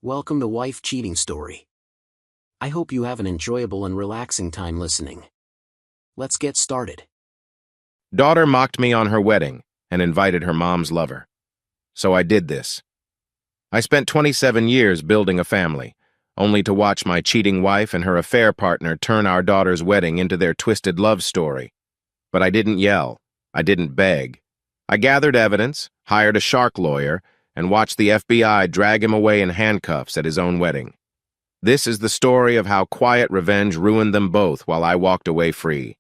Welcome to Wife Cheating Story. I hope you have an enjoyable and relaxing time listening. Let's get started. Daughter mocked me on her wedding and invited her mom's lover. So I did this. I spent 27 years building a family, only to watch my cheating wife and her affair partner turn our daughter's wedding into their twisted love story. But I didn't yell. I didn't beg. I gathered evidence, hired a shark lawyer, and watched the FBI drag him away in handcuffs at his own wedding. This is the story of how quiet revenge ruined them both while I walked away free.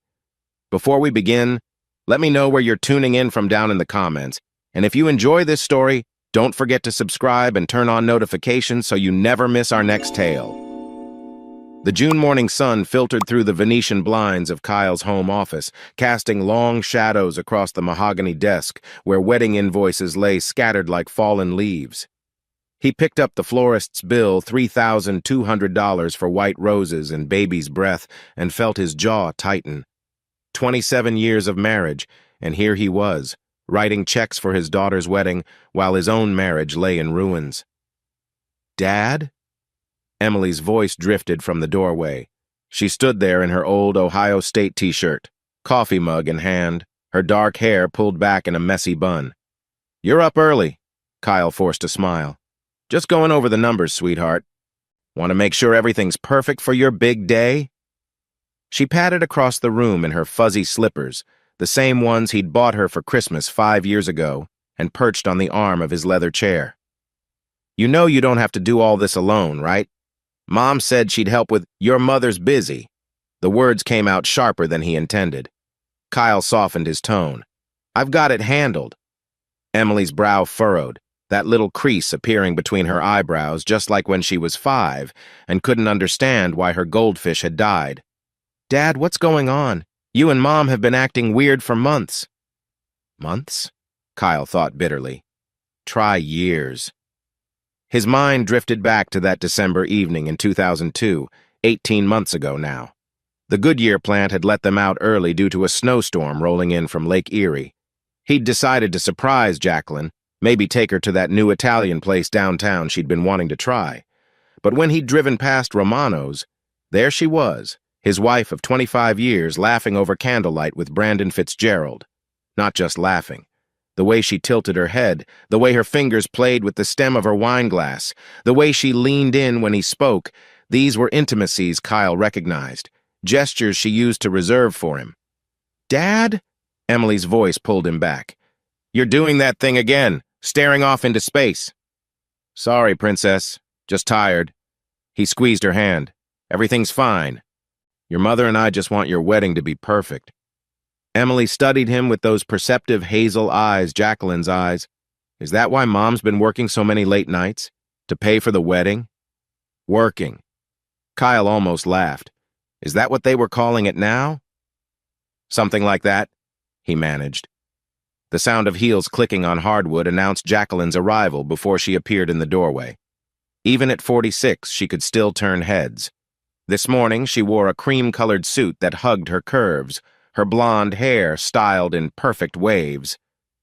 Before we begin, let me know where you're tuning in from down in the comments, and if you enjoy this story, don't forget to subscribe and turn on notifications so you never miss our next tale. The June morning sun filtered through the Venetian blinds of Kyle's home office, casting long shadows across the mahogany desk where wedding invoices lay scattered like fallen leaves. He picked up the florist's bill, $3,200 for white roses and baby's breath, and felt his jaw tighten. 27 years of marriage, and here he was, writing checks for his daughter's wedding while his own marriage lay in ruins. "Dad?" Emily's voice drifted from the doorway. She stood there in her old Ohio State t-shirt, coffee mug in hand, her dark hair pulled back in a messy bun. "You're up early," Kyle forced a smile. "Just going over the numbers, sweetheart. Want to make sure everything's perfect for your big day?" She padded across the room in her fuzzy slippers, the same ones he'd bought her for Christmas 5 years ago, and perched on the arm of his leather chair. "You know you don't have to do all this alone, right? Mom said she'd help with your mother's busy." The words came out sharper than he intended. Kyle softened his tone. "I've got it handled." Emily's brow furrowed, that little crease appearing between her eyebrows just like when she was 5 and couldn't understand why her goldfish had died. "Dad, what's going on? You and Mom have been acting weird for months." "Months?" Kyle thought bitterly. "Try years." His mind drifted back to that December evening in 2002, 18 months ago now. The Goodyear plant had let them out early due to a snowstorm rolling in from Lake Erie. He'd decided to surprise Jacqueline, maybe take her to that new Italian place downtown she'd been wanting to try. But when he'd driven past Romano's, there she was, his wife of 25 years, laughing over candlelight with Brandon Fitzgerald. Not just laughing. The way she tilted her head, the way her fingers played with the stem of her wine glass, the way she leaned in when he spoke, these were intimacies Kyle recognized, gestures she used to reserve for him. "Dad?" Emily's voice pulled him back. "You're doing that thing again, staring off into space." "Sorry, Princess. Just tired." He squeezed her hand. "Everything's fine. Your mother and I just want your wedding to be perfect." Emily studied him with those perceptive hazel eyes, Jacqueline's eyes. "Is that why Mom's been working so many late nights? To pay for the wedding?" "Working." Kyle almost laughed. "Is that what they were calling it now?" "Something like that," he managed. The sound of heels clicking on hardwood announced Jacqueline's arrival before she appeared in the doorway. Even at 46, she could still turn heads. This morning, she wore a cream-colored suit that hugged her curves, her blonde hair styled in perfect waves.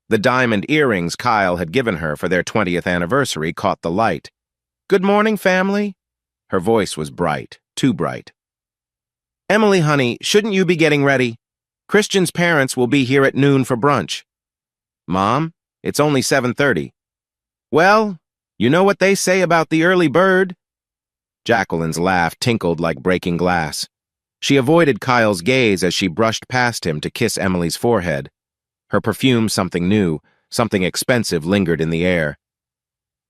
The diamond earrings Kyle had given her for their 20th anniversary caught the light. "Good morning, family." Her voice was bright, too bright. "Emily, honey, shouldn't you be getting ready? Christian's parents will be here at noon for brunch." "Mom, it's only 7:30. "Well, you know what they say about the early bird." Jacqueline's laugh tinkled like breaking glass. She avoided Kyle's gaze as she brushed past him to kiss Emily's forehead. Her perfume, something new, something expensive, lingered in the air.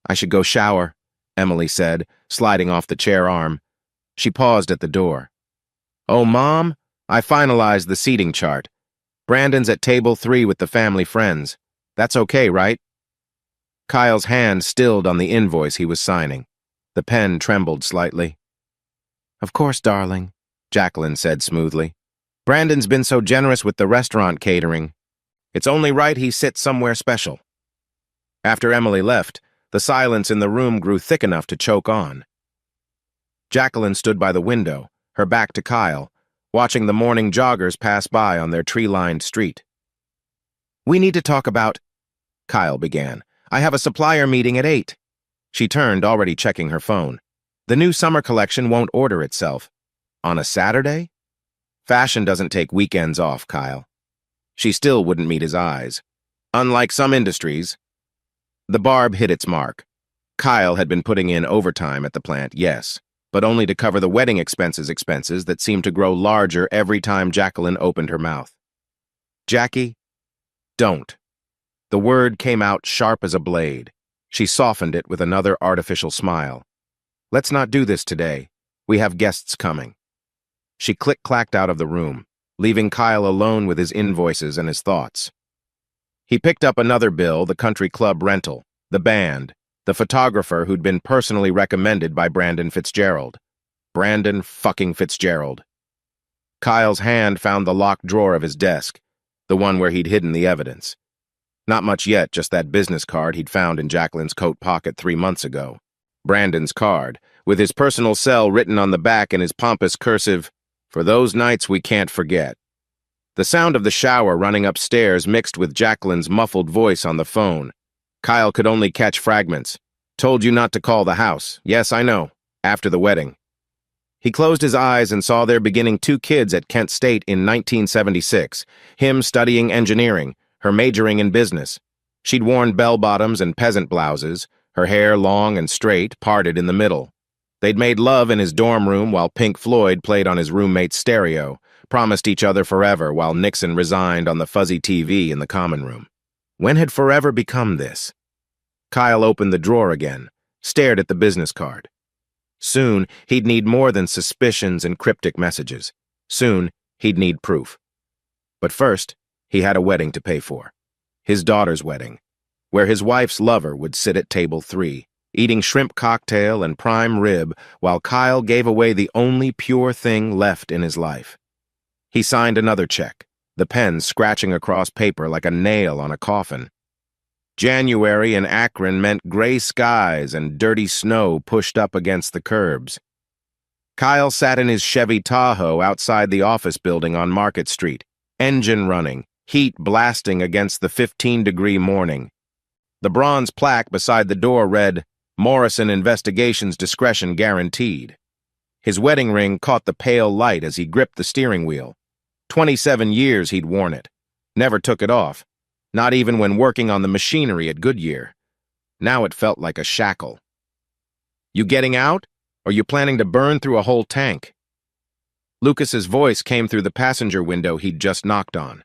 "I should go shower," Emily said, sliding off the chair arm. She paused at the door. "Oh, Mom, I finalized the seating chart. Brandon's at table 3 with the family friends. That's okay, right?" Kyle's hand stilled on the invoice he was signing. The pen trembled slightly. "Of course, darling," Jacqueline said smoothly. "Brandon's been so generous with the restaurant catering. It's only right he sits somewhere special." After Emily left, the silence in the room grew thick enough to choke on. Jacqueline stood by the window, her back to Kyle, watching the morning joggers pass by on their tree-lined street. "We need to talk about—" Kyle began. "I have a supplier meeting at 8. She turned, already checking her phone. The new summer collection won't order itself. On a Saturday? Fashion doesn't take weekends off, Kyle. She still wouldn't meet his eyes. Unlike some industries, the barb hit its mark. Kyle had been putting in overtime at the plant, yes, but only to cover the wedding expenses that seemed to grow larger every time Jacqueline opened her mouth. Jackie, don't. The word came out sharp as a blade. She softened it with another artificial smile. Let's not do this today. We have guests coming. She click-clacked out of the room, leaving Kyle alone with his invoices and his thoughts. He picked up another bill, the country club rental, the band, the photographer who'd been personally recommended by Brandon Fitzgerald. Brandon fucking Fitzgerald. Kyle's hand found the locked drawer of his desk, the one where he'd hidden the evidence. Not much yet, just that business card he'd found in Jacqueline's coat pocket 3 months ago. Brandon's card, with his personal cell written on the back in his pompous cursive, "For those nights we can't forget." The sound of the shower running upstairs mixed with Jacqueline's muffled voice on the phone. Kyle could only catch fragments. "Told you not to call the house. Yes, I know. After the wedding." He closed his eyes and saw their beginning 2 kids at Kent State in 1976, him studying engineering, her majoring in business. She'd worn bell-bottoms and peasant blouses, her hair long and straight, parted in the middle. They'd made love in his dorm room while Pink Floyd played on his roommate's stereo, promised each other forever while Nixon resigned on the fuzzy TV in the common room. When had forever become this? Kyle opened the drawer again, stared at the business card. Soon, he'd need more than suspicions and cryptic messages. Soon, he'd need proof. But first, he had a wedding to pay for. His daughter's wedding, where his wife's lover would sit at table 3, eating shrimp cocktail and prime rib while Kyle gave away the only pure thing left in his life. He signed another check, the pen scratching across paper like a nail on a coffin. January in Akron meant gray skies and dirty snow pushed up against the curbs. Kyle sat in his Chevy Tahoe outside the office building on Market Street, engine running, heat blasting against the 15-degree morning. The bronze plaque beside the door read, "Morrison Investigations Discretion Guaranteed." His wedding ring caught the pale light as he gripped the steering wheel. 27 years he'd worn it. Never took it off. Not even when working on the machinery at Goodyear. Now it felt like a shackle. "You getting out, or you planning to burn through a whole tank?" Lucas's voice came through the passenger window he'd just knocked on.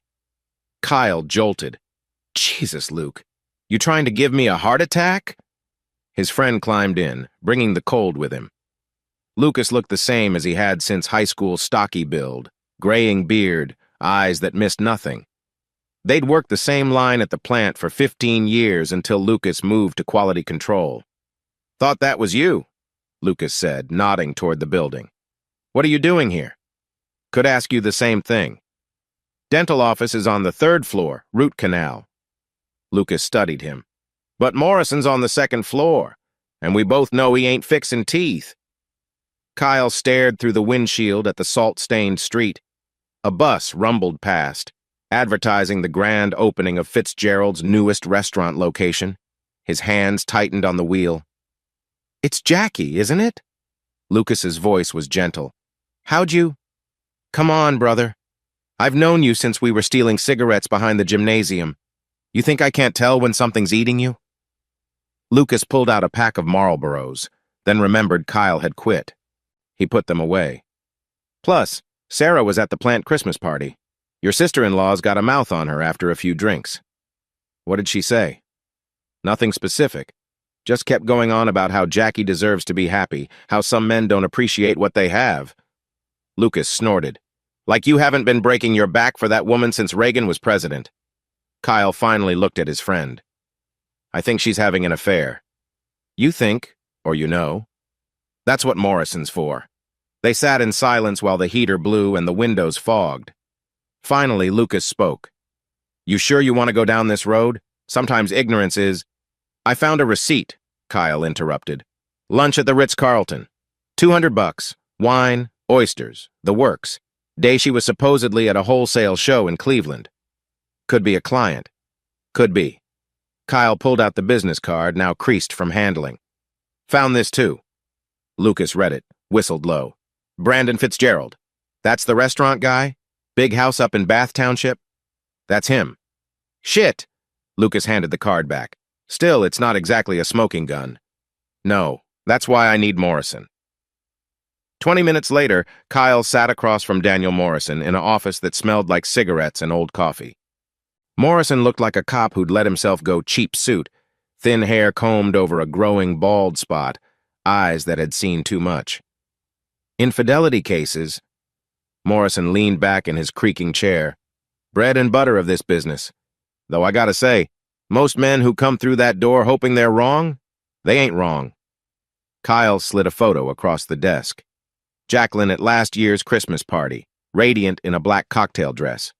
Kyle jolted. "Jesus, Luke, you trying to give me a heart attack?" His friend climbed in, bringing the cold with him. Lucas looked the same as he had since high school, stocky build, graying beard, eyes that missed nothing. They'd worked the same line at the plant for 15 years until Lucas moved to quality control. "Thought that was you," Lucas said, nodding toward the building. "What are you doing here?" "Could ask you the same thing." "Dental office is on the 3rd floor, root canal." Lucas studied him. "But Morrison's on the 2nd floor, and we both know he ain't fixing teeth." Kyle stared through the windshield at the salt-stained street. A bus rumbled past, advertising the grand opening of Fitzgerald's newest restaurant location. His hands tightened on the wheel. "It's Jackie, isn't it?" Lucas's voice was gentle. "How'd you—" "Come on, brother. I've known you since we were stealing cigarettes behind the gymnasium. You think I can't tell when something's eating you?" Lucas pulled out a pack of Marlboros, then remembered Kyle had quit. He put them away. "Plus, Sarah was at the plant Christmas party. Your sister-in-law's got a mouth on her after a few drinks." "What did she say?" "Nothing specific. Just kept going on about how Jackie deserves to be happy, how some men don't appreciate what they have." Lucas snorted. "Like you haven't been breaking your back for that woman since Reagan was president." Kyle finally looked at his friend. "I think she's having an affair." "You think, or you know. That's what Morrison's for." They sat in silence while the heater blew and the windows fogged. Finally, Lucas spoke. "You sure you want to go down this road? Sometimes ignorance is—" "I found a receipt," Kyle interrupted. "Lunch at the Ritz-Carlton. $200. Wine, oysters, the works. Day she was supposedly at a wholesale show in Cleveland. Could be a client. Could be." Kyle pulled out the business card, now creased from handling. Found this too. Lucas read it, whistled low. Brandon Fitzgerald. That's the restaurant guy? Big house up in Bath Township? That's him. Shit! Lucas handed the card back. Still, it's not exactly a smoking gun. No, that's why I need Morrison. 20 minutes later, Kyle sat across from Daniel Morrison in an office that smelled like cigarettes and old coffee. Morrison looked like a cop who'd let himself go cheap suit, thin hair combed over a growing bald spot, eyes that had seen too much. Infidelity cases. Morrison leaned back in his creaking chair. Bread and butter of this business. Though I gotta say, most men who come through that door hoping they're wrong, they ain't wrong. Kyle slid a photo across the desk. Jacqueline at last year's Christmas party, radiant in a black cocktail dress.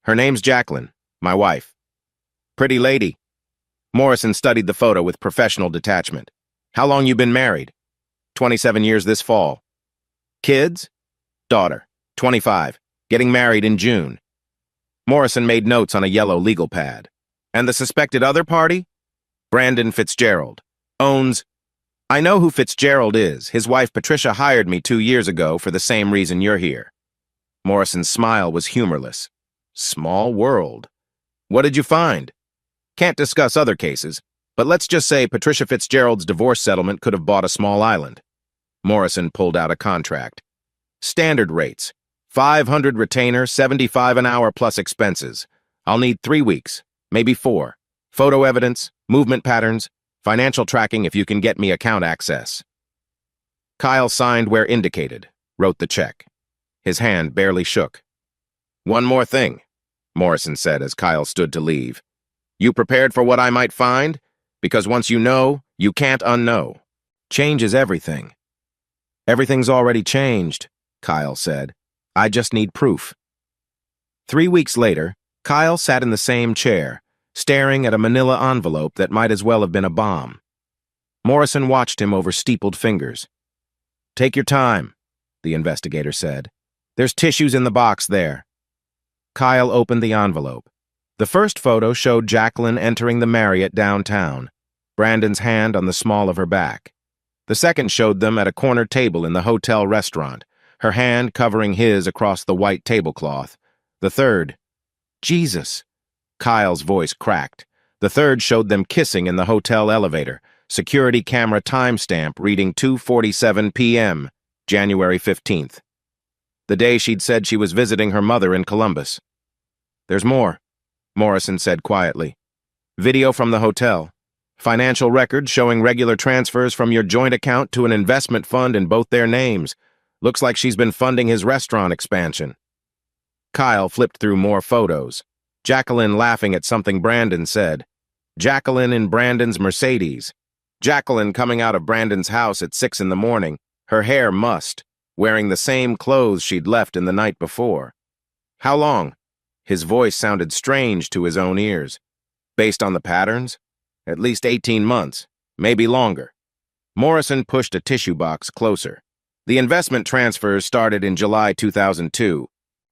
Her name's Jacqueline, my wife. Pretty lady. Morrison studied the photo with professional detachment. How long you been married? 27 years this fall. Kids? Daughter, 25, getting married in June. Morrison made notes on a yellow legal pad. And the suspected other party? Brandon Fitzgerald. Owns... I know who Fitzgerald is. His wife Patricia hired me 2 years ago for the same reason you're here. Morrison's smile was humorless. Small world. What did you find? Can't discuss other cases, but let's just say Patricia Fitzgerald's divorce settlement could have bought a small island. Morrison pulled out a contract. Standard rates. 500 retainer, 75 an hour plus expenses. I'll need 3 weeks, maybe 4. Photo evidence, movement patterns, financial tracking if you can get me account access. Kyle signed where indicated, wrote the check. His hand barely shook. One more thing, Morrison said as Kyle stood to leave. You prepared for what I might find? Because once you know, you can't unknow. Change is everything. Everything's already changed, Kyle said. I just need proof. 3 weeks later, Kyle sat in the same chair, staring at a manila envelope that might as well have been a bomb. Morrison watched him over steepled fingers. Take your time, the investigator said. There's tissues in the box there. Kyle opened the envelope. The first photo showed Jacqueline entering the Marriott downtown, Brandon's hand on the small of her back. The second showed them at a corner table in the hotel restaurant, her hand covering his across the white tablecloth. The third... Jesus! Kyle's voice cracked. The third showed them kissing in the hotel elevator, security camera timestamp reading 2:47 p.m., January 15th. The day she'd said she was visiting her mother in Columbus. There's more, Morrison said quietly. Video from the hotel. Financial records showing regular transfers from your joint account to an investment fund in both their names. Looks like she's been funding his restaurant expansion. Kyle flipped through more photos. Jacqueline laughing at something Brandon said. Jacqueline in Brandon's Mercedes. Jacqueline coming out of Brandon's house at 6 in the morning, her hair mussed, wearing the same clothes she'd left in the night before. How long? His voice sounded strange to his own ears. Based on the patterns? At least 18 months, maybe longer. Morrison pushed a tissue box closer. The investment transfers started in July 2002.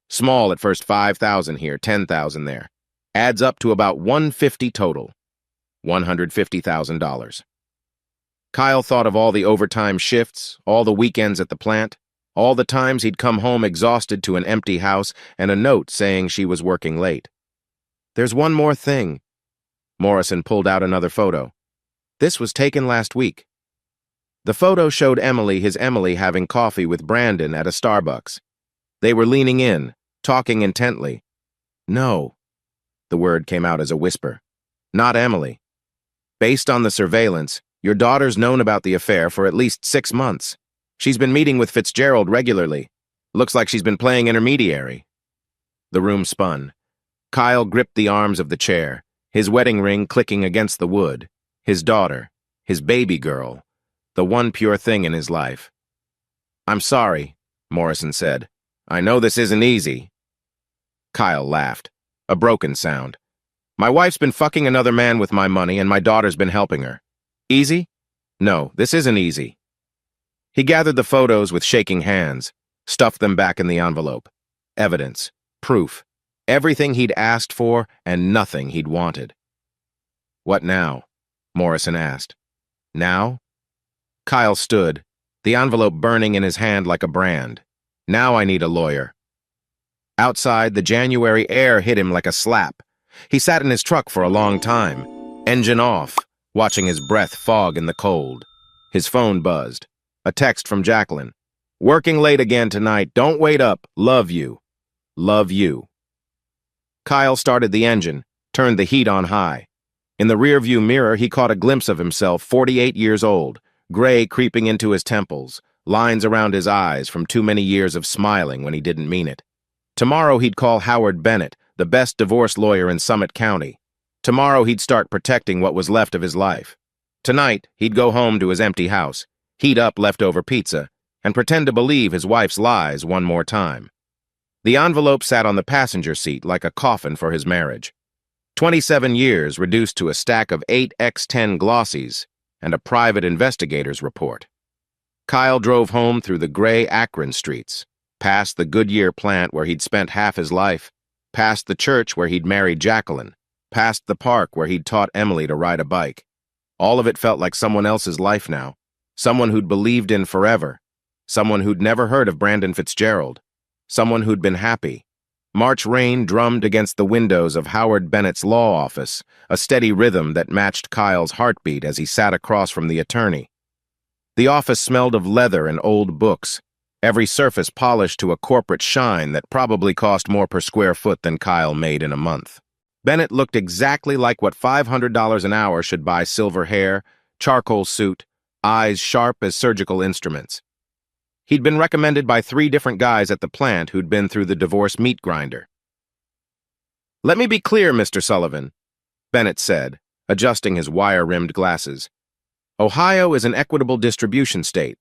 Small at first, 5,000 here, 10,000 there. Adds up to about $150 total. $150,000. Kyle thought of all the overtime shifts, all the weekends at the plant, all the times he'd come home exhausted to an empty house and a note saying she was working late. There's one more thing. Morrison pulled out another photo. This was taken last week. The photo showed his Emily having coffee with Brandon at a Starbucks. They were leaning in, talking intently. No. The word came out as a whisper. Not Emily. Based on the surveillance, your daughter's known about the affair for at least 6 months. She's been meeting with Fitzgerald regularly. Looks like she's been playing intermediary. The room spun. Kyle gripped the arms of the chair, his wedding ring clicking against the wood. His daughter, his baby girl, the one pure thing in his life. I'm sorry, Morrison said. I know this isn't easy. Kyle laughed, a broken sound. My wife's been fucking another man with my money and my daughter's been helping her. Easy? No, this isn't easy. He gathered the photos with shaking hands, stuffed them back in the envelope. Evidence, proof, everything he'd asked for and nothing he'd wanted. What now? Morrison asked. Now? Kyle stood, the envelope burning in his hand like a brand. Now I need a lawyer. Outside, the January air hit him like a slap. He sat in his truck for a long time, engine off, watching his breath fog in the cold. His phone buzzed. A text from Jacqueline. Working late again tonight. Don't wait up. Love you. Love you. Kyle started the engine, turned the heat on high. In the rearview mirror, he caught a glimpse of himself, 48 years old, gray creeping into his temples, lines around his eyes from too many years of smiling when he didn't mean it. Tomorrow he'd call Howard Bennett, the best divorce lawyer in Summit County. Tomorrow he'd start protecting what was left of his life. Tonight, he'd go home to his empty house, heat up leftover pizza, and pretend to believe his wife's lies one more time. The envelope sat on the passenger seat like a coffin for his marriage. 27 years reduced to a stack of 8x10 glossies and a private investigator's report. Kyle drove home through the gray Akron streets, past the Goodyear plant where he'd spent half his life, past the church where he'd married Jacqueline, past the park where he'd taught Emily to ride a bike. All of it felt like someone else's life now, someone who'd believed in forever, someone who'd never heard of Brandon Fitzgerald, someone who'd been happy. March rain drummed against the windows of Howard Bennett's law office, a steady rhythm that matched Kyle's heartbeat as he sat across from the attorney. The office smelled of leather and old books, every surface polished to a corporate shine that probably cost more per square foot than Kyle made in a month. Bennett looked exactly like what $500 an hour should buy: silver hair, charcoal suit, eyes sharp as surgical instruments. He'd been recommended by 3 different guys at the plant who'd been through the divorce meat grinder. "Let me be clear, Mr. Sullivan," Bennett said, adjusting his wire-rimmed glasses. "Ohio is an equitable distribution state.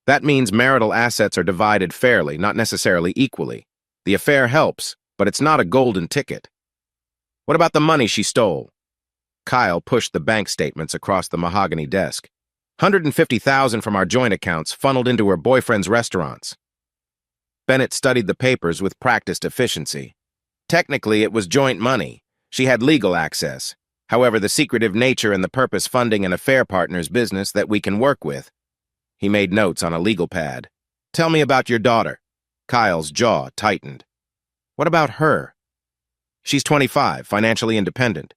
That means marital assets are divided fairly, not necessarily equally. The affair helps, but it's not a golden ticket." "What about the money she stole?" Kyle pushed the bank statements across the mahogany desk. $150,000 from our joint accounts funneled into her boyfriend's restaurants. Bennett studied the papers with practiced efficiency. Technically, it was joint money. She had legal access. However, the secretive nature and the purpose funding an affair partner's business that we can work with. He made notes on a legal pad. "Tell me about your daughter." Kyle's jaw tightened. "What about her?" "She's 25, financially independent.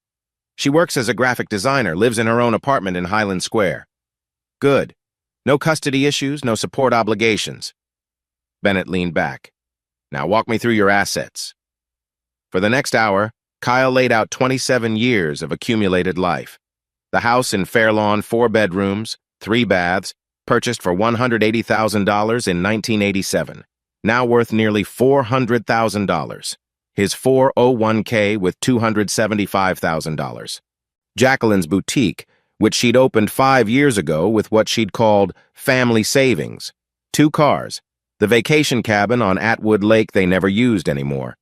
She works as a graphic designer, lives in her own apartment in Highland Square." "Good. No custody issues, no support obligations." Bennett leaned back. "Now walk me through your assets." For the next hour, Kyle laid out 27 years of accumulated life. The house in Fairlawn, 4 bedrooms, 3 baths, purchased for $180,000 in 1987, now worth nearly $400,000. His 401k with $275,000. Jacqueline's boutique, which she'd opened 5 years ago with what she'd called family savings. 2 cars, the vacation cabin on Atwood Lake they never used anymore.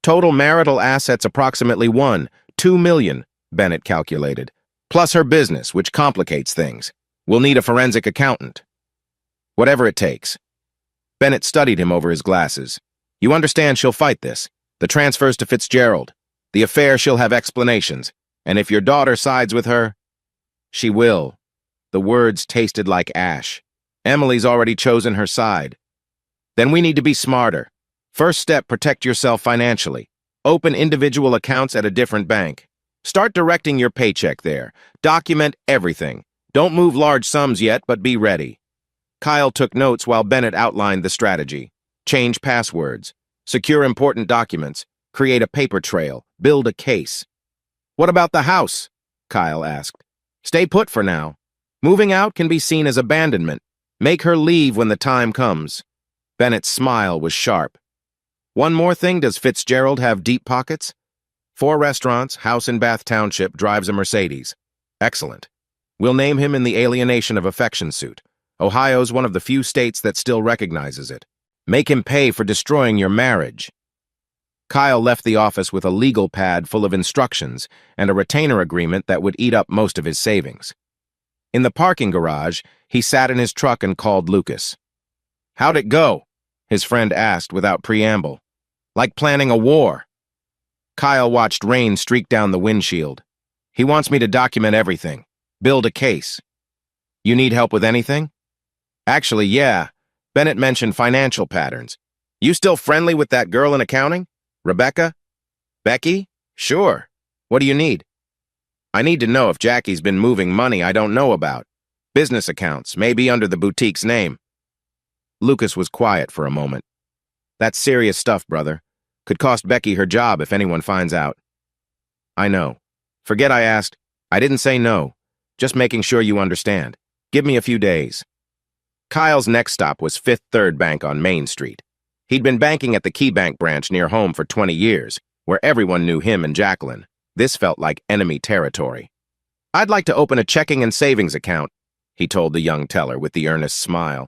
Total marital assets approximately $2 million, Bennett calculated, plus her business, which complicates things. We'll need a forensic accountant. Whatever it takes. Bennett studied him over his glasses. "You understand she'll fight this. The transfers to Fitzgerald. The affair, she'll have explanations. And if your daughter sides with her..." "She will." The words tasted like ash. "Emily's already chosen her side." "Then we need to be smarter. First step, protect yourself financially. Open individual accounts at a different bank. Start directing your paycheck there. Document everything. Don't move large sums yet, but be ready." Kyle took notes while Bennett outlined the strategy. Change passwords. Secure important documents. Create a paper trail. Build a case. "What about the house?" Kyle asked. "Stay put for now. Moving out can be seen as abandonment. Make her leave when the time comes." Bennett's smile was sharp. "One more thing, does Fitzgerald have deep pockets?" 4 restaurants, house in Bath Township, drives a Mercedes. "Excellent. We'll name him in the alienation of affection suit. Ohio's one of the few states that still recognizes it. Make him pay for destroying your marriage." Kyle left the office with a legal pad full of instructions and a retainer agreement that would eat up most of his savings. In the parking garage, he sat in his truck and called Lucas. "How'd it go?" his friend asked without preamble. "Like planning a war." Kyle watched rain streak down the windshield. "He wants me to document everything. Build a case." You need help with anything? Actually, yeah. Bennett mentioned financial patterns. You still friendly with that girl in accounting? Rebecca? Becky? Sure. What do you need? I need to know if Jackie's been moving money I don't know about. Business accounts, maybe under the boutique's name. Lucas was quiet for a moment. That's serious stuff, brother. Could cost Becky her job if anyone finds out. I know. Forget I asked. I didn't say no. Just making sure you understand. Give me a few days. Kyle's next stop was Fifth Third Bank on Main Street. He'd been banking at the Key Bank branch near home for 20 years, where everyone knew him and Jacqueline. This felt like enemy territory. I'd like to open a checking and savings account, he told the young teller with the earnest smile.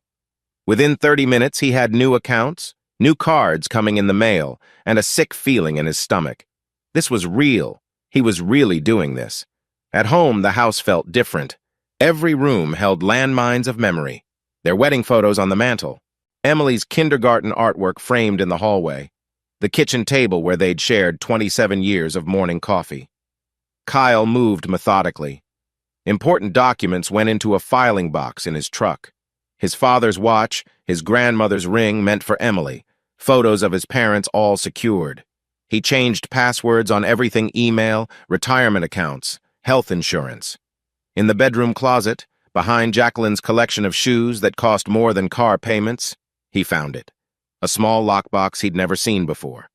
Within 30 minutes, he had new accounts, new cards coming in the mail, and a sick feeling in his stomach. This was real. He was really doing this. At home, the house felt different. Every room held landmines of memory. Their wedding photos on the mantel, Emily's kindergarten artwork framed in the hallway, the kitchen table where they'd shared 27 years of morning coffee. Kyle moved methodically. Important documents went into a filing box in his truck. His father's watch, his grandmother's ring meant for Emily, photos of his parents all secured. He changed passwords on everything: email, retirement accounts, health insurance. In the bedroom closet, behind Jacqueline's collection of shoes that cost more than car payments, he found it. A small lockbox he'd never seen before.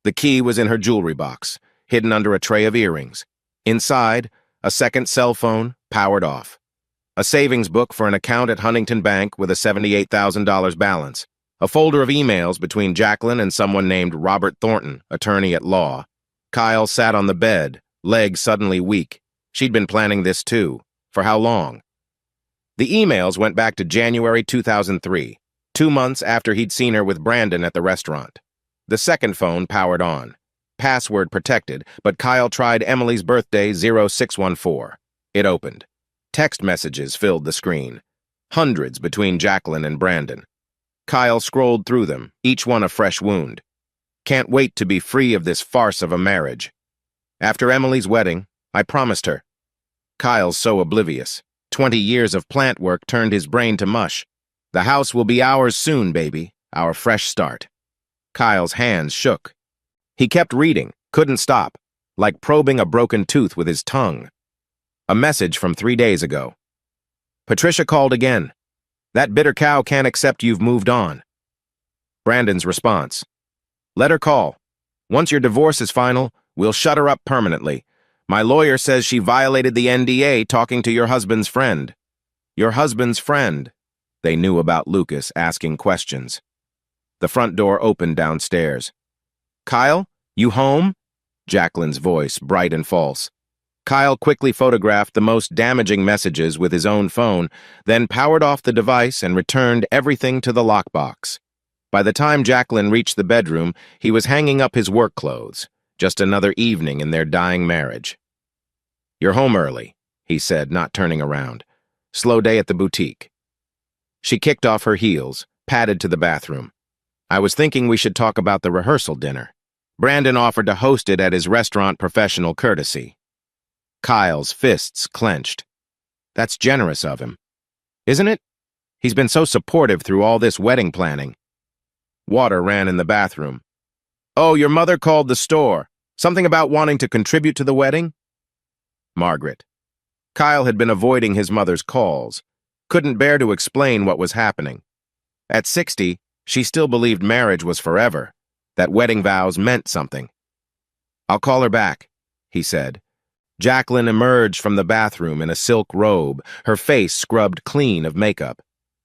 The key was in her jewelry box, hidden under a tray of earrings. Inside, a second cell phone, powered off. A savings book for an account at Huntington Bank with a $78,000 balance. A folder of emails between Jacqueline and someone named Robert Thornton, attorney at law. Kyle sat on the bed, legs suddenly weak. She'd been planning this too. For how long? The emails went back to January 2003, 2 months after he'd seen her with Brandon at the restaurant. The second phone powered on. Password protected, but Kyle tried Emily's birthday 0614. It opened. Text messages filled the screen. Hundreds between Jacqueline and Brandon. Kyle scrolled through them, each one a fresh wound. Can't wait to be free of this farce of a marriage. After Emily's wedding, I promised her. Kyle's so oblivious. 20 years of plant work turned his brain to mush. The house will be ours soon, baby. Our fresh start. Kyle's hands shook. He kept reading, couldn't stop, like probing a broken tooth with his tongue. A message from 3 days ago. Patricia called again. That bitter cow can't accept you've moved on. Brandon's response. Let her call. Once your divorce is final, we'll shut her up permanently. My lawyer says she violated the NDA talking to your husband's friend. Your husband's friend. They knew about Lucas asking questions. The front door opened downstairs. Kyle, you home? Jacqueline's voice, bright and false. Kyle quickly photographed the most damaging messages with his own phone, then powered off the device and returned everything to the lockbox. By the time Jacqueline reached the bedroom, he was hanging up his work clothes. Just another evening in their dying marriage. You're home early, he said, not turning around. Slow day at the boutique. She kicked off her heels, padded to the bathroom. I was thinking we should talk about the rehearsal dinner. Brandon offered to host it at his restaurant professional courtesy. Kyle's fists clenched. That's generous of him. Isn't it? He's been so supportive through all this wedding planning. Water ran in the bathroom. Oh, your mother called the store. Something about wanting to contribute to the wedding? Margaret. Kyle had been avoiding his mother's calls. Couldn't bear to explain what was happening. At 60, she still believed marriage was forever, that wedding vows meant something. I'll call her back, he said. Jacqueline emerged from the bathroom in a silk robe, her face scrubbed clean of makeup.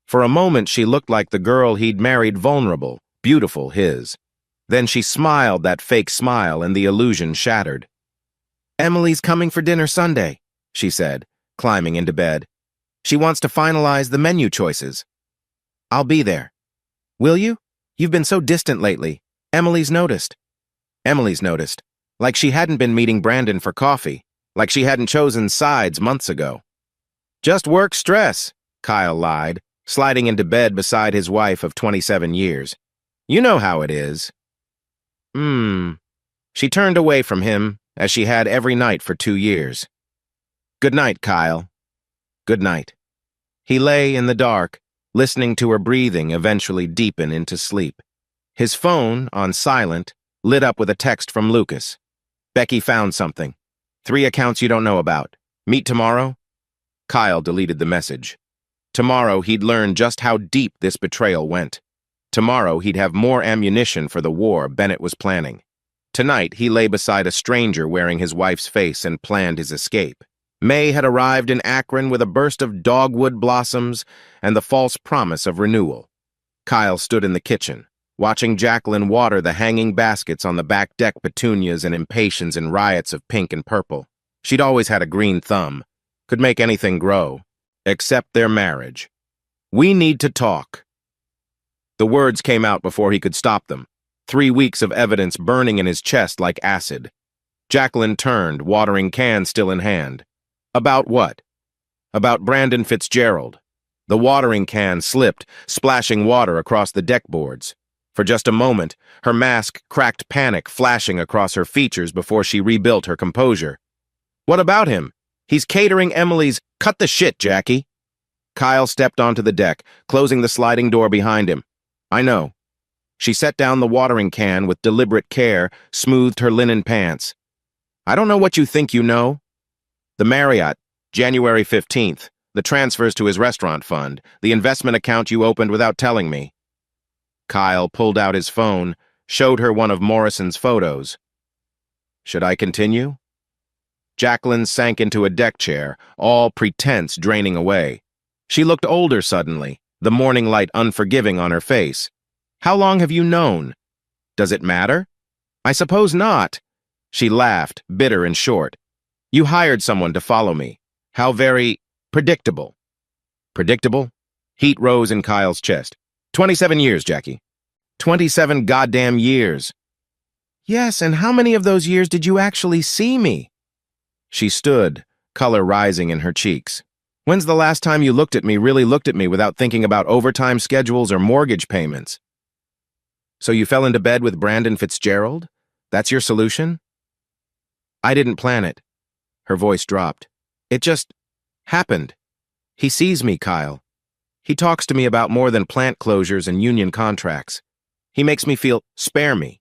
For a moment, she looked like the girl he'd married, vulnerable, beautiful his. Then she smiled that fake smile and the illusion shattered. Emily's coming for dinner Sunday, she said, climbing into bed. She wants to finalize the menu choices. I'll be there. Will you? You've been so distant lately. Emily's noticed. Emily's noticed. Like she hadn't been meeting Brandon for coffee. Like she hadn't chosen sides months ago. Just work stress, Kyle lied, sliding into bed beside his wife of 27 years. You know how it is. She turned away from him, as she had every night for 2 years. Good night, Kyle. Good night. He lay in the dark, listening to her breathing eventually deepen into sleep. His phone, on silent, lit up with a text from Lucas. Becky found something. 3 accounts you don't know about. Meet tomorrow? Kyle deleted the message. Tomorrow he'd learn just how deep this betrayal went. Tomorrow he'd have more ammunition for the war Bennett was planning. Tonight he lay beside a stranger wearing his wife's face and planned his escape. May had arrived in Akron with a burst of dogwood blossoms and the false promise of renewal. Kyle stood in the kitchen, watching Jacqueline water the hanging baskets on the back deck, petunias and impatiens in riots of pink and purple. She'd always had a green thumb, could make anything grow, except their marriage. "We need to talk." The words came out before he could stop them, 3 weeks of evidence burning in his chest like acid. Jacqueline turned, watering can still in hand. About what? About Brandon Fitzgerald. The watering can slipped, splashing water across the deck boards. For just a moment, her mask cracked, panic flashing across her features before she rebuilt her composure. "What about him? He's catering Emily's—" "Cut the shit, Jackie." Kyle stepped onto the deck, closing the sliding door behind him. "I know." She set down the watering can with deliberate care, smoothed her linen pants. "I don't know what you think you know." "The Marriott, January 15th, the transfers to his restaurant fund, the investment account you opened without telling me." Kyle pulled out his phone, showed her one of Morrison's photos. "Should I continue?" Jacqueline sank into a deck chair, all pretense draining away. She looked older suddenly, the morning light unforgiving on her face. "How long have you known? Does it matter?" "I suppose not." She laughed, bitter and short. "You hired someone to follow me. How very predictable." "Predictable?" Heat rose in Kyle's chest. 27 years, Jackie. 27 goddamn years. "Yes, and how many of those years did you actually see me?" She stood, color rising in her cheeks. "When's the last time you really looked at me without thinking about overtime schedules or mortgage payments?" "So you fell into bed with Brandon Fitzgerald? That's your solution?" "I didn't plan it." Her voice dropped. "It just happened. He sees me, Kyle. He talks to me about more than plant closures and union contracts. He makes me feel, spare me."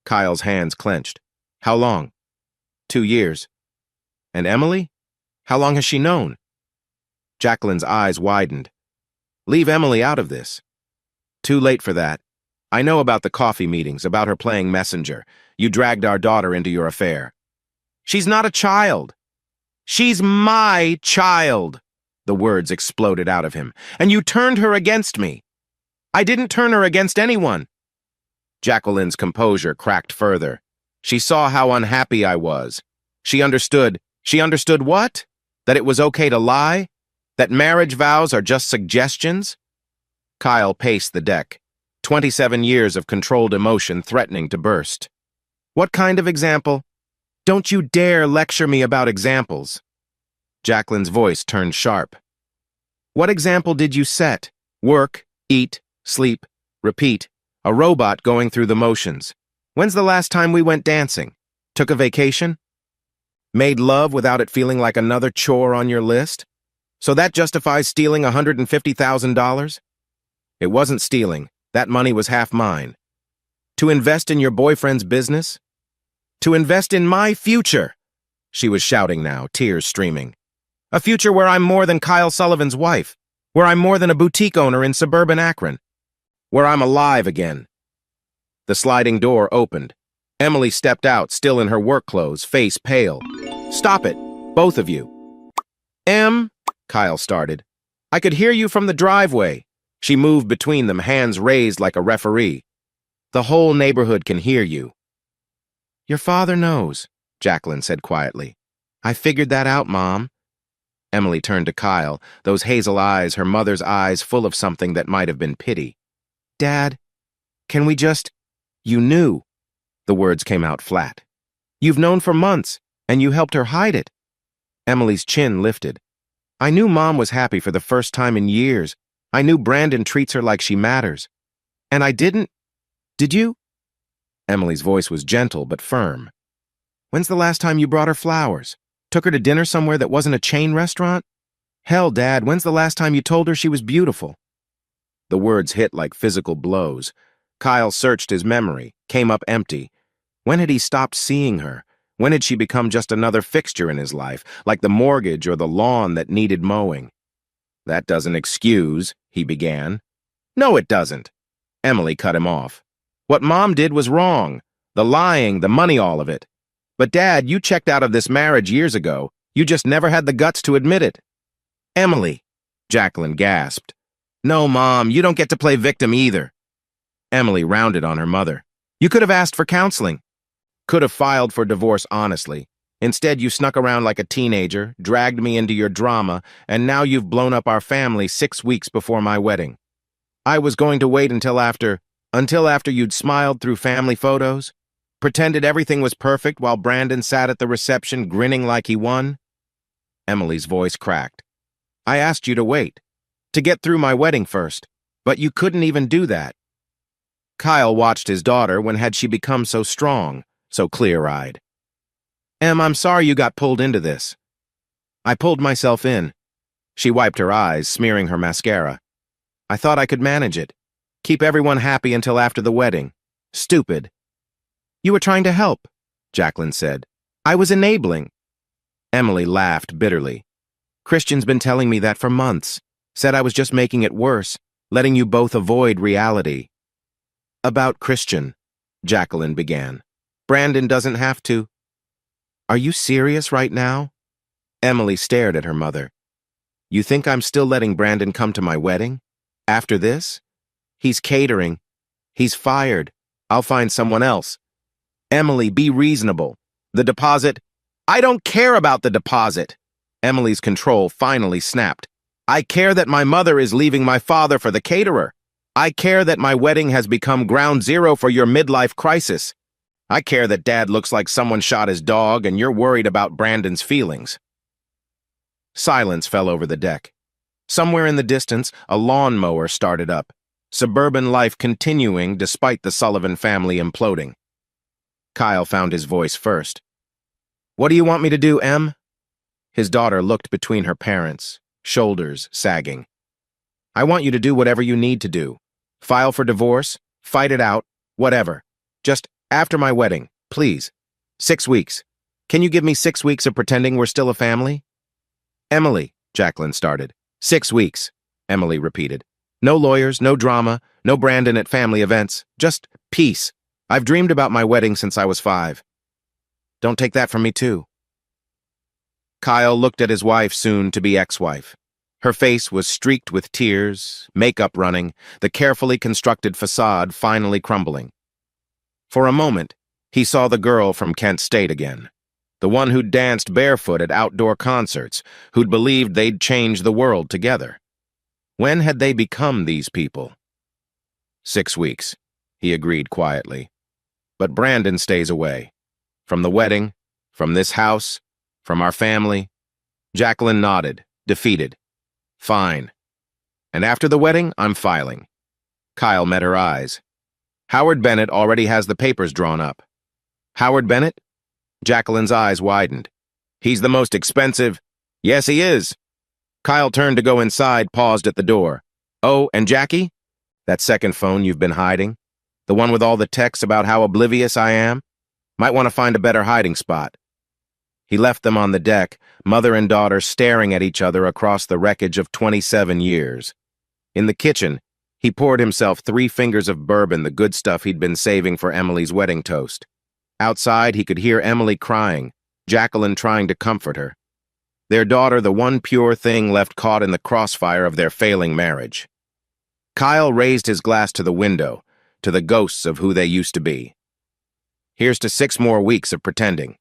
Kyle's hands clenched. "How long?" 2 years. "And Emily? How long has she known?" Jacqueline's eyes widened. "Leave Emily out of this." "Too late for that. I know about the coffee meetings, about her playing messenger. You dragged our daughter into your affair." "She's not a child." "She's my child." The words exploded out of him. "And you turned her against me." "I didn't turn her against anyone." Jacqueline's composure cracked further. She saw how unhappy I was. She understood. She understood what? That it was okay to lie? That marriage vows are just suggestions? Kyle paced the deck, 27 years of controlled emotion threatening to burst. "What kind of example?" "Don't you dare lecture me about examples." Jacqueline's voice turned sharp. "What example did you set? Work, eat, sleep, repeat. A robot going through the motions. When's the last time we went dancing? Took a vacation? Made love without it feeling like another chore on your list? So that justifies stealing $150,000? It wasn't stealing. That money was half mine. To invest in your boyfriend's business? To invest in my future!" She was shouting now, tears streaming. "A future where I'm more than Kyle Sullivan's wife, where I'm more than a boutique owner in suburban Akron, where I'm alive again." The sliding door opened. Emily stepped out, still in her work clothes, face pale. "Stop it, both of you." Kyle started. "I could hear you from the driveway." She moved between them, hands raised like a referee. "The whole neighborhood can hear you." "Your father knows," Jacqueline said quietly. "I figured that out, Mom." Emily turned to Kyle, those hazel eyes, her mother's eyes, full of something that might have been pity. "Dad, can we just—" "You knew." The words came out flat. "You've known for months, and you helped her hide it." Emily's chin lifted. "I knew Mom was happy for the first time in years. I knew Brandon treats her like she matters. And I didn't— Did you?" Emily's voice was gentle but firm. "When's the last time you brought her flowers? Took her to dinner somewhere that wasn't a chain restaurant?" Hell, Dad, when's the last time you told her she was beautiful? The words hit like physical blows. Kyle searched his memory, came up empty. When had he stopped seeing her? When had she become just another fixture in his life, like the mortgage or the lawn that needed mowing? That doesn't excuse, he began. No, it doesn't. Emily cut him off. What Mom did was wrong. The lying, the money, all of it. But Dad, you checked out of this marriage years ago. You just never had the guts to admit it. Emily, Jacqueline gasped. No, Mom, you don't get to play victim either. Emily rounded on her mother. You could have asked for counseling. Could have filed for divorce honestly. Instead, you snuck around like a teenager, dragged me into your drama, and now you've blown up our family 6 weeks before my wedding. I was going to wait until after you'd smiled through family photos, pretended everything was perfect while Brandon sat at the reception grinning like he won. Emily's voice cracked. I asked you to wait, to get through my wedding first, but you couldn't even do that. Kyle watched his daughter when had she become so strong, so clear-eyed. Em, I'm sorry you got pulled into this. I pulled myself in. She wiped her eyes, smearing her mascara. I thought I could manage it. Keep everyone happy until after the wedding. Stupid. You were trying to help, Jacqueline said. I was enabling. Emily laughed bitterly. Christian's been telling me that for months. Said I was just making it worse, letting you both avoid reality. About Christian, Jacqueline began. Brandon doesn't have to. Are you serious right now? Emily stared at her mother. You think I'm still letting Brandon come to my wedding? After this? He's catering. He's fired. I'll find someone else. Emily, be reasonable. The deposit. I don't care about the deposit. Emily's control finally snapped. I care that my mother is leaving my father for the caterer. I care that my wedding has become ground zero for your midlife crisis. I care that Dad looks like someone shot his dog and you're worried about Brandon's feelings. Silence fell over the deck. Somewhere in the distance, a lawnmower started up, suburban life continuing despite the Sullivan family imploding. Kyle found his voice first. What do you want me to do, Em? His daughter looked between her parents, shoulders sagging. I want you to do whatever you need to do. File for divorce, fight it out, whatever. Just after my wedding, please. 6 weeks. Can you give me 6 weeks of pretending we're still a family? Emily, Jacqueline started. 6 weeks, Emily repeated. No lawyers, no drama, no Brandon at family events. Just peace. I've dreamed about my wedding since I was 5. Don't take that from me, too. Kyle looked at his wife, soon-to-be ex-wife. Her face was streaked with tears, makeup running, the carefully constructed facade finally crumbling. For a moment, he saw the girl from Kent State again, the one who'd danced barefoot at outdoor concerts, who'd believed they'd change the world together. When had they become these people? 6 weeks, he agreed quietly. But Brandon stays away. From the wedding, from this house, from our family. Jacqueline nodded, defeated. Fine. And after the wedding, I'm filing. Kyle met her eyes. Howard Bennett already has the papers drawn up. Howard Bennett? Jacqueline's eyes widened. He's the most expensive. Yes, he is. Kyle turned to go inside, paused at the door. Oh, and Jackie? That second phone you've been hiding? The one with all the texts about how oblivious I am? Might want to find a better hiding spot. He left them on the deck, mother and daughter staring at each other across the wreckage of 27 years. In the kitchen, he poured himself 3 fingers of bourbon, the good stuff he'd been saving for Emily's wedding toast. Outside, he could hear Emily crying, Jacqueline trying to comfort her. Their daughter, the one pure thing left caught in the crossfire of their failing marriage. Kyle raised his glass to the window, to the ghosts of who they used to be. Here's to 6 more weeks of pretending.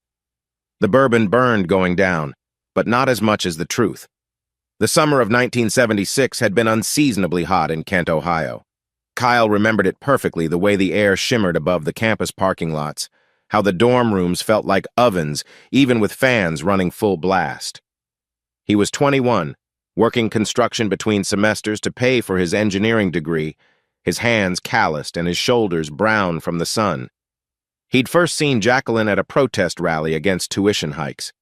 The bourbon burned going down, but not as much as the truth. The summer of 1976 had been unseasonably hot in Kent, Ohio. Kyle remembered it perfectly, the way the air shimmered above the campus parking lots, how the dorm rooms felt like ovens, even with fans running full blast. He was 21, working construction between semesters to pay for his engineering degree, his hands calloused and his shoulders brown from the sun. He'd first seen Jacqueline at a protest rally against tuition hikes.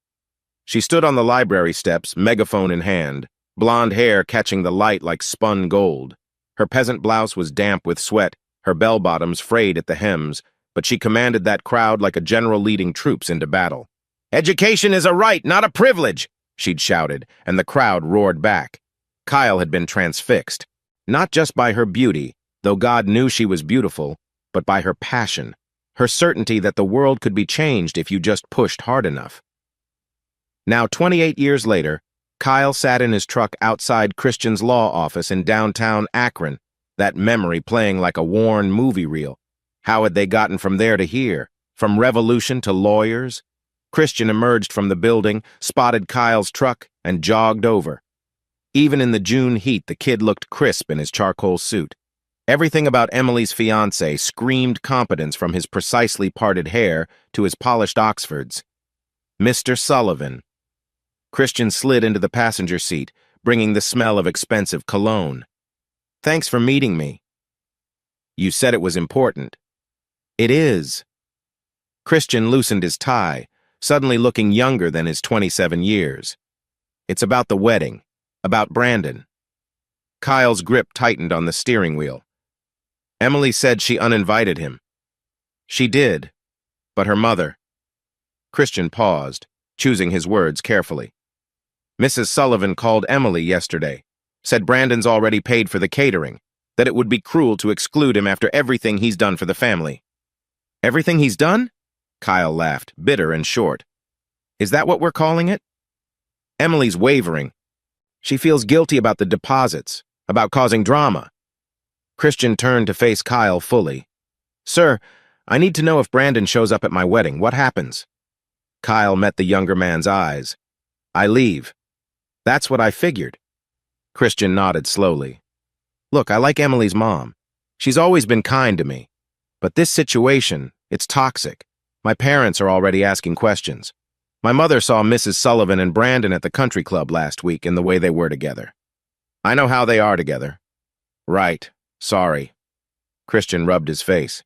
She stood on the library steps, megaphone in hand, blonde hair catching the light like spun gold. Her peasant blouse was damp with sweat, her bell-bottoms frayed at the hems, but she commanded that crowd like a general leading troops into battle. "Education is a right, not a privilege!" she'd shouted, and the crowd roared back. Kyle had been transfixed, not just by her beauty, though God knew she was beautiful, but by her passion, her certainty that the world could be changed if you just pushed hard enough. Now, 28 years later, Kyle sat in his truck outside Christian's law office in downtown Akron, that memory playing like a worn movie reel. How had they gotten from there to here? From revolution to lawyers? Christian emerged from the building, spotted Kyle's truck, and jogged over. Even in the June heat, the kid looked crisp in his charcoal suit. Everything about Emily's fiancé screamed competence, from his precisely parted hair to his polished Oxfords. Mr. Sullivan. Christian slid into the passenger seat, bringing the smell of expensive cologne. "Thanks for meeting me." "You said it was important." "It is." Christian loosened his tie, suddenly looking younger than his 27 years. "It's about the wedding, about Brandon." Kyle's grip tightened on the steering wheel. "Emily said she uninvited him." "She did, but her mother—" Christian paused, choosing his words carefully. "Mrs. Sullivan called Emily yesterday, said Brandon's already paid for the catering, that it would be cruel to exclude him after everything he's done for the family." "Everything he's done?" Kyle laughed, bitter and short. "Is that what we're calling it?" "Emily's wavering. She feels guilty about the deposits, about causing drama." Christian turned to face Kyle fully. "Sir, I need to know if Brandon shows up at my wedding. What happens?" Kyle met the younger man's eyes. "I leave." "That's what I figured." Christian nodded slowly. "Look, I like Emily's mom. She's always been kind to me. But this situation, it's toxic. My parents are already asking questions. My mother saw Mrs. Sullivan and Brandon at the country club last week and the way they were together. I know how they are together." "Right. Sorry." Christian rubbed his face.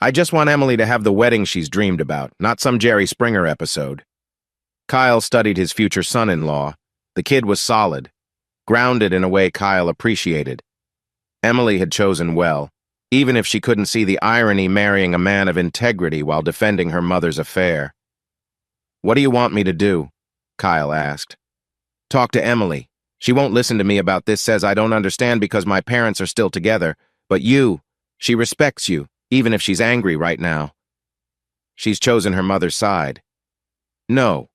"I just want Emily to have the wedding she's dreamed about, not some Jerry Springer episode." Kyle studied his future son-in-law. The kid was solid, grounded in a way Kyle appreciated. Emily had chosen well, even if she couldn't see the irony marrying a man of integrity while defending her mother's affair. "What do you want me to do?" Kyle asked. "Talk to Emily. She won't listen to me about this, says I don't understand because my parents are still together. But she respects you, even if she's angry right now." "She's chosen her mother's side." "No."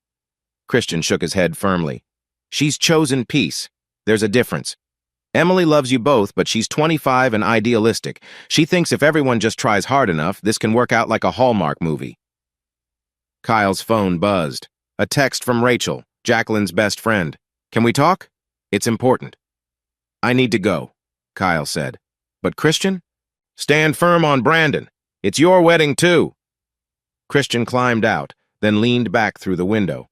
Christian shook his head firmly. "She's chosen peace. There's a difference. Emily loves you both, but she's 25 and idealistic. She thinks if everyone just tries hard enough, this can work out like a Hallmark movie." Kyle's phone buzzed. A text from Rachel, Jacqueline's best friend. "Can we talk? It's important." "I need to go," Kyle said. "But Christian? Stand firm on Brandon. It's your wedding too." Christian climbed out, then leaned back through the window.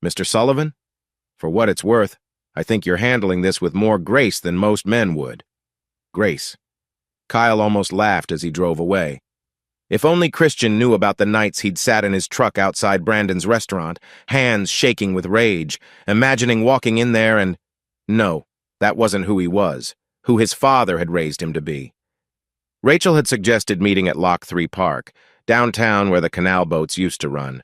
"Mr. Sullivan? For what it's worth, I think you're handling this with more grace than most men would." Grace. Kyle almost laughed as he drove away. If only Christian knew about the nights he'd sat in his truck outside Brandon's restaurant, hands shaking with rage, imagining walking in there and— No, that wasn't who he was, who his father had raised him to be. Rachel had suggested meeting at Lock 3 Park, downtown where the canal boats used to run.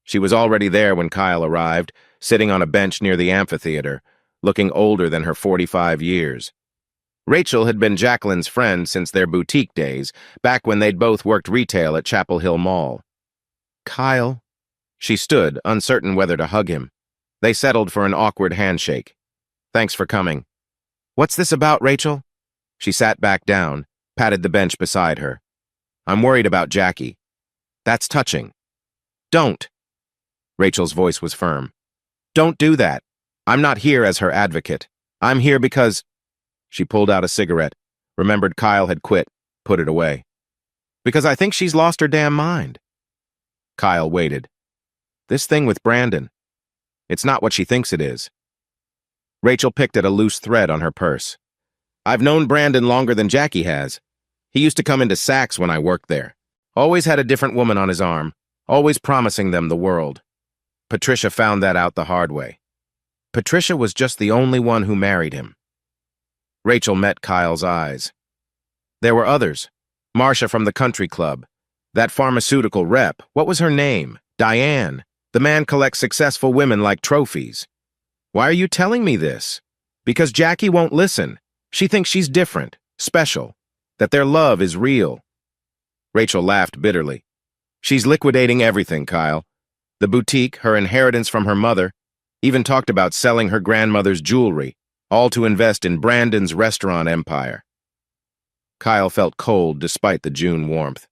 She was already there when Kyle arrived, sitting on a bench near the amphitheater, looking older than her 45 years. Rachel had been Jacqueline's friend since their boutique days, back when they'd both worked retail at Chapel Hill Mall. "Kyle?" She stood, uncertain whether to hug him. They settled for an awkward handshake. "Thanks for coming." "What's this about, Rachel?" She sat back down, patted the bench beside her. "I'm worried about Jackie." "That's touching." "Don't." Rachel's voice was firm. "Don't do that. I'm not here as her advocate. I'm here because—" She pulled out a cigarette, remembered Kyle had quit, put it away. "Because I think she's lost her damn mind." Kyle waited. "This thing with Brandon, it's not what she thinks it is." Rachel picked at a loose thread on her purse. "I've known Brandon longer than Jackie has. He used to come into Saks when I worked there. Always had a different woman on his arm, always promising them the world. Patricia found that out the hard way." Patricia was just the only one who married him. Rachel met Kyle's eyes. There were others. Marcia from the country club. That pharmaceutical rep, what was her name? Diane. The man collects successful women like trophies. Why are you telling me this? Because Jackie won't listen. She thinks she's different, special, that their love is real. Rachel laughed bitterly. She's liquidating everything, Kyle. The boutique, her inheritance from her mother, even talked about selling her grandmother's jewelry, all to invest in Brandon's restaurant empire. Kyle felt cold despite the June warmth.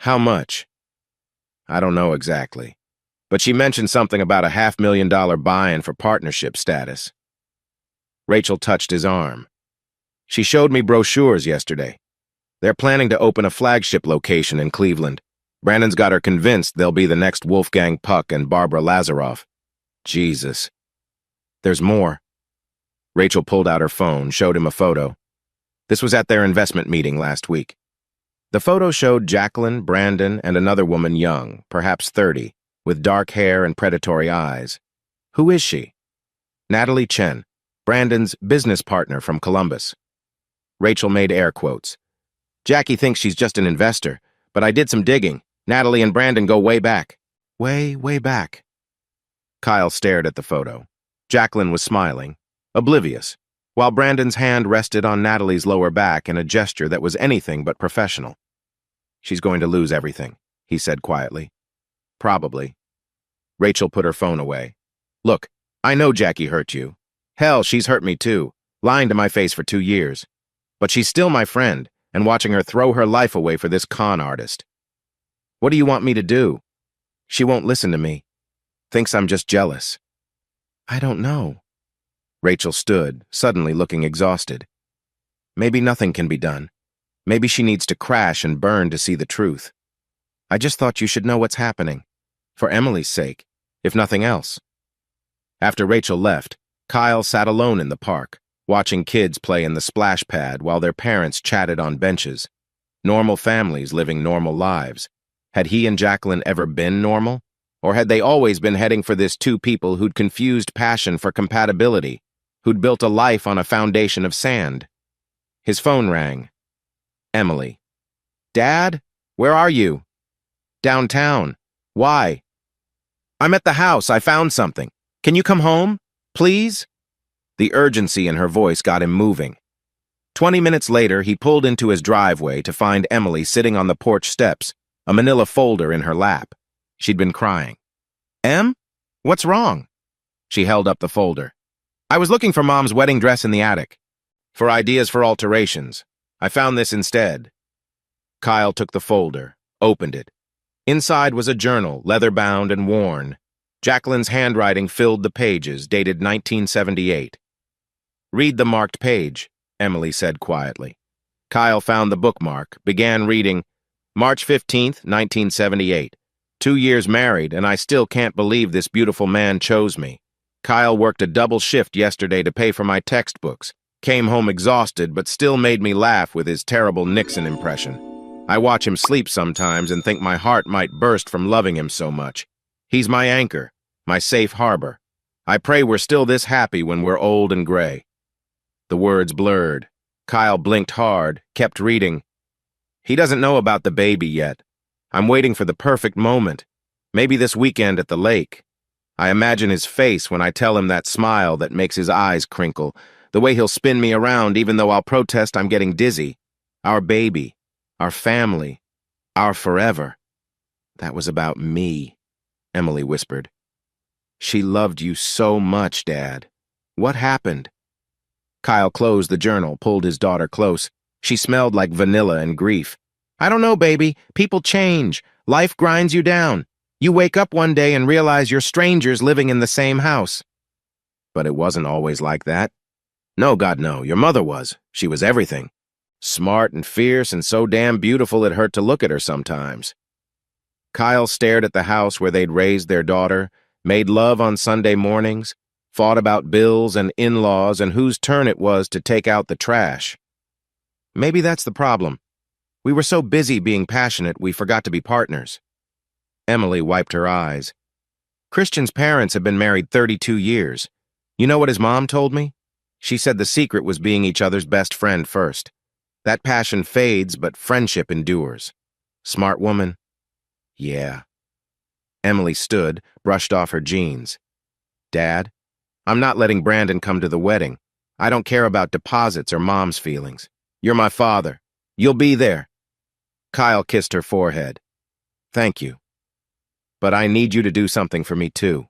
How much? I don't know exactly, but she mentioned something about a $500,000 buy-in for partnership status. Rachel touched his arm. She showed me brochures yesterday. They're planning to open a flagship location in Cleveland. Brandon's got her convinced they'll be the next Wolfgang Puck and Barbara Lazaroff. Jesus. There's more. Rachel pulled out her phone, showed him a photo. This was at their investment meeting last week. The photo showed Jacqueline, Brandon, and another woman young, perhaps 30, with dark hair and predatory eyes. Who is she? Natalie Chen, Brandon's business partner from Columbus. Rachel made air quotes. Jackie thinks she's just an investor, but I did some digging. Natalie and Brandon go way back. Way back. Kyle stared at the photo. Jacqueline was smiling, oblivious, while Brandon's hand rested on Natalie's lower back in a gesture that was anything but professional. She's going to lose everything, he said quietly. Probably. Rachel put her phone away. Look, I know Jackie hurt you. Hell, she's hurt me too, lying to my face for 2 years. But she's still my friend, and watching her throw her life away for this con artist. What do you want me to do? She won't listen to me. Thinks I'm just jealous. I don't know. Rachel stood, suddenly looking exhausted. Maybe nothing can be done. Maybe she needs to crash and burn to see the truth. I just thought you should know what's happening. For Emily's sake, if nothing else. After Rachel left, Kyle sat alone in the park, watching kids play in the splash pad while their parents chatted on benches. Normal families living normal lives. Had he and Jacqueline ever been normal? Or had they always been heading for this two people who'd confused passion for compatibility, who'd built a life on a foundation of sand? His phone rang. Emily. Dad? Where are you? Downtown. Why? I'm at the house. I found something. Can you come home? Please? The urgency in her voice got him moving. 20 minutes later, he pulled into his driveway to find Emily sitting on the porch steps, a manila folder in her lap. She'd been crying. Em? What's wrong? She held up the folder. I was looking for Mom's wedding dress in the attic. For ideas for alterations. I found this instead. Kyle took the folder, opened it. Inside was a journal, leather-bound and worn. Jacqueline's handwriting filled the pages, dated 1978. Read the marked page, Emily said quietly. Kyle found the bookmark, began reading, March 15th, 1978. 2 years married, and I still can't believe this beautiful man chose me. Kyle worked a double shift yesterday to pay for my textbooks. Came home exhausted, but still made me laugh with his terrible Nixon impression. I watch him sleep sometimes and think my heart might burst from loving him so much. He's my anchor, my safe harbor. I pray we're still this happy when we're old and gray. The words blurred. Kyle blinked hard, kept reading. He doesn't know about the baby yet. I'm waiting for the perfect moment. Maybe this weekend at the lake. I imagine his face when I tell him that smile that makes his eyes crinkle, the way he'll spin me around even though I'll protest I'm getting dizzy. Our baby, our family, our forever. That was about me, Emily whispered. She loved you so much, Dad. What happened? Kyle closed the journal, pulled his daughter close. She smelled like vanilla and grief. I don't know, baby. People change. Life grinds you down. You wake up one day and realize you're strangers living in the same house. But it wasn't always like that. No, God, no. Your mother was. She was everything. Smart and fierce and so damn beautiful it hurt to look at her sometimes. Kyle stared at the house where they'd raised their daughter, made love on Sunday mornings, fought about bills and in-laws and whose turn it was to take out the trash. Maybe that's the problem. We were so busy being passionate we forgot to be partners. Emily wiped her eyes. Christian's parents have been married 32 years. You know what his mom told me? She said the secret was being each other's best friend first. That passion fades, but friendship endures. Smart woman? Yeah. Emily stood, brushed off her jeans. Dad, I'm not letting Brandon come to the wedding. I don't care about deposits or mom's feelings. You're my father. You'll be there. Kyle kissed her forehead. Thank you. But I need you to do something for me too.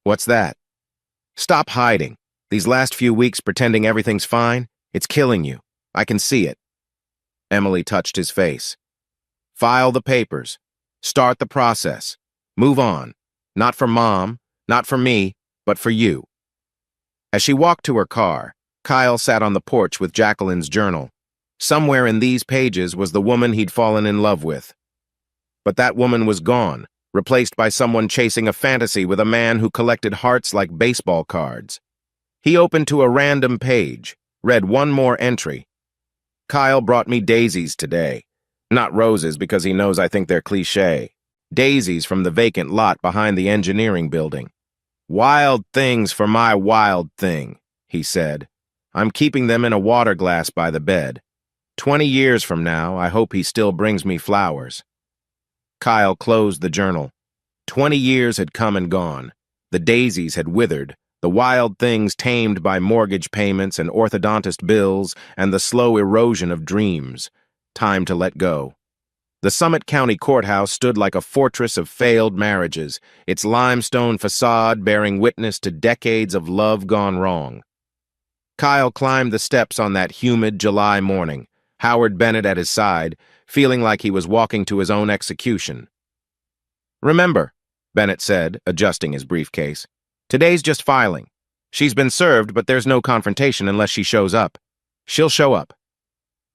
What's that? Stop hiding. These last few weeks pretending everything's fine, it's killing you. I can see it. Emily touched his face. File the papers. Start the process. Move on. Not for Mom, not for me, but for you. As she walked to her car, Kyle sat on the porch with Jacqueline's journal. Somewhere in these pages was the woman he'd fallen in love with. But that woman was gone, replaced by someone chasing a fantasy with a man who collected hearts like baseball cards. He opened to a random page, read one more entry. Kyle brought me daisies today. Not roses because he knows I think they're cliché. Daisies from the vacant lot behind the engineering building. Wild things for my wild thing, he said. I'm keeping them in a water glass by the bed. 20 years from now, I hope he still brings me flowers. Kyle closed the journal. 20 years had come and gone. The daisies had withered, the wild things tamed by mortgage payments and orthodontist bills and the slow erosion of dreams. Time to let go. The Summit County Courthouse stood like a fortress of failed marriages, its limestone facade bearing witness to decades of love gone wrong. Kyle climbed the steps on that humid July morning, Howard Bennett at his side, feeling like he was walking to his own execution. Remember, Bennett said, adjusting his briefcase, today's just filing. She's been served, but there's no confrontation unless she shows up. She'll show up.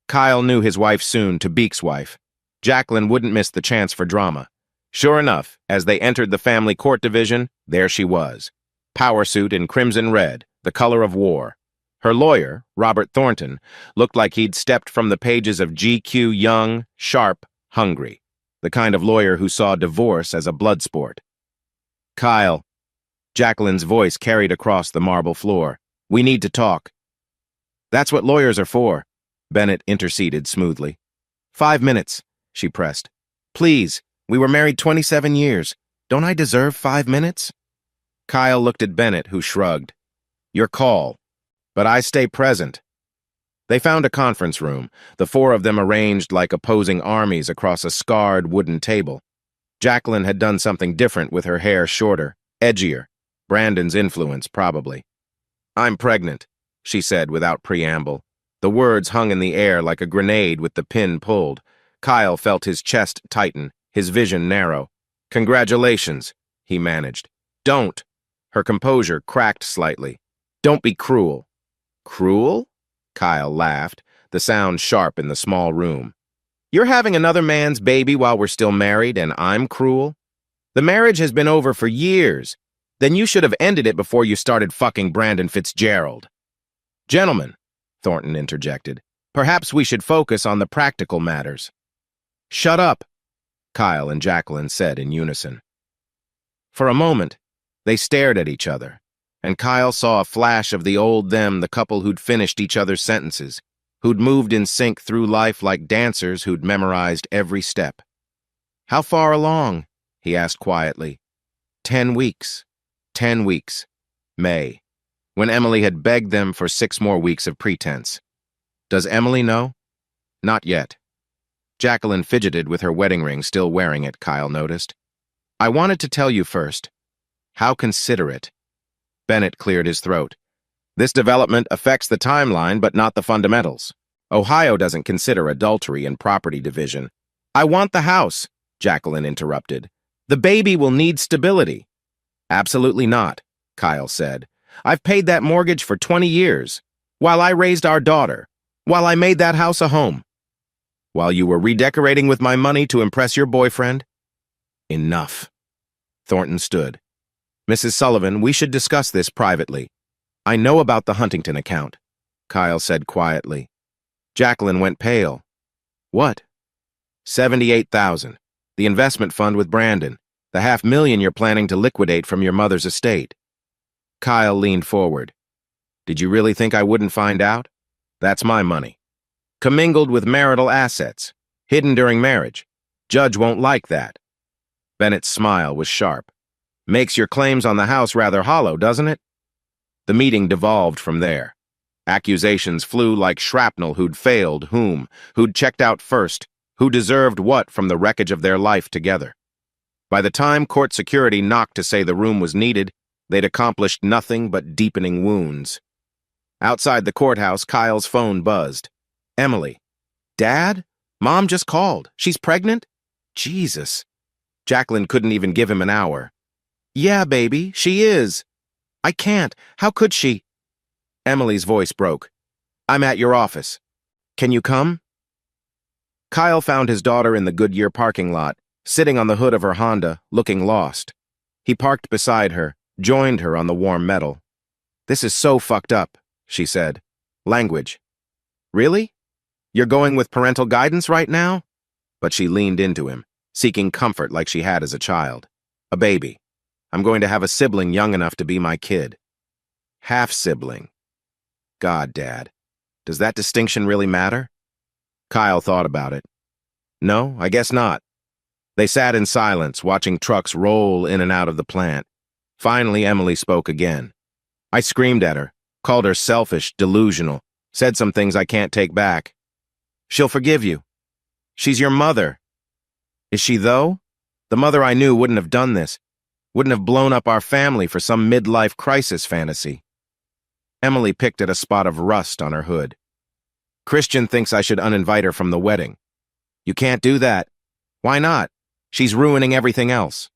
Kyle knew his wife soon to Beek's wife. Jacqueline wouldn't miss the chance for drama. Sure enough, as they entered the family court division, there she was. Power suit in crimson red, the color of war. Her lawyer, Robert Thornton, looked like he'd stepped from the pages of GQ Young, Sharp, Hungry, the kind of lawyer who saw divorce as a blood sport. Kyle. Jacqueline's voice carried across the marble floor. We need to talk. That's what lawyers are for, Bennett interceded smoothly. 5 minutes, she pressed. Please, we were married 27 years. Don't I deserve 5 minutes? Kyle looked at Bennett, who shrugged. Your call. But I stay present. They found a conference room, the four of them arranged like opposing armies across a scarred wooden table. Jacqueline had done something different with her hair shorter, edgier. Brandon's influence, probably. I'm pregnant, she said without preamble. The words hung in the air like a grenade with the pin pulled. Kyle felt his chest tighten, his vision narrow. Congratulations, he managed. Don't. Her composure cracked slightly. Don't be cruel. Cruel? Kyle laughed, the sound sharp in the small room. You're having another man's baby while we're still married, and I'm cruel? The marriage has been over for years. Then you should have ended it before you started fucking Brandon Fitzgerald. Gentlemen, Thornton interjected, perhaps we should focus on the practical matters. Shut up, Kyle and Jacqueline said in unison. For a moment, they stared at each other, and Kyle saw a flash of the old them, the couple who'd finished each other's sentences, who'd moved in sync through life like dancers who'd memorized every step. How far along? He asked quietly. 10 weeks. 10 weeks. May. When Emily had begged them for 6 more weeks of pretense. Does Emily know? Not yet. Jacqueline fidgeted with her wedding ring still wearing it, Kyle noticed. I wanted to tell you first. How considerate. Bennett cleared his throat. This development affects the timeline, but not the fundamentals. Ohio doesn't consider adultery in property division. I want the house, Jacqueline interrupted. The baby will need stability. Absolutely not, Kyle said. I've paid that mortgage for 20 years, while I raised our daughter, while I made that house a home. While you were redecorating with my money to impress your boyfriend? Enough. Thornton stood. Mrs. Sullivan, we should discuss this privately. I know about the Huntington account, Kyle said quietly. Jacqueline went pale. What? 78,000. The investment fund with Brandon. The $500,000 you're planning to liquidate from your mother's estate. Kyle leaned forward. Did you really think I wouldn't find out? That's my money. Commingled with marital assets. Hidden during marriage. Judge won't like that. Bennett's smile was sharp. Makes your claims on the house rather hollow, doesn't it? The meeting devolved from there. Accusations flew like shrapnel who'd failed whom, who'd checked out first, who deserved what from the wreckage of their life together. By the time court security knocked to say the room was needed, they'd accomplished nothing but deepening wounds. Outside the courthouse, Kyle's phone buzzed. Emily. Dad? Mom just called. She's pregnant? Jesus. Jacqueline couldn't even give him an hour. Yeah, baby, she is. I can't. How could she? Emily's voice broke. I'm at your office. Can you come? Kyle found his daughter in the Goodyear parking lot, sitting on the hood of her Honda, looking lost. He parked beside her, joined her on the warm metal. This is so fucked up, she said. Language. Really? You're going with parental guidance right now? But she leaned into him, seeking comfort like she had as a child. A baby. I'm going to have a sibling young enough to be my kid. Half-sibling. God, Dad. Does that distinction really matter? Kyle thought about it. No, I guess not. They sat in silence, watching trucks roll in and out of the plant. Finally, Emily spoke again. I screamed at her, called her selfish, delusional, said some things I can't take back. She'll forgive you. She's your mother. Is she, though? The mother I knew wouldn't have done this, wouldn't have blown up our family for some midlife crisis fantasy. Emily picked at a spot of rust on her hood. Christian thinks I should uninvite her from the wedding. You can't do that. Why not? She's ruining everything else.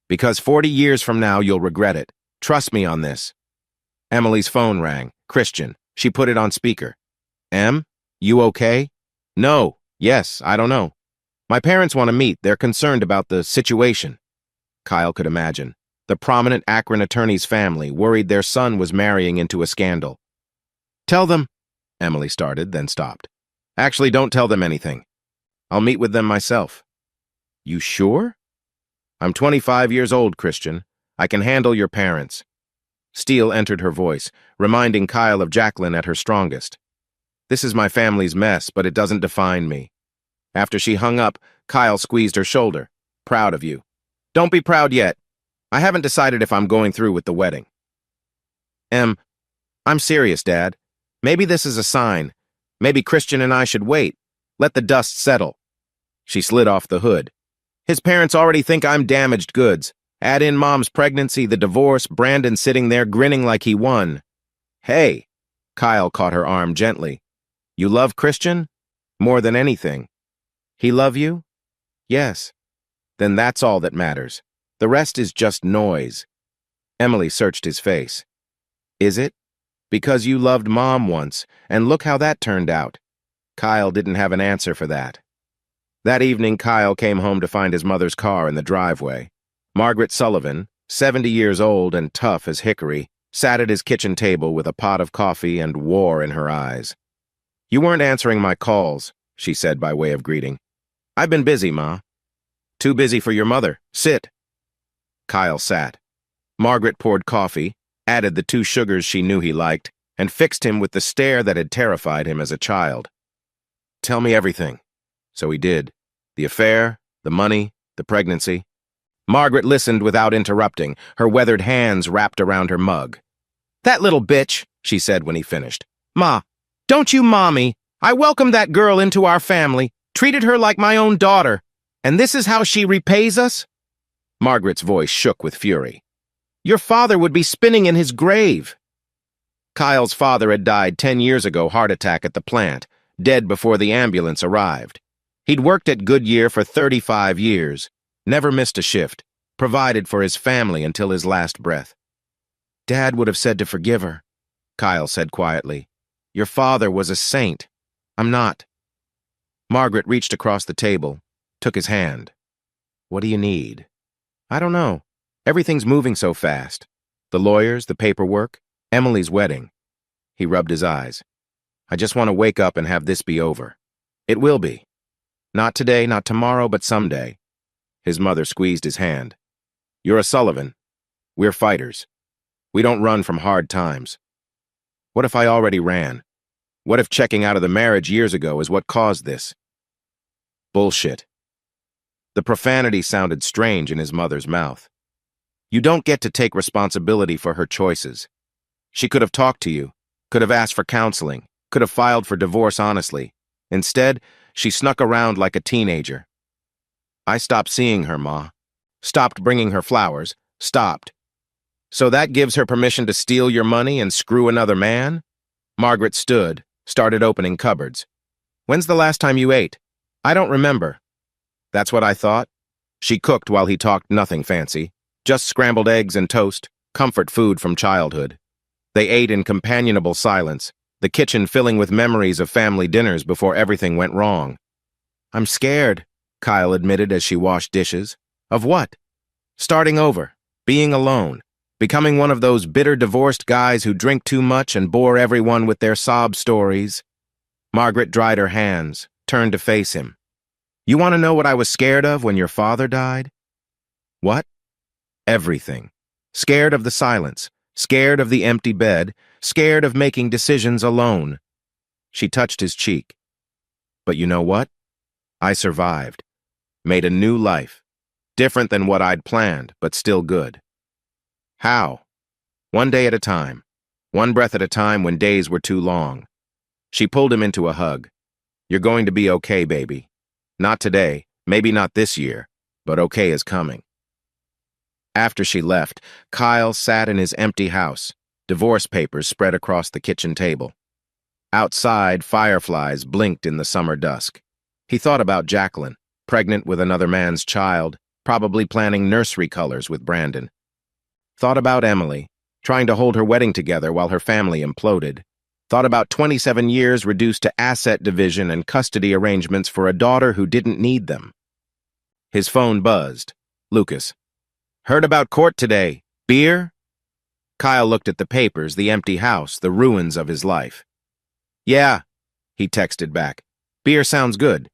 Because 40 years from now, you'll regret it. Trust me on this. Emily's phone rang. Christian. She put it on speaker. Em, you okay? No. Yes, I don't know. My parents want to meet. They're concerned about the situation. Kyle could imagine. The prominent Akron attorney's family worried their son was marrying into a scandal. Tell them, Emily started, then stopped. Actually, don't tell them anything. I'll meet with them myself. You sure? I'm 25 years old, Christian. I can handle your parents. Steele entered her voice, reminding Kyle of Jacqueline at her strongest. This is my family's mess, but it doesn't define me. After she hung up, Kyle squeezed her shoulder. Proud of you. Don't be proud yet. I haven't decided if I'm going through with the wedding. I'm serious, Dad. Maybe this is a sign. Maybe Christian and I should wait. Let the dust settle. She slid off the hood. His parents already think I'm damaged goods. Add in Mom's pregnancy, the divorce, Brandon sitting there grinning like he won. Hey, Kyle caught her arm gently. You love Christian? More than anything. He love you? Yes. Then that's all that matters. The rest is just noise. Emily searched his face. Is it? Because you loved Mom once, and look how that turned out. Kyle didn't have an answer for that. That evening, Kyle came home to find his mother's car in the driveway. Margaret Sullivan, 70 years old and tough as hickory, sat at his kitchen table with a pot of coffee and war in her eyes. You weren't answering my calls, she said by way of greeting. I've been busy, Ma. Too busy for your mother. Sit. Kyle sat. Margaret poured coffee, added the 2 sugars she knew he liked, and fixed him with the stare that had terrified him as a child. Tell me everything. So he did. The affair, the money, the pregnancy. Margaret listened without interrupting, her weathered hands wrapped around her mug. That little bitch, she said when he finished. Ma, don't you mommy. I welcomed that girl into our family, treated her like my own daughter, and this is how she repays us? Margaret's voice shook with fury. Your father would be spinning in his grave. Kyle's father had died 10 years ago, heart attack at the plant, dead before the ambulance arrived. He'd worked at Goodyear for 35 years, never missed a shift, provided for his family until his last breath. Dad would have said to forgive her, Kyle said quietly. Your father was a saint. I'm not. Margaret reached across the table, took his hand. What do you need? I don't know. Everything's moving so fast. The lawyers, the paperwork, Emily's wedding. He rubbed his eyes. I just want to wake up and have this be over. It will be. Not today, not tomorrow, but someday. His mother squeezed his hand. You're a Sullivan. We're fighters. We don't run from hard times. What if I already ran? What if checking out of the marriage years ago is what caused this? Bullshit. The profanity sounded strange in his mother's mouth. You don't get to take responsibility for her choices. She could have talked to you, could have asked for counseling, could have filed for divorce honestly. Instead, she snuck around like a teenager. I stopped seeing her, Ma. Stopped bringing her flowers. Stopped. So that gives her permission to steal your money and screw another man? Margaret stood, started opening cupboards. When's the last time you ate? I don't remember. That's what I thought. She cooked while he talked nothing fancy. Just scrambled eggs and toast, comfort food from childhood. They ate in companionable silence, the kitchen filling with memories of family dinners before everything went wrong. I'm scared, Kyle admitted as she washed dishes. Of what? Starting over, being alone, becoming one of those bitter divorced guys who drink too much and bore everyone with their sob stories. Margaret dried her hands, turned to face him. You want to know what I was scared of when your father died? What? Everything. Scared of the silence, scared of the empty bed, scared of making decisions alone. She touched his cheek. But you know what? I survived. Made a new life. Different than what I'd planned, but still good. How? One day at a time. One breath at a time when days were too long. She pulled him into a hug. You're going to be okay, baby. Not today, maybe not this year, but okay is coming. After she left, Kyle sat in his empty house, divorce papers spread across the kitchen table. Outside, fireflies blinked in the summer dusk. He thought about Jacqueline, pregnant with another man's child, probably planning nursery colors with Brandon. Thought about Emily, trying to hold her wedding together while her family imploded. Thought about 27 years reduced to asset division and custody arrangements for a daughter who didn't need them. His phone buzzed. Lucas. Heard about court today. Beer? Kyle looked at the papers, the empty house, the ruins of his life. Yeah, he texted back. Beer sounds good.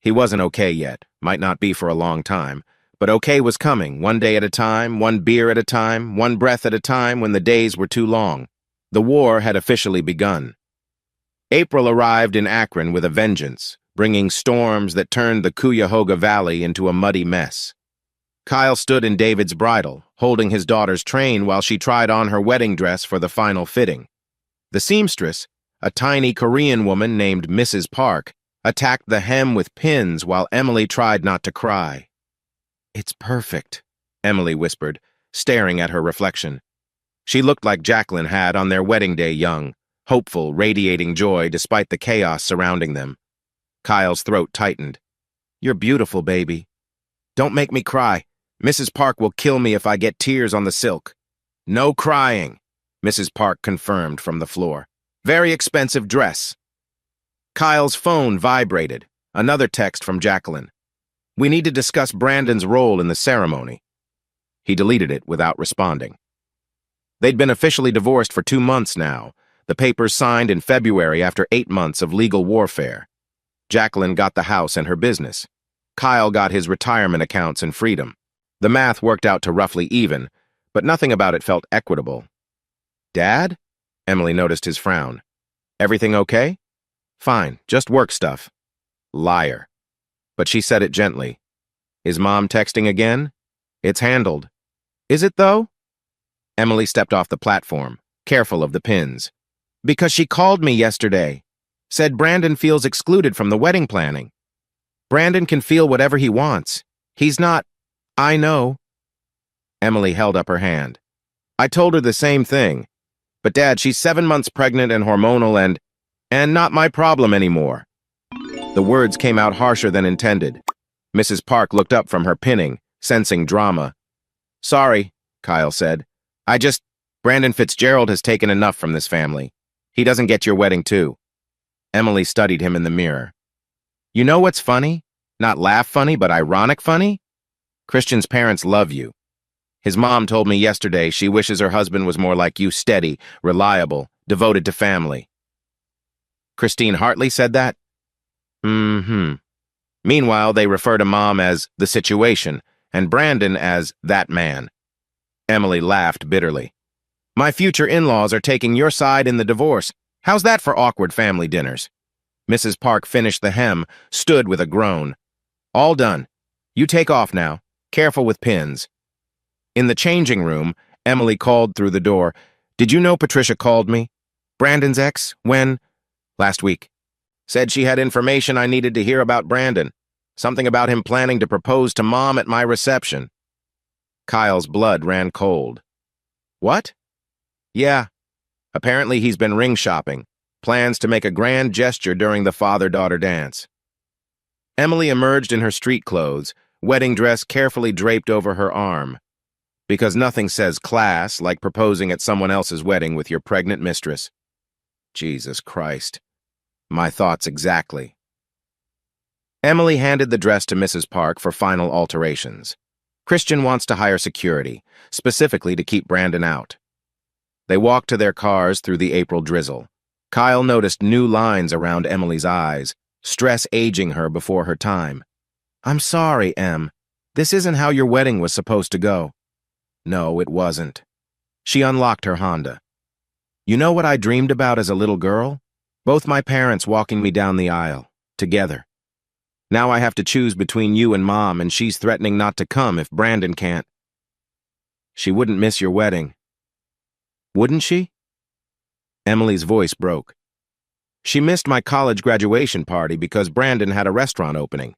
He wasn't okay yet, might not be for a long time, but okay was coming, one day at a time, one beer at a time, one breath at a time when the days were too long. The war had officially begun. April arrived in Akron with a vengeance, bringing storms that turned the Cuyahoga Valley into a muddy mess. Kyle stood in David's bridal, holding his daughter's train while she tried on her wedding dress for the final fitting. The seamstress, a tiny Korean woman named Mrs. Park, attacked the hem with pins while Emily tried not to cry. It's perfect, Emily whispered, staring at her reflection. She looked like Jacqueline had on their wedding day young, hopeful, radiating joy despite the chaos surrounding them. Kyle's throat tightened. You're beautiful, baby. Don't make me cry. Mrs. Park will kill me if I get tears on the silk. No crying, Mrs. Park confirmed from the floor. Very expensive dress. Kyle's phone vibrated. Another text from Jacqueline. We need to discuss Brandon's role in the ceremony. He deleted it without responding. They'd been officially divorced for 2 months now, the papers signed in February after 8 months of legal warfare. Jacqueline got the house and her business. Kyle got his retirement accounts and freedom. The math worked out to roughly even, but nothing about it felt equitable. Dad? Emily noticed his frown. Everything okay? Fine, just work stuff. Liar. But she said it gently. Is Mom texting again? It's handled. Is it, though? Emily stepped off the platform, careful of the pins. Because she called me yesterday. Said Brandon feels excluded from the wedding planning. Brandon can feel whatever he wants. He's not... I know. Emily held up her hand. I told her the same thing. But Dad, she's 7 months pregnant and hormonal and not my problem anymore. The words came out harsher than intended. Mrs. Park looked up from her pinning, sensing drama. Sorry, Kyle said. Brandon Fitzgerald has taken enough from this family. He doesn't get your wedding too. Emily studied him in the mirror. You know what's funny? Not laugh funny, but ironic funny? Christian's parents love you. His mom told me yesterday she wishes her husband was more like you, steady, reliable, devoted to family. Christine Hartley said that? Mm-hmm. Meanwhile, they refer to Mom as the situation and Brandon as that man. Emily laughed bitterly. My future in-laws are taking your side in the divorce. How's that for awkward family dinners? Mrs. Park finished the hem, stood with a groan. All done. You take off now. Careful with pins. In the changing room, Emily called through the door. Did you know Patricia called me? Brandon's ex? When? Last week. Said she had information I needed to hear about Brandon. Something about him planning to propose to Mom at my reception. Kyle's blood ran cold. What? Yeah. Apparently he's been ring shopping. Plans to make a grand gesture during the father-daughter dance. Emily emerged in her street clothes, wedding dress carefully draped over her arm. Because nothing says class like proposing at someone else's wedding with your pregnant mistress. Jesus Christ. My thoughts exactly. Emily handed the dress to Mrs. Park for final alterations. Christian wants to hire security, specifically to keep Brandon out. They walked to their cars through the April drizzle. Kyle noticed new lines around Emily's eyes, stress aging her before her time. I'm sorry, Em. This isn't how your wedding was supposed to go. No, it wasn't. She unlocked her Honda. You know what I dreamed about as a little girl? Both my parents walking me down the aisle, together. Now I have to choose between you and Mom, and she's threatening not to come if Brandon can't. She wouldn't miss your wedding. Wouldn't she? Emily's voice broke. She missed my college graduation party because Brandon had a restaurant opening.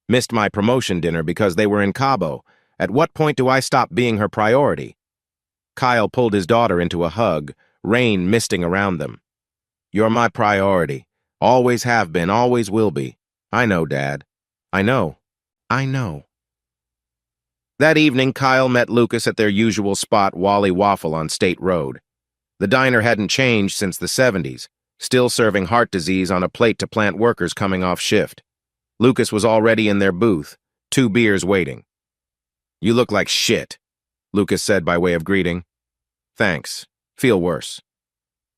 Missed my promotion dinner because they were in Cabo. At what point do I stop being her priority? Kyle pulled his daughter into a hug, rain misting around them. You're my priority. Always have been, always will be. I know, Dad. I know. I know. That evening, Kyle met Lucas at their usual spot, Wally Waffle on State Road. The diner hadn't changed since the 70s, still serving heart disease on a plate to plant workers coming off shift. Lucas was already in their booth, 2 beers waiting. You look like shit, Lucas said by way of greeting. Thanks. Feel worse.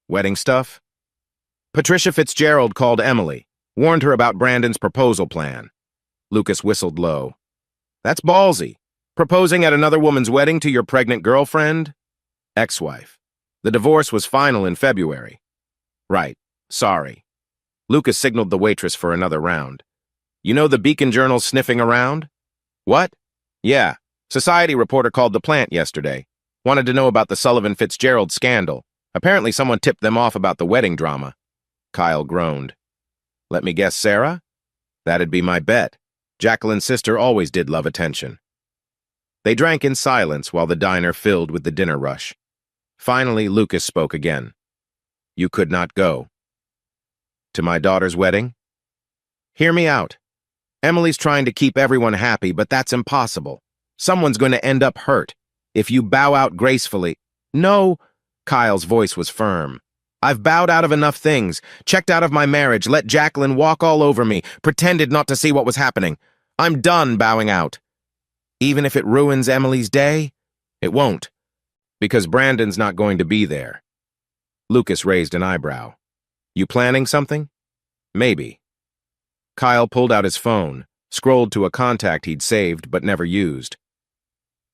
Wedding stuff? Patricia Fitzgerald called Emily, warned her about Brandon's proposal plan. Lucas whistled low. That's ballsy. Proposing at another woman's wedding to your pregnant girlfriend? Ex-wife. The divorce was final in February. Right. Sorry. Lucas signaled the waitress for another round. You know the Beacon Journal's sniffing around? What? Yeah. Society reporter called the plant yesterday. Wanted to know about the Sullivan-Fitzgerald scandal. Apparently someone tipped them off about the wedding drama. Kyle groaned. Let me guess, Sarah? That'd be my bet. Jacqueline's sister always did love attention. They drank in silence while the diner filled with the dinner rush. Finally, Lucas spoke again. You could not go. To my daughter's wedding? Hear me out. Emily's trying to keep everyone happy, but that's impossible. Someone's going to end up hurt. If you bow out gracefully... No, Kyle's voice was firm. I've bowed out of enough things, checked out of my marriage, let Jacqueline walk all over me, pretended not to see what was happening. I'm done bowing out. Even if it ruins Emily's day, it won't, because Brandon's not going to be there. Lucas raised an eyebrow. You planning something? Maybe. Kyle pulled out his phone, scrolled to a contact he'd saved but never used.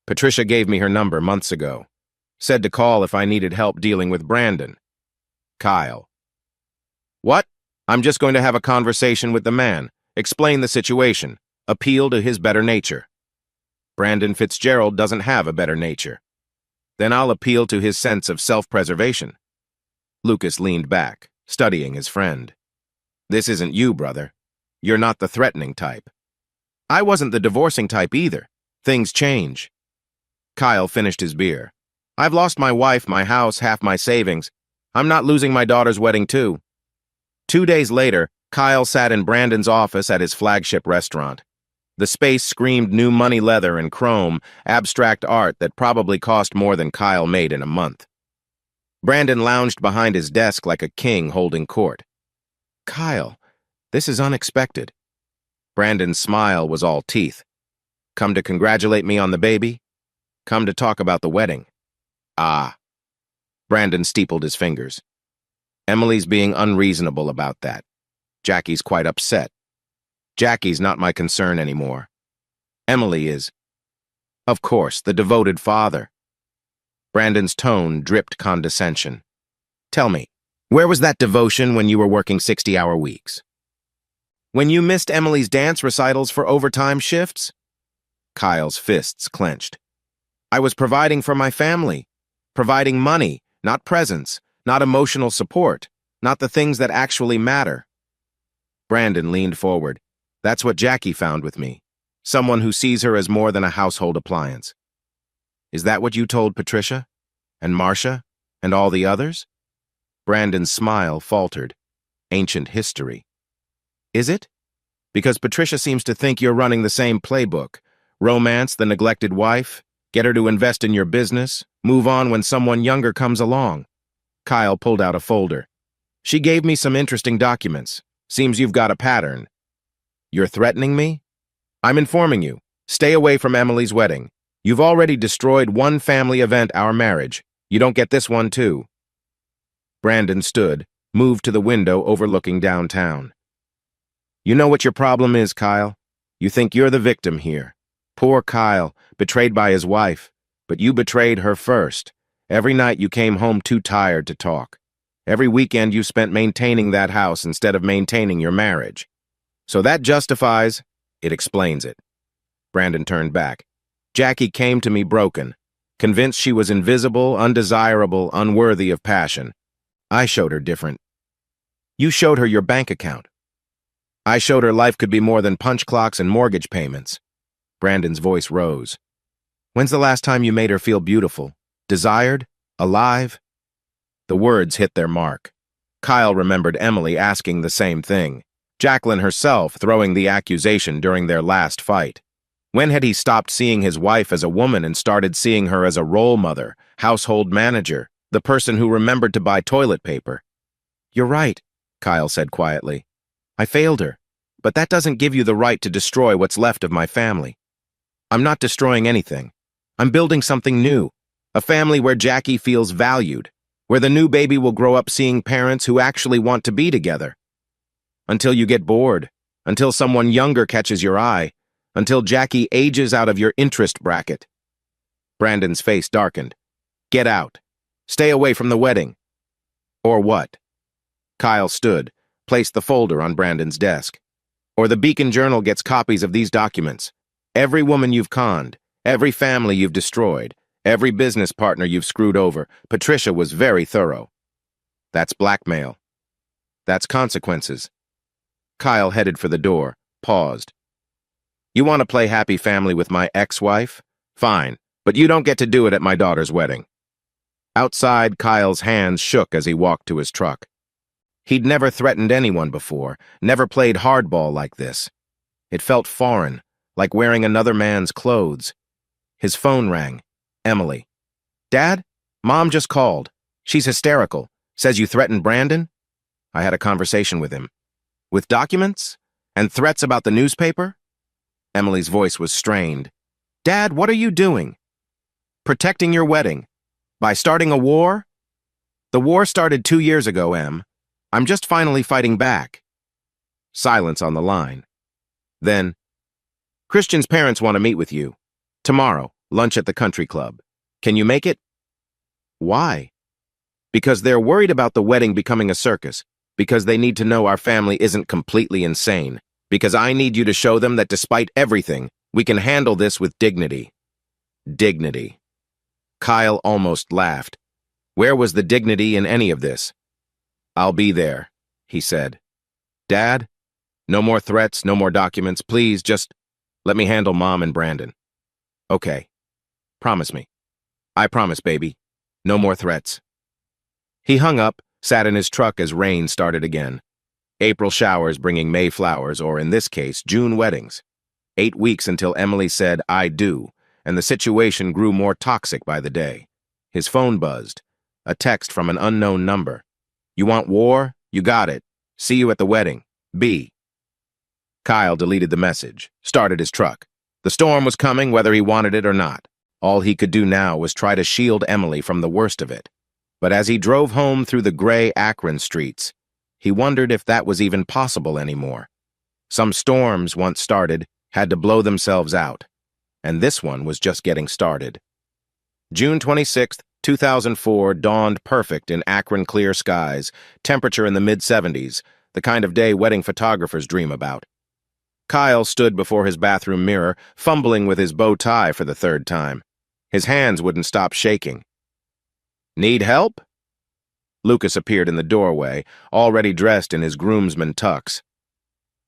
Patricia gave me her number months ago. Said to call if I needed help dealing with Brandon. Kyle. What? I'm just going to have a conversation with the man, explain the situation, appeal to his better nature. Brandon Fitzgerald doesn't have a better nature. Then I'll appeal to his sense of self-preservation. Lucas leaned back, studying his friend. This isn't you, brother. You're not the threatening type. I wasn't the divorcing type either. Things change. Kyle finished his beer. I've lost my wife, my house, half my savings. I'm not losing my daughter's wedding too. 2 days later, Kyle sat in Brandon's office at his flagship restaurant. The space screamed new money leather and chrome, abstract art that probably cost more than Kyle made in a month. Brandon lounged behind his desk like a king holding court. Kyle, this is unexpected. Brandon's smile was all teeth. Come to congratulate me on the baby? Come to talk about the wedding. Ah. Brandon steepled his fingers. Emily's being unreasonable about that. Jackie's quite upset. Jackie's not my concern anymore. Emily is. Of course, the devoted father. Brandon's tone dripped condescension. Tell me, where was that devotion when you were working 60-hour weeks? When you missed Emily's dance recitals for overtime shifts? Kyle's fists clenched. I was providing for my family. Providing money, not presents, not emotional support, not the things that actually matter. Brandon leaned forward. That's what Jackie found with me. Someone who sees her as more than a household appliance. Is that what you told Patricia? And Marcia? And all the others? Brandon's smile faltered. Ancient history. Is it? Because Patricia seems to think you're running the same playbook. Romance the neglected wife, get her to invest in your business, move on when someone younger comes along. Kyle pulled out a folder. She gave me some interesting documents. Seems you've got a pattern. You're threatening me? I'm informing you. Stay away from Emily's wedding. You've already destroyed one family event, our marriage. You don't get this one, too. Brandon stood, moved to the window overlooking downtown. You know what your problem is, Kyle? You think you're the victim here. Poor Kyle, betrayed by his wife. But you betrayed her first. Every night you came home too tired to talk. Every weekend you spent maintaining that house instead of maintaining your marriage. So that justifies, it explains it. Brandon turned back. Jackie came to me broken, convinced she was invisible, undesirable, unworthy of passion. I showed her different. You showed her your bank account. I showed her life could be more than punch clocks and mortgage payments. Brandon's voice rose. When's the last time you made her feel beautiful, desired, alive? The words hit their mark. Kyle remembered Emily asking the same thing. Jacqueline herself throwing the accusation during their last fight. When had he stopped seeing his wife as a woman and started seeing her as a role mother, household manager, the person who remembered to buy toilet paper? You're right, Kyle said quietly. I failed her, but that doesn't give you the right to destroy what's left of my family. I'm not destroying anything. I'm building something new, a family where Jackie feels valued, where the new baby will grow up seeing parents who actually want to be together. Until you get bored, until someone younger catches your eye, until Jackie ages out of your interest bracket. Brandon's face darkened. Get out. Stay away from the wedding. Or what? Kyle stood, placed the folder on Brandon's desk. Or the Beacon Journal gets copies of these documents. Every woman you've conned, every family you've destroyed, every business partner you've screwed over. Patricia was very thorough. That's blackmail. That's consequences. Kyle headed for the door, paused. You want to play happy family with my ex-wife? Fine, but you don't get to do it at my daughter's wedding. Outside, Kyle's hands shook as he walked to his truck. He'd never threatened anyone before, never played hardball like this. It felt foreign, like wearing another man's clothes. His phone rang. Emily. Dad? Mom just called. She's hysterical. Says you threatened Brandon? I had a conversation with him. With documents? And threats about the newspaper? Emily's voice was strained. Dad, what are you doing? Protecting your wedding. By starting a war? The war started 2 years ago, Em. I'm just finally fighting back. Silence on the line. Then, Christian's parents want to meet with you. Tomorrow, lunch at the country club. Can you make it? Why? Because they're worried about the wedding becoming a circus. Because they need to know our family isn't completely insane. Because I need you to show them that despite everything, we can handle this with dignity. Dignity. Kyle almost laughed. Where was the dignity in any of this? I'll be there, he said. Dad, no more threats, no more documents. Please, just let me handle Mom and Brandon. Okay. Promise me. I promise, baby. No more threats. He hung up, sat in his truck as rain started again. April showers bringing May flowers, or in this case, June weddings. 8 weeks until Emily said, I do, and the situation grew more toxic by the day. His phone buzzed. A text from an unknown number. You want war? You got it. See you at the wedding. B. Kyle deleted the message, started his truck. The storm was coming whether he wanted it or not. All he could do now was try to shield Emily from the worst of it. But as he drove home through the gray Akron streets, he wondered if that was even possible anymore. Some storms, once started, had to blow themselves out. And this one was just getting started. June 26, 2004 dawned perfect in Akron clear skies, temperature in the mid-70s, the kind of day wedding photographers dream about. Kyle stood before his bathroom mirror, fumbling with his bow tie for the third time. His hands wouldn't stop shaking. "Need help?" Lucas appeared in the doorway, already dressed in his groomsman tux.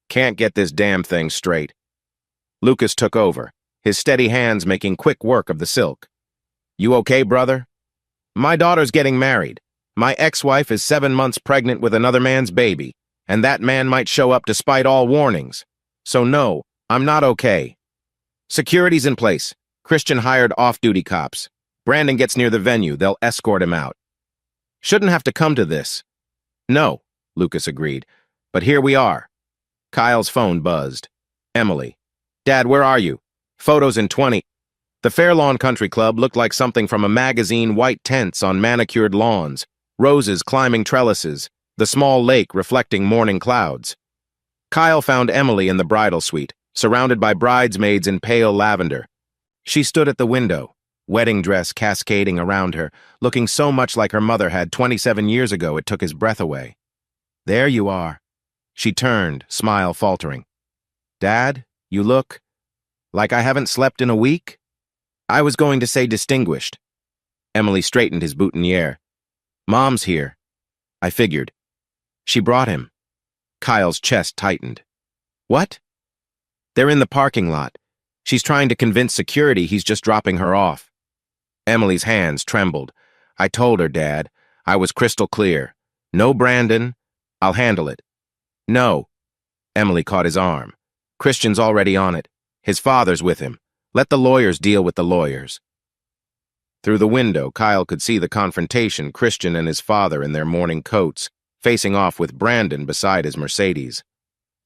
"Can't get this damn thing straight." Lucas took over, his steady hands making quick work of the silk. "You okay, brother?" "My daughter's getting married. My ex-wife is 7 months pregnant with another man's baby, and that man might show up despite all warnings. So no, I'm not okay. Security's in place. Christian hired off-duty cops. Brandon gets near the venue, they'll escort him out." "Shouldn't have to come to this." "No," Lucas agreed, "but here we are." Kyle's phone buzzed. "Emily. Dad, where are you? Photos in 20. The Fairlawn Country Club looked like something from a magazine, white tents on manicured lawns, roses climbing trellises, the small lake reflecting morning clouds. Kyle found Emily in the bridal suite, surrounded by bridesmaids in pale lavender. She stood at the window, wedding dress cascading around her, looking so much like her mother had 27 years ago it took his breath away. "There you are." She turned, smile faltering. "Dad, you look like I haven't slept in a week?" "I was going to say distinguished." Emily straightened his boutonniere. "Mom's here." "I figured." "She brought him." Kyle's chest tightened. "What?" "They're in the parking lot. She's trying to convince security he's just dropping her off." Emily's hands trembled. "I told her, Dad. I was crystal clear. No Brandon. I'll handle it." "No." Emily caught his arm. "Christian's already on it. His father's with him. Let the lawyers deal with the lawyers." Through the window, Kyle could see the confrontation, Christian and his father in their morning coats, facing off with Brandon beside his Mercedes.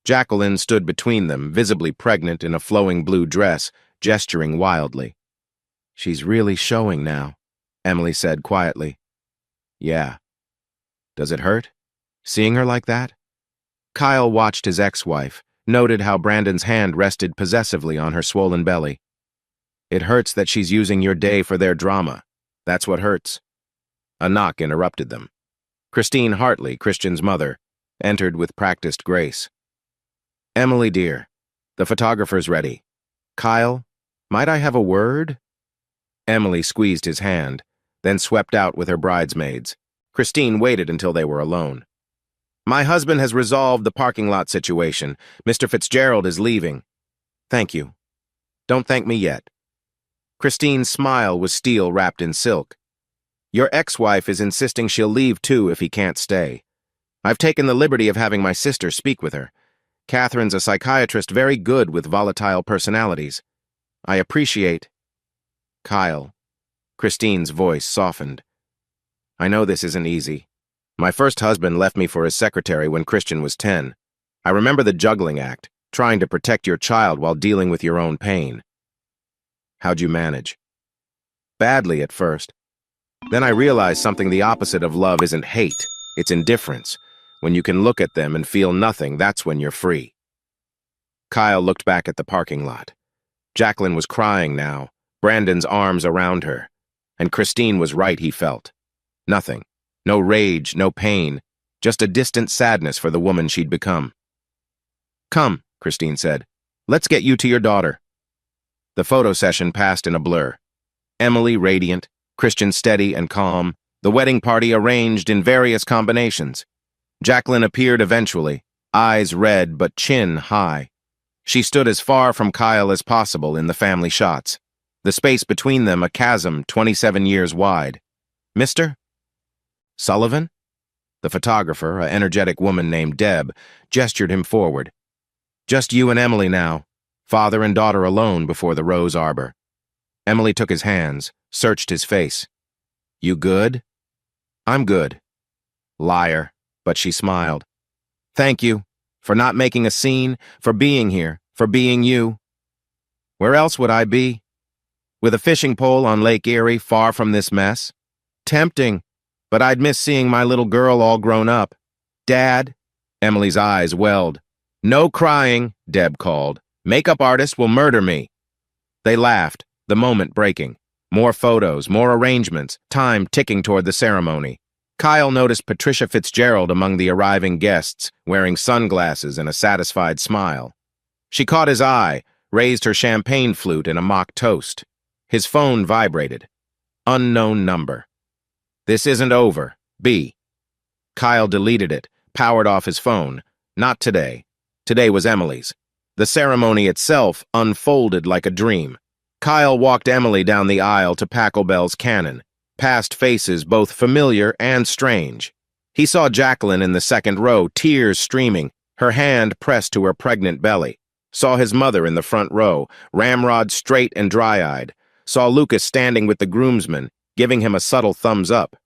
Jacqueline stood between them, visibly pregnant in a flowing blue dress, gesturing wildly. "She's really showing now," Emily said quietly. "Yeah. Does it hurt, seeing her like that?" Kyle watched his ex-wife, noted how Brandon's hand rested possessively on her swollen belly. "It hurts that she's using your day for their drama. That's what hurts." A knock interrupted them. Christine Hartley, Christian's mother, entered with practiced grace. "Emily, dear, the photographer's ready. Kyle, might I have a word?" Emily squeezed his hand, then swept out with her bridesmaids. Christine waited until they were alone. "My husband has resolved the parking lot situation. Mr. Fitzgerald is leaving." "Thank you. Don't thank me yet." Christine's smile was steel wrapped in silk. "Your ex-wife is insisting she'll leave too if he can't stay. I've taken the liberty of having my sister speak with her. Catherine's a psychiatrist very good with volatile personalities. I appreciate—" "Kyle." Christine's voice softened. "I know this isn't easy. My first husband left me for his secretary when Christian was 10. I remember the juggling act, trying to protect your child while dealing with your own pain." "How'd you manage?" "Badly at first. Then I realized something the opposite of love isn't hate, it's indifference. When you can look at them and feel nothing, that's when you're free." Kyle looked back at the parking lot. Jacqueline was crying now, Brandon's arms around her. And Christine was right, he felt. Nothing. No rage, no pain. Just a distant sadness for the woman she'd become. "Come," Christine said. "Let's get you to your daughter." The photo session passed in a blur. Emily radiant, Christian steady and calm, the wedding party arranged in various combinations. Jacqueline appeared eventually, eyes red but chin high. She stood as far from Kyle as possible in the family shots, the space between them a chasm 27 years wide. "Mr. Sullivan?" The photographer, an energetic woman named Deb, gestured him forward. "Just you and Emily now, father and daughter alone before the rose arbor." Emily took his hands, searched his face. "You good?" "I'm good." Liar, but she smiled. "Thank you, for not making a scene, for being here, for being you." "Where else would I be? With a fishing pole on Lake Erie, far from this mess? Tempting, but I'd miss seeing my little girl all grown up." "Dad?" Emily's eyes welled. "No crying," Deb called. "Makeup artist will murder me." They laughed, the moment breaking. More photos, more arrangements, time ticking toward the ceremony. Kyle noticed Patricia Fitzgerald among the arriving guests, wearing sunglasses and a satisfied smile. She caught his eye, raised her champagne flute in a mock toast. His phone vibrated. Unknown number. This isn't over. B. Kyle deleted it, powered off his phone. Not today. Today was Emily's. The ceremony itself unfolded like a dream. Kyle walked Emily down the aisle to Pachelbel's Cannon, past faces both familiar and strange. He saw Jacqueline in the second row, tears streaming, her hand pressed to her pregnant belly. Saw his mother in the front row, ramrod straight and dry-eyed. Saw Lucas standing with the groomsmen, giving him a subtle thumbs up.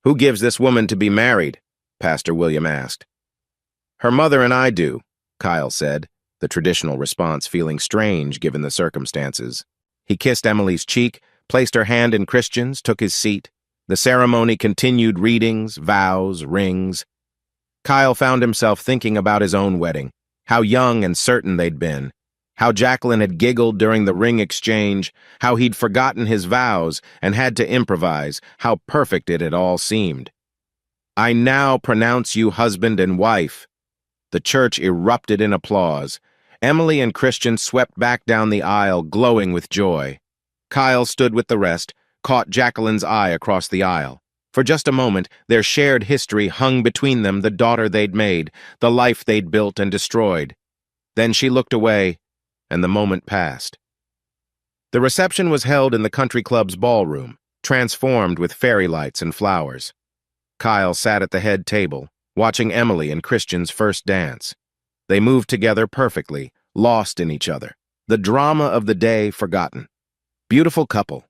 "Who gives this woman to be married?" Pastor William asked. "Her mother and I do," Kyle said, the traditional response feeling strange given the circumstances. He kissed Emily's cheek, placed her hand in Christian's, took his seat. The ceremony continued readings, vows, rings. Kyle found himself thinking about his own wedding, how young and certain they'd been, how Jacqueline had giggled during the ring exchange, how he'd forgotten his vows and had to improvise, how perfect it had all seemed. "I now pronounce you husband and wife." The church erupted in applause. Emily and Christian swept back down the aisle, glowing with joy. Kyle stood with the rest, caught Jacqueline's eye across the aisle. For just a moment, their shared history hung between them, the daughter they'd made, the life they'd built and destroyed. Then she looked away, and the moment passed. The reception was held in the country club's ballroom, transformed with fairy lights and flowers. Kyle sat at the head table, watching Emily and Christian's first dance. They moved together perfectly, lost in each other. The drama of the day forgotten. Beautiful couple.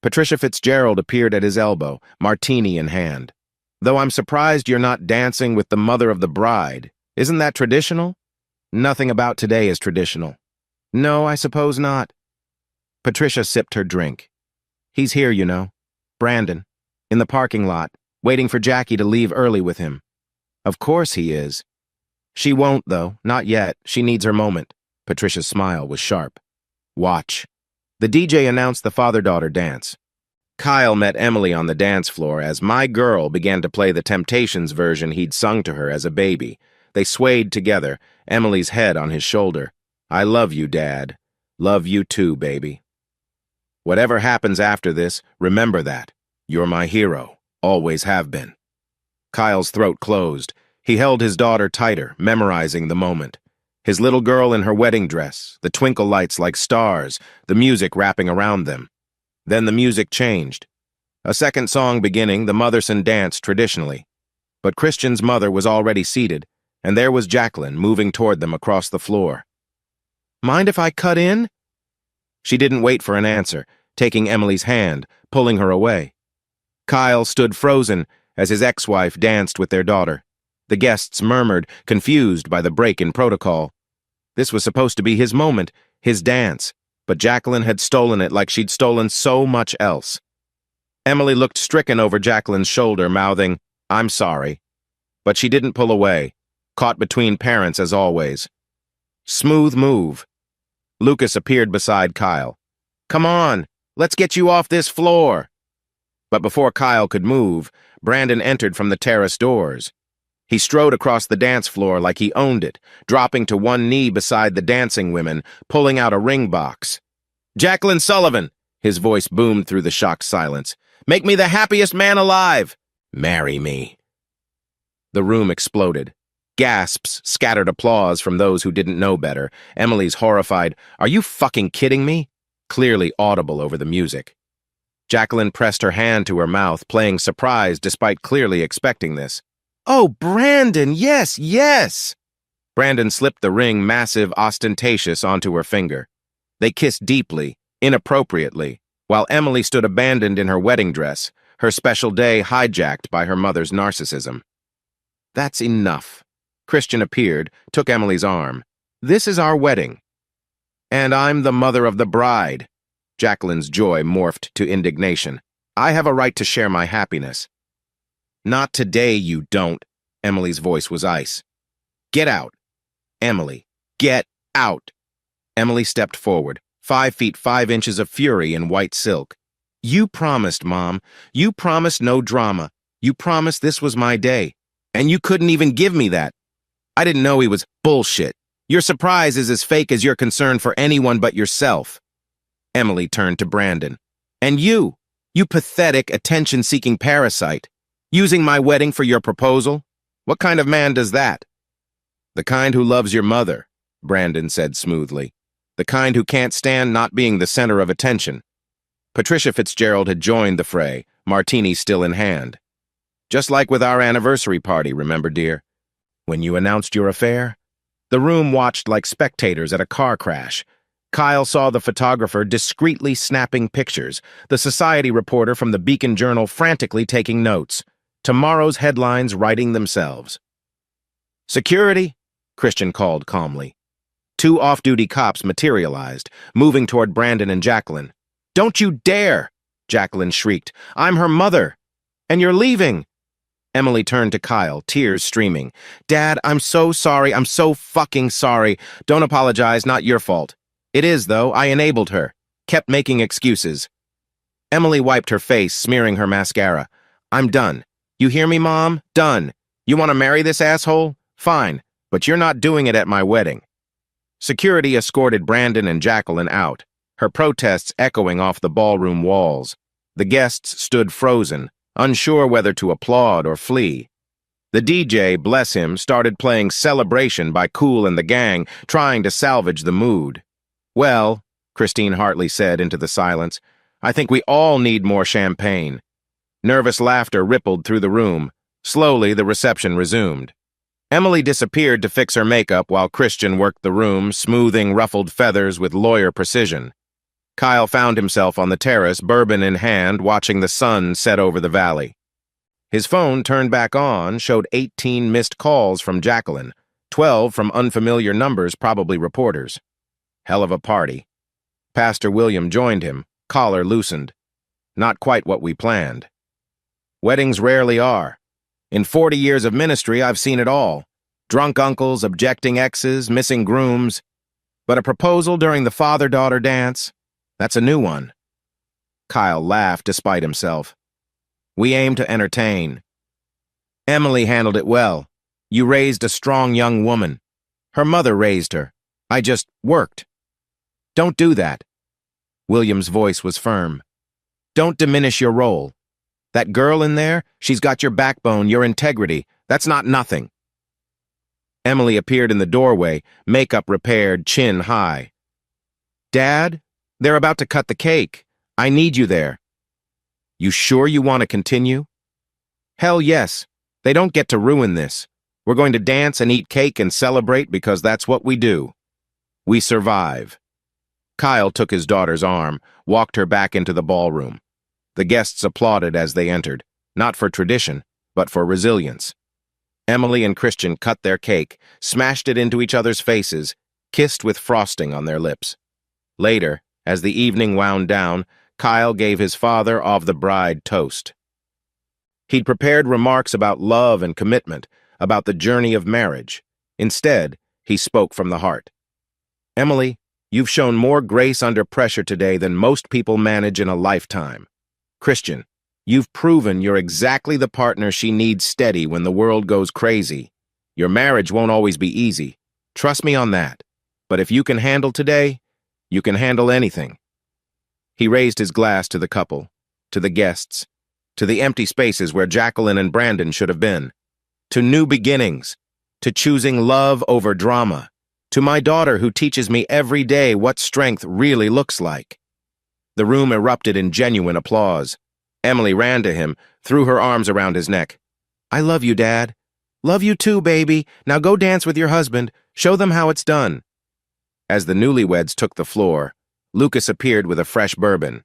Patricia Fitzgerald appeared at his elbow, martini in hand. "Though I'm surprised you're not dancing with the mother of the bride. Isn't that traditional?" "Nothing about today is traditional." "No, I suppose not." Patricia sipped her drink. "He's here, you know. Brandon. In the parking lot, waiting for Jackie to leave early with him." "Of course he is." "She won't, though. Not yet. She needs her moment." Patricia's smile was sharp. "Watch." The DJ announced the father-daughter dance. Kyle met Emily on the dance floor as My Girl began to play the Temptations version he'd sung to her as a baby. They swayed together, Emily's head on his shoulder. "I love you, Dad. Love you too, baby. Whatever happens after this, remember that. You're my hero. Always have been." Kyle's throat closed. He held his daughter tighter, memorizing the moment. His little girl in her wedding dress, the twinkle lights like stars, the music wrapping around them. Then the music changed. A second song beginning, the Motherson danced traditionally. But Christian's mother was already seated, and there was Jacqueline moving toward them across the floor. "Mind if I cut in?" She didn't wait for an answer, taking Emily's hand, pulling her away. Kyle stood frozen as his ex-wife danced with their daughter. The guests murmured, confused by the break in protocol. This was supposed to be his moment, his dance, but Jacqueline had stolen it like she'd stolen so much else. Emily looked stricken over Jacqueline's shoulder, mouthing, "I'm sorry." But she didn't pull away, caught between parents as always. Smooth move. Lucas appeared beside Kyle. "Come on, let's get you off this floor." But before Kyle could move, Brandon entered from the terrace doors. He strode across the dance floor like he owned it, dropping to one knee beside the dancing women, pulling out a ring box. "Jacqueline Sullivan," his voice boomed through the shocked silence. "Make me the happiest man alive. Marry me." The room exploded. Gasps scattered applause from those who didn't know better. Emily's horrified, "Are you fucking kidding me?" clearly audible over the music. Jacqueline pressed her hand to her mouth, playing surprised despite clearly expecting this. "Oh, Brandon, yes, yes!" Brandon slipped the ring, massive, ostentatious, onto her finger. They kissed deeply, inappropriately, while Emily stood abandoned in her wedding dress, her special day hijacked by her mother's narcissism. "That's enough." Christian appeared, took Emily's arm. "This is our wedding. And I'm the mother of the bride." Jacqueline's joy morphed to indignation. "I have a right to share my happiness." "Not today, you don't." Emily's voice was ice. "Get out. Emily, get out." Emily stepped forward, 5 feet 5 inches of fury in white silk. You promised, Mom. You promised no drama. You promised this was my day. And you couldn't even give me that. I didn't know he was bullshit. Your surprise is as fake as your concern for anyone but yourself. Emily turned to Brandon. And you pathetic, attention-seeking parasite. Using my wedding for your proposal? What kind of man does that? The kind who loves your mother, Brandon said smoothly. The kind who can't stand not being the center of attention. Patricia Fitzgerald had joined the fray, martini still in hand. Just like with our anniversary party, remember, dear? When you announced your affair? The room watched like spectators at a car crash. Kyle saw the photographer discreetly snapping pictures, the society reporter from the Beacon Journal frantically taking notes. Tomorrow's headlines writing themselves. Security, Christian called calmly. 2 off-duty cops materialized, moving toward Brandon and Jacqueline. Don't you dare! Jacqueline shrieked. I'm her mother! And you're leaving! Emily turned to Kyle, tears streaming. Dad, I'm so sorry. I'm so fucking sorry. Don't apologize, not your fault. It is, though. I enabled her. Kept making excuses. Emily wiped her face, smearing her mascara. I'm done. You hear me, Mom? Done. You want to marry this asshole? Fine, but you're not doing it at my wedding. Security escorted Brandon and Jacqueline out, her protests echoing off the ballroom walls. The guests stood frozen, unsure whether to applaud or flee. The DJ, bless him, started playing Celebration by Kool and the Gang, trying to salvage the mood. Well, Christine Hartley said into the silence, I think we all need more champagne. Nervous laughter rippled through the room. Slowly, the reception resumed. Emily disappeared to fix her makeup while Christian worked the room, smoothing ruffled feathers with lawyer precision. Kyle found himself on the terrace, bourbon in hand, watching the sun set over the valley. His phone, turned back on, showed 18 missed calls from Jacqueline, 12 from unfamiliar numbers, probably reporters. Hell of a party. Pastor William joined him, collar loosened. Not quite what we planned. Weddings rarely are. In 40 years of ministry, I've seen it all. Drunk uncles, objecting exes, missing grooms. But a proposal during the father-daughter dance? That's a new one. Kyle laughed despite himself. We aim to entertain. Emily handled it well. You raised a strong young woman. Her mother raised her. I just worked. Don't do that. William's voice was firm. Don't diminish your role. That girl in there, she's got your backbone, your integrity. That's not nothing. Emily appeared in the doorway, makeup repaired, chin high. Dad, they're about to cut the cake. I need you there. You sure you want to continue? Hell yes. They don't get to ruin this. We're going to dance and eat cake and celebrate because that's what we do. We survive. Kyle took his daughter's arm, walked her back into the ballroom. The guests applauded as they entered, not for tradition, but for resilience. Emily and Christian cut their cake, smashed it into each other's faces, kissed with frosting on their lips. Later, as the evening wound down, Kyle gave his father of the bride toast. He'd prepared remarks about love and commitment, about the journey of marriage. Instead, he spoke from the heart. Emily, you've shown more grace under pressure today than most people manage in a lifetime. Christian, you've proven you're exactly the partner she needs steady when the world goes crazy. Your marriage won't always be easy. Trust me on that. But if you can handle today, you can handle anything. He raised his glass to the couple, to the guests, to the empty spaces where Jacqueline and Brandon should have been, to new beginnings, to choosing love over drama, to my daughter who teaches me every day what strength really looks like. The room erupted in genuine applause. Emily ran to him, threw her arms around his neck. I love you, Dad. Love you too, baby. Now go dance with your husband. Show them how it's done. As the newlyweds took the floor, Lucas appeared with a fresh bourbon.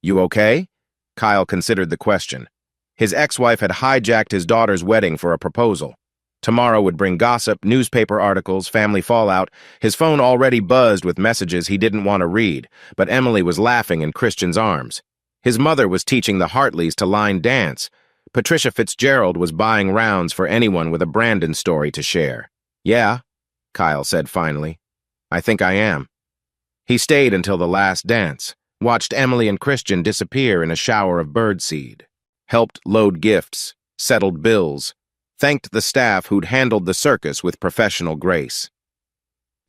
You okay? Kyle considered the question. His ex-wife had hijacked his daughter's wedding for a proposal. Tomorrow would bring gossip, newspaper articles, family fallout. His phone already buzzed with messages he didn't want to read, but Emily was laughing in Christian's arms. His mother was teaching the Hartleys to line dance. Patricia Fitzgerald was buying rounds for anyone with a Brandon story to share. Yeah, Kyle said finally. I think I am. He stayed until the last dance, watched Emily and Christian disappear in a shower of birdseed, helped load gifts, settled bills, thanked the staff who'd handled the circus with professional grace.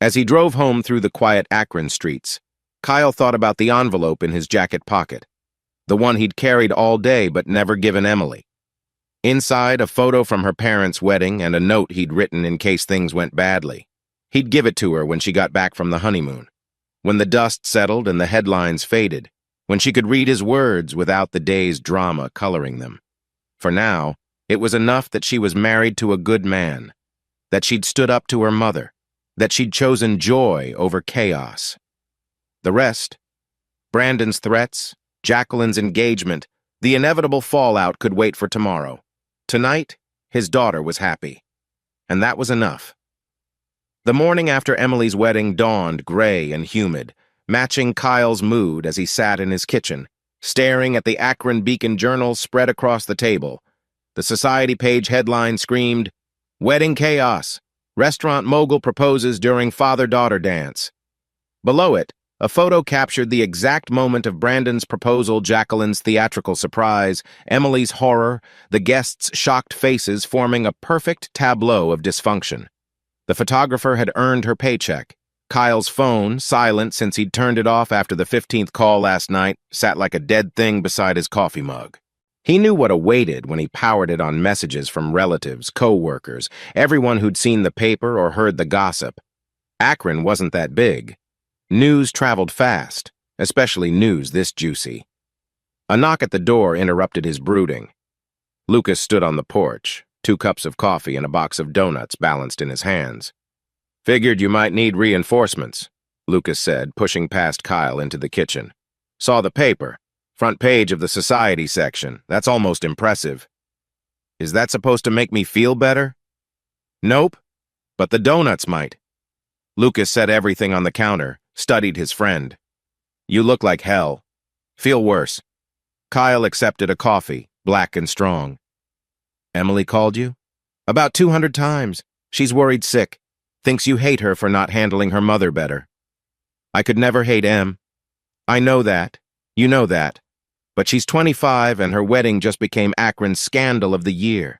As he drove home through the quiet Akron streets, Kyle thought about the envelope in his jacket pocket, the one he'd carried all day but never given Emily. Inside, a photo from her parents' wedding and a note he'd written in case things went badly. He'd give it to her when she got back from the honeymoon, when the dust settled and the headlines faded, when she could read his words without the day's drama coloring them. For now, it was enough that she was married to a good man, that she'd stood up to her mother, that she'd chosen joy over chaos. The rest, Brandon's threats, Jacqueline's engagement, the inevitable fallout could wait for tomorrow. Tonight, his daughter was happy, and that was enough. The morning after Emily's wedding dawned gray and humid, matching Kyle's mood as he sat in his kitchen, staring at the Akron Beacon Journal spread across the table. The society page headline screamed, "Wedding Chaos! Restaurant mogul proposes during father-daughter dance." Below it, a photo captured the exact moment of Brandon's proposal, Jacqueline's theatrical surprise, Emily's horror, the guests' shocked faces forming a perfect tableau of dysfunction. The photographer had earned her paycheck. Kyle's phone, silent since he'd turned it off after the 15th call last night, sat like a dead thing beside his coffee mug. He knew what awaited when he powered it on messages from relatives, co-workers, everyone who'd seen the paper or heard the gossip. Akron wasn't that big. News traveled fast, especially news this juicy. A knock at the door interrupted his brooding. Lucas stood on the porch, 2 cups of coffee and a box of donuts balanced in his hands. "Figured you might need reinforcements," Lucas said, pushing past Kyle into the kitchen. "Saw the paper. Front page of the society section. That's almost impressive." "Is that supposed to make me feel better?" "Nope, but the donuts might." Lucas set everything on the counter, studied his friend. "You look like hell. Feel worse." Kyle accepted a coffee, black and strong. "Emily called you?" "About 200 times. She's worried sick. Thinks you hate her for not handling her mother better." "I could never hate Em. I know that. You know that. But she's 25 and her wedding just became Akron's scandal of the year."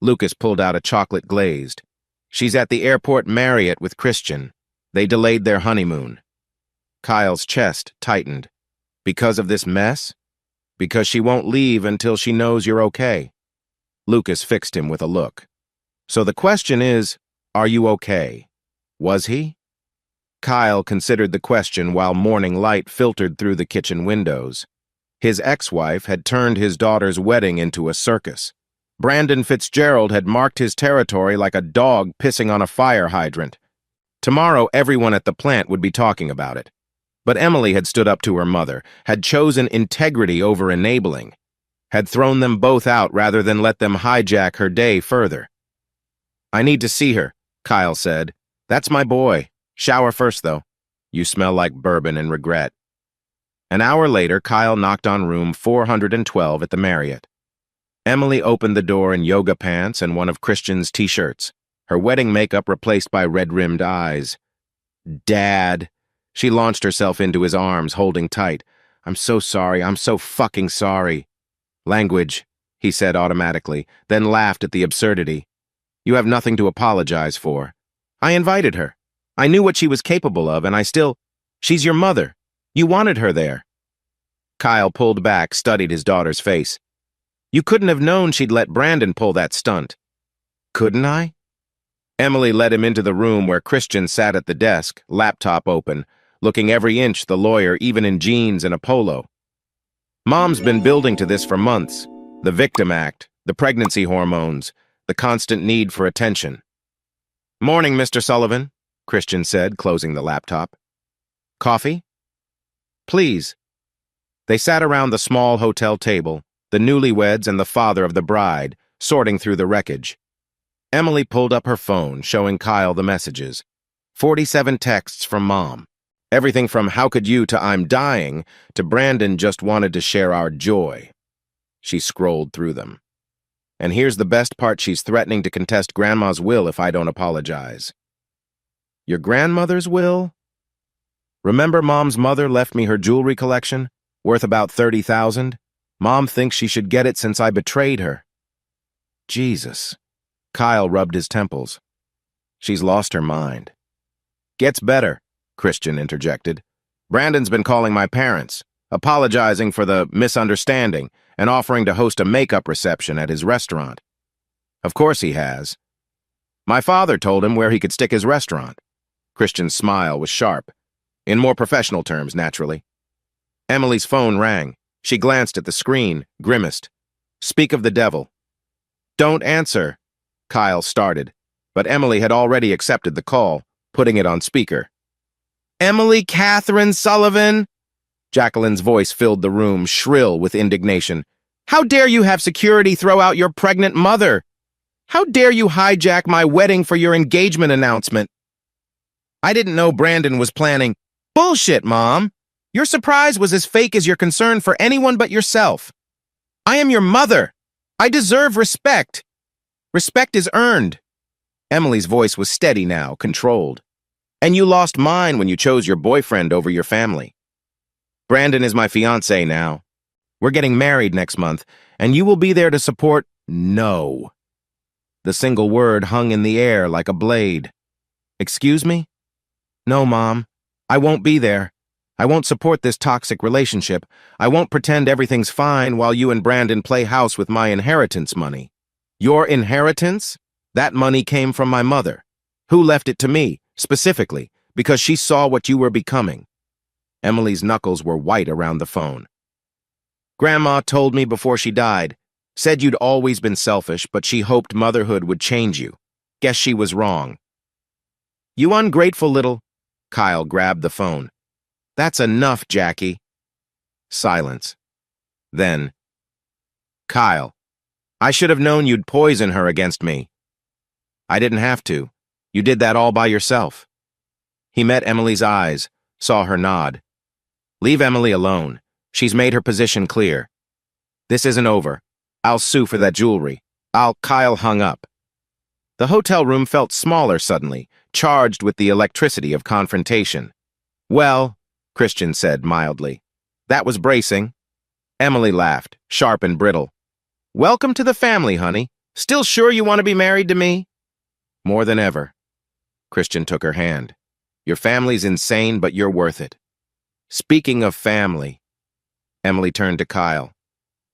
Lucas pulled out a chocolate glazed. "She's at the airport Marriott with Christian. They delayed their honeymoon." Kyle's chest tightened. "Because of this mess? Because she won't leave until she knows you're okay." Lucas fixed him with a look. "So the question is, are you okay? Was he?" Kyle considered the question while morning light filtered through the kitchen windows. His ex-wife had turned his daughter's wedding into a circus. Brandon Fitzgerald had marked his territory like a dog pissing on a fire hydrant. Tomorrow, everyone at the plant would be talking about it. But Emily had stood up to her mother, had chosen integrity over enabling, had thrown them both out rather than let them hijack her day further. "I need to see her," Kyle said. "That's my boy. Shower first, though. You smell like bourbon and regret." An hour later, Kyle knocked on room 412 at the Marriott. Emily opened the door in yoga pants and one of Christian's t-shirts, her wedding makeup replaced by red-rimmed eyes. "Dad." She launched herself into his arms, holding tight. "I'm so sorry. I'm so fucking sorry." "Language," he said automatically, then laughed at the absurdity. "You have nothing to apologize for. I invited her. I knew what she was capable of, and she's your mother. You wanted her there." Kyle pulled back, studied his daughter's face. "You couldn't have known she'd let Brandon pull that stunt." "Couldn't I?" Emily led him into the room where Christian sat at the desk, laptop open, looking every inch the lawyer, even in jeans and a polo. "Mom's been building to this for months. The victim act, the pregnancy hormones, the constant need for attention." "Morning, Mr. Sullivan," Christian said, closing the laptop. "Coffee?" "Please." They sat around the small hotel table, the newlyweds and the father of the bride, sorting through the wreckage. Emily pulled up her phone, showing Kyle the messages. 47 texts from Mom. Everything from "how could you" to "I'm dying" to "Brandon just wanted to share our joy." She scrolled through them. "And here's the best part, she's threatening to contest Grandma's will if I don't apologize." "Your grandmother's will?" Remember Mom's mother left me her jewelry collection, worth about $30,000? Mom thinks she should get it since I betrayed her. Jesus. Kyle rubbed his temples. She's lost her mind. Gets better, Christian interjected. Brandon's been calling my parents, apologizing for the misunderstanding and offering to host a makeup reception at his restaurant. Of course he has. My father told him where he could stick his restaurant. Christian's smile was sharp. In more professional terms, naturally. Emily's phone rang. She glanced at the screen, grimaced. Speak of the devil. Don't answer, Kyle started, but Emily had already accepted the call, putting it on speaker. Emily Catherine Sullivan? Jacqueline's voice filled the room, shrill with indignation. How dare you have security throw out your pregnant mother? How dare you hijack my wedding for your engagement announcement? I didn't know Brandon was planning. Bullshit, Mom. Your surprise was as fake as your concern for anyone but yourself. I am your mother. I deserve respect. Respect is earned. Emily's voice was steady now, controlled. And you lost mine when you chose your boyfriend over your family. Brandon is my fiancé now. We're getting married next month, and you will be there to support no. The single word hung in the air like a blade. Excuse me? No, Mom. I won't be there. I won't support this toxic relationship. I won't pretend everything's fine while you and Brandon play house with my inheritance money. Your inheritance? That money came from my mother, who left it to me, specifically, because she saw what you were becoming. Emily's knuckles were white around the phone. Grandma told me before she died, said you'd always been selfish, but she hoped motherhood would change you. Guess she was wrong. You ungrateful little... Kyle grabbed the phone. That's enough, Jackie. Silence. Then, Kyle, I should have known you'd poison her against me. I didn't have to. You did that all by yourself. He met Emily's eyes, saw her nod. Leave Emily alone. She's made her position clear. This isn't over. I'll sue for that jewelry. Kyle hung up. The hotel room felt smaller suddenly, charged with the electricity of confrontation. Well, Christian said mildly. That was bracing. Emily laughed, sharp and brittle. Welcome to the family, honey. Still sure you want to be married to me? More than ever. Christian took her hand. Your family's insane, but you're worth it. Speaking of family, Emily turned to Kyle.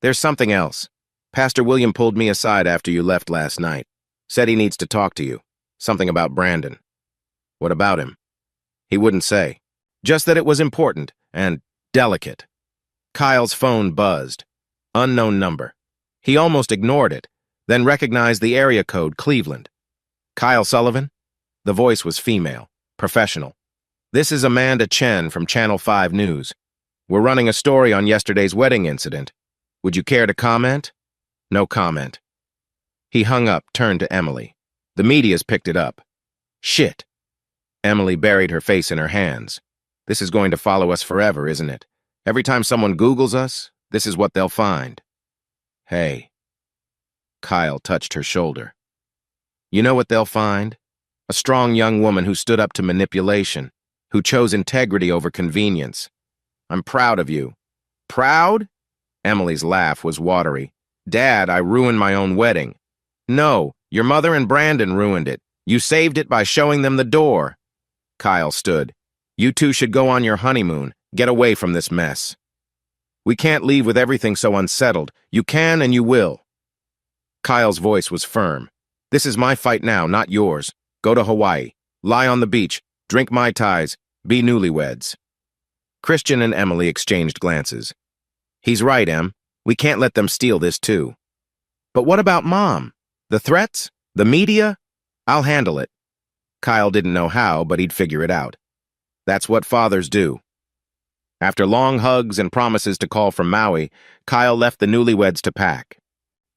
There's something else. Pastor William pulled me aside after you left last night. Said he needs to talk to you. Something about Brandon. What about him? He wouldn't say. Just that it was important and delicate. Kyle's phone buzzed. Unknown number. He almost ignored it, then recognized the area code, Cleveland. Kyle Sullivan? The voice was female, professional. This is Amanda Chen from Channel 5 News. We're running a story on yesterday's wedding incident. Would you care to comment? No comment. He hung up, turned to Emily. The media's picked it up. Shit. Emily buried her face in her hands. This is going to follow us forever, isn't it? Every time someone Googles us, this is what they'll find. Hey. Kyle touched her shoulder. You know what they'll find? A strong young woman who stood up to manipulation, who chose integrity over convenience. I'm proud of you. Proud? Emily's laugh was watery. Dad, I ruined my own wedding. No, your mother and Brandon ruined it. You saved it by showing them the door. Kyle stood. You two should go on your honeymoon. Get away from this mess. We can't leave with everything so unsettled. You can and you will. Kyle's voice was firm. This is my fight now, not yours. Go to Hawaii. Lie on the beach. Drink Mai Tais. Be newlyweds. Christian and Emily exchanged glances. He's right, Em. We can't let them steal this too. But what about Mom? The threats? The media? I'll handle it. Kyle didn't know how, but he'd figure it out. That's what fathers do. After long hugs and promises to call from Maui, Kyle left the newlyweds to pack.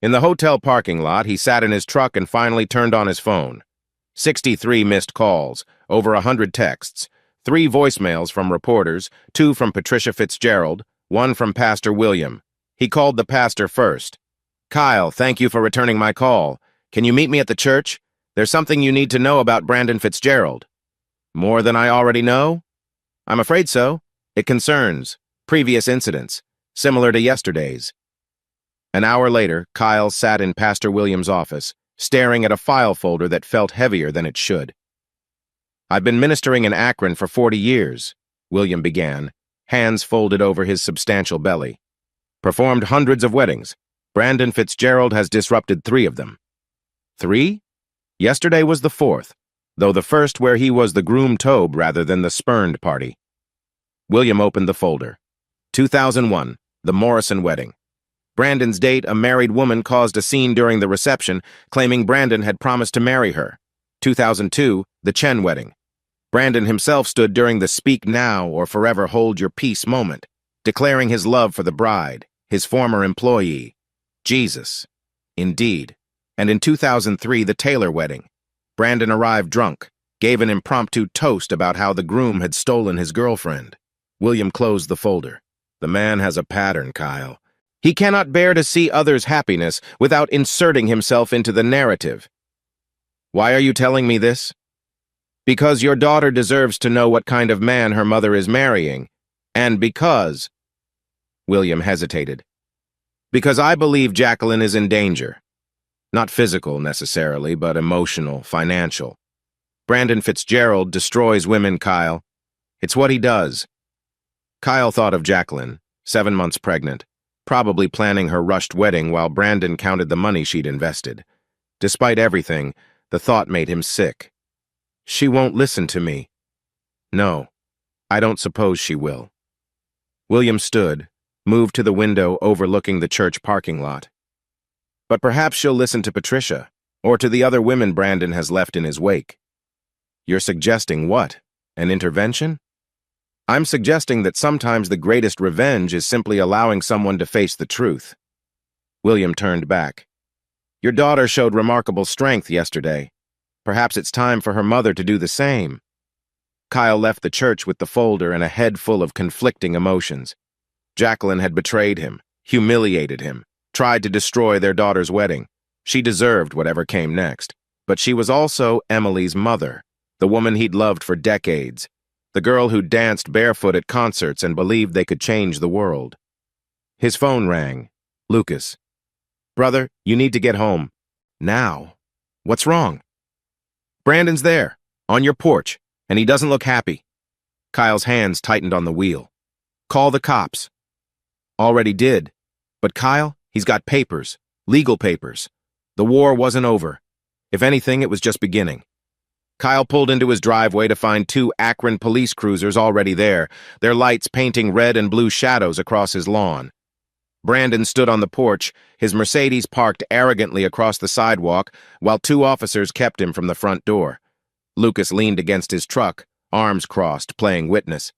In the hotel parking lot, he sat in his truck and finally turned on his phone. 63 missed calls, over 100 texts, 3 voicemails from reporters, 2 from Patricia Fitzgerald, 1 from Pastor William. He called the pastor first. Kyle, thank you for returning my call. Can you meet me at the church? There's something you need to know about Brandon Fitzgerald. More than I already know? I'm afraid so. It concerns previous incidents, similar to yesterday's. An hour later, Kyle sat in Pastor Williams' office, staring at a file folder that felt heavier than it should. I've been ministering in Akron for 40 years, William began, hands folded over his substantial belly. Performed hundreds of weddings. Brandon Fitzgerald has disrupted 3 of them. 3? Yesterday was the 4th, though the first where he was the groom-tobe rather than the spurned party. William opened the folder. 2001, the Morrison wedding. Brandon's date, a married woman, caused a scene during the reception, claiming Brandon had promised to marry her. 2002, the Chen wedding. Brandon himself stood during the speak now or forever hold your peace moment, declaring his love for the bride, his former employee. Jesus. Indeed. And in 2003, the Taylor wedding. Brandon arrived drunk, gave an impromptu toast about how the groom had stolen his girlfriend. William closed the folder. The man has a pattern, Kyle. He cannot bear to see others' happiness without inserting himself into the narrative. Why are you telling me this? Because your daughter deserves to know what kind of man her mother is marrying, and because... William hesitated. Because I believe Jacqueline is in danger. Not physical, necessarily, but emotional, financial. Brandon Fitzgerald destroys women, Kyle. It's what he does. Kyle thought of Jacqueline, 7 months pregnant, probably planning her rushed wedding while Brandon counted the money she'd invested. Despite everything, the thought made him sick. She won't listen to me. No, I don't suppose she will. William stood, moved to the window overlooking the church parking lot. But perhaps she'll listen to Patricia, or to the other women Brandon has left in his wake. You're suggesting what? An intervention? I'm suggesting that sometimes the greatest revenge is simply allowing someone to face the truth. William turned back. Your daughter showed remarkable strength yesterday. Perhaps it's time for her mother to do the same. Kyle left the church with the folder and a head full of conflicting emotions. Jacqueline had betrayed him, humiliated him, tried to destroy their daughter's wedding. She deserved whatever came next. But she was also Emily's mother, the woman he'd loved for decades, the girl who danced barefoot at concerts and believed they could change the world. His phone rang. Lucas. Brother, you need to get home. Now. What's wrong? Brandon's there, on your porch, and he doesn't look happy. Kyle's hands tightened on the wheel. Call the cops. Already did. But Kyle, he's got papers, legal papers. The war wasn't over. If anything, it was just beginning. Kyle pulled into his driveway to find 2 Akron police cruisers already there, their lights painting red and blue shadows across his lawn. Brandon stood on the porch, his Mercedes parked arrogantly across the sidewalk, while 2 officers kept him from the front door. Lucas leaned against his truck, arms crossed, playing witness.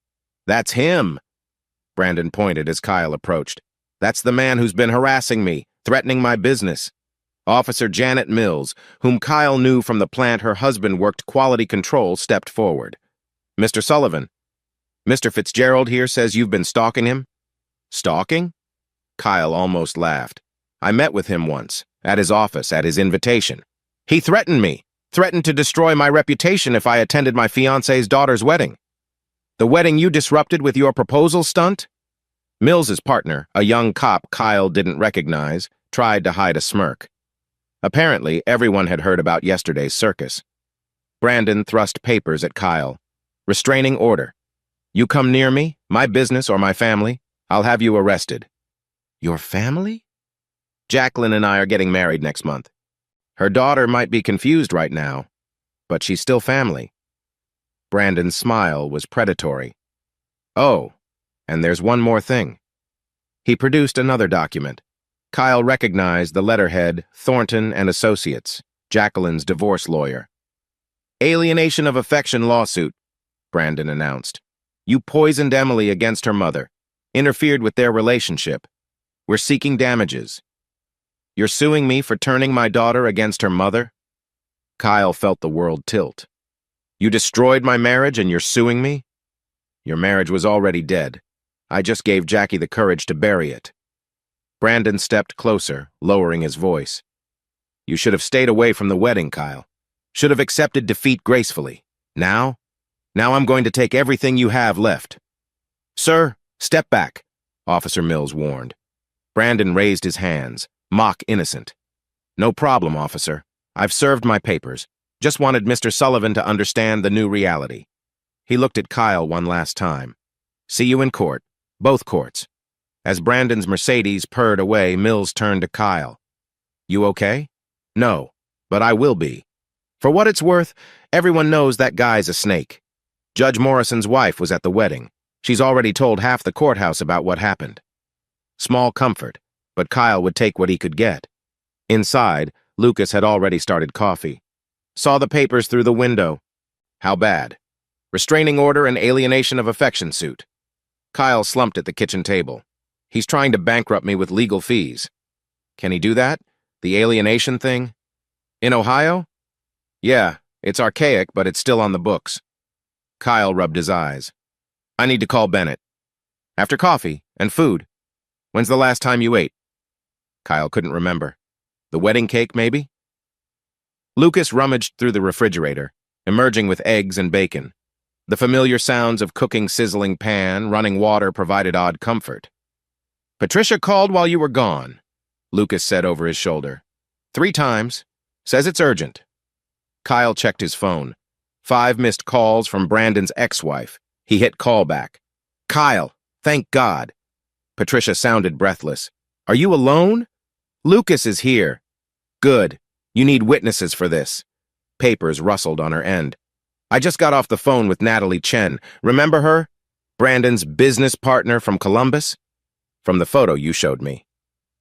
That's him! Brandon pointed as Kyle approached. That's the man who's been harassing me, threatening my business. Officer Janet Mills, whom Kyle knew from the plant her husband worked quality control, stepped forward. Mr. Sullivan, Mr. Fitzgerald here says you've been stalking him? Stalking? Kyle almost laughed. I met with him once, at his office, at his invitation. He threatened me, threatened to destroy my reputation if I attended my fiancé's daughter's wedding. The wedding you disrupted with your proposal stunt? Mills's partner, a young cop Kyle didn't recognize, tried to hide a smirk. Apparently, everyone had heard about yesterday's circus. Brandon thrust papers at Kyle. Restraining order. You come near me, my business or my family, I'll have you arrested. Your family? Jacqueline and I are getting married next month. Her daughter might be confused right now, but she's still family. Brandon's smile was predatory. Oh, and there's one more thing. He produced another document. Kyle recognized the letterhead Thornton and Associates, Jacqueline's divorce lawyer. Alienation of affection lawsuit, Brandon announced. You poisoned Emily against her mother, interfered with their relationship. We're seeking damages. You're suing me for turning my daughter against her mother? Kyle felt the world tilt. You destroyed my marriage and you're suing me? Your marriage was already dead. I just gave Jackie the courage to bury it. Brandon stepped closer, lowering his voice. You should have stayed away from the wedding, Kyle. Should have accepted defeat gracefully. Now Now I'm going to take everything you have left. Sir, step back, Officer Mills warned. Brandon raised his hands, mock innocent. No problem, officer. I've served my papers. Just wanted Mr. Sullivan to understand the new reality. He looked at Kyle one last time. See you in court. Both courts. As Brandon's Mercedes purred away, Mills turned to Kyle. You okay? No, but I will be. For what it's worth, everyone knows that guy's a snake. Judge Morrison's wife was at the wedding. She's already told half the courthouse about what happened. Small comfort, but Kyle would take what he could get. Inside, Lucas had already started coffee. Saw the papers through the window. How bad? Restraining order and alienation of affection suit. Kyle slumped at the kitchen table. He's trying to bankrupt me with legal fees. Can he do that? The alienation thing? In Ohio? Yeah, it's archaic, but it's still on the books. Kyle rubbed his eyes. I need to call Bennett. After coffee and food. When's the last time you ate? Kyle couldn't remember. The wedding cake, maybe? Lucas rummaged through the refrigerator, emerging with eggs and bacon. The familiar sounds of cooking sizzling pan, running water provided odd comfort. Patricia called while you were gone, Lucas said over his shoulder. 3 times. Says it's urgent. Kyle checked his phone. 5 missed calls from Brandon's ex-wife. He hit callback. Kyle, thank God. Patricia sounded breathless. Are you alone? Lucas is here. Good. You need witnesses for this. Papers rustled on her end. I just got off the phone with Natalie Chen. Remember her? Brandon's business partner from Columbus? From the photo you showed me.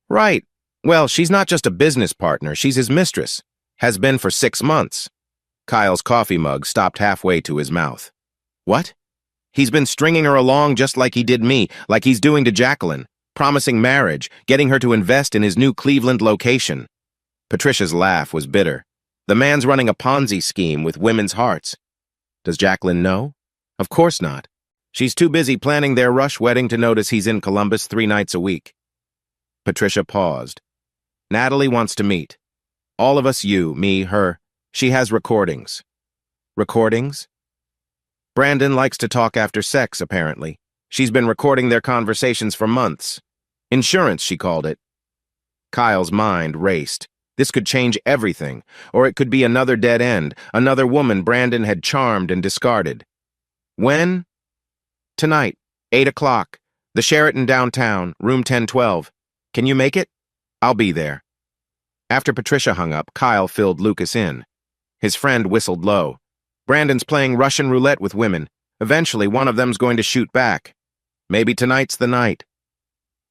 Right. Well, she's not just a business partner, she's his mistress. Has been for 6 months. Kyle's coffee mug stopped halfway to his mouth. What? He's been stringing her along just like he did me, like he's doing to Jacqueline, promising marriage, getting her to invest in his new Cleveland location. Patricia's laugh was bitter. The man's running a Ponzi scheme with women's hearts. Does Jacqueline know? Of course not. She's too busy planning their rush wedding to notice he's in Columbus 3 nights a week. Patricia paused. Natalie wants to meet. All of us, you, me, her. She has recordings. Recordings? Brandon likes to talk after sex, apparently. She's been recording their conversations for months. Insurance, she called it. Kyle's mind raced. This could change everything, or it could be another dead end, another woman Brandon had charmed and discarded. When? Tonight, 8 o'clock. The Sheraton downtown, room 1012. Can you make it? I'll be there. After Patricia hung up, Kyle filled Lucas in. His friend whistled low. Brandon's playing Russian roulette with women. Eventually, one of them's going to shoot back. Maybe tonight's the night.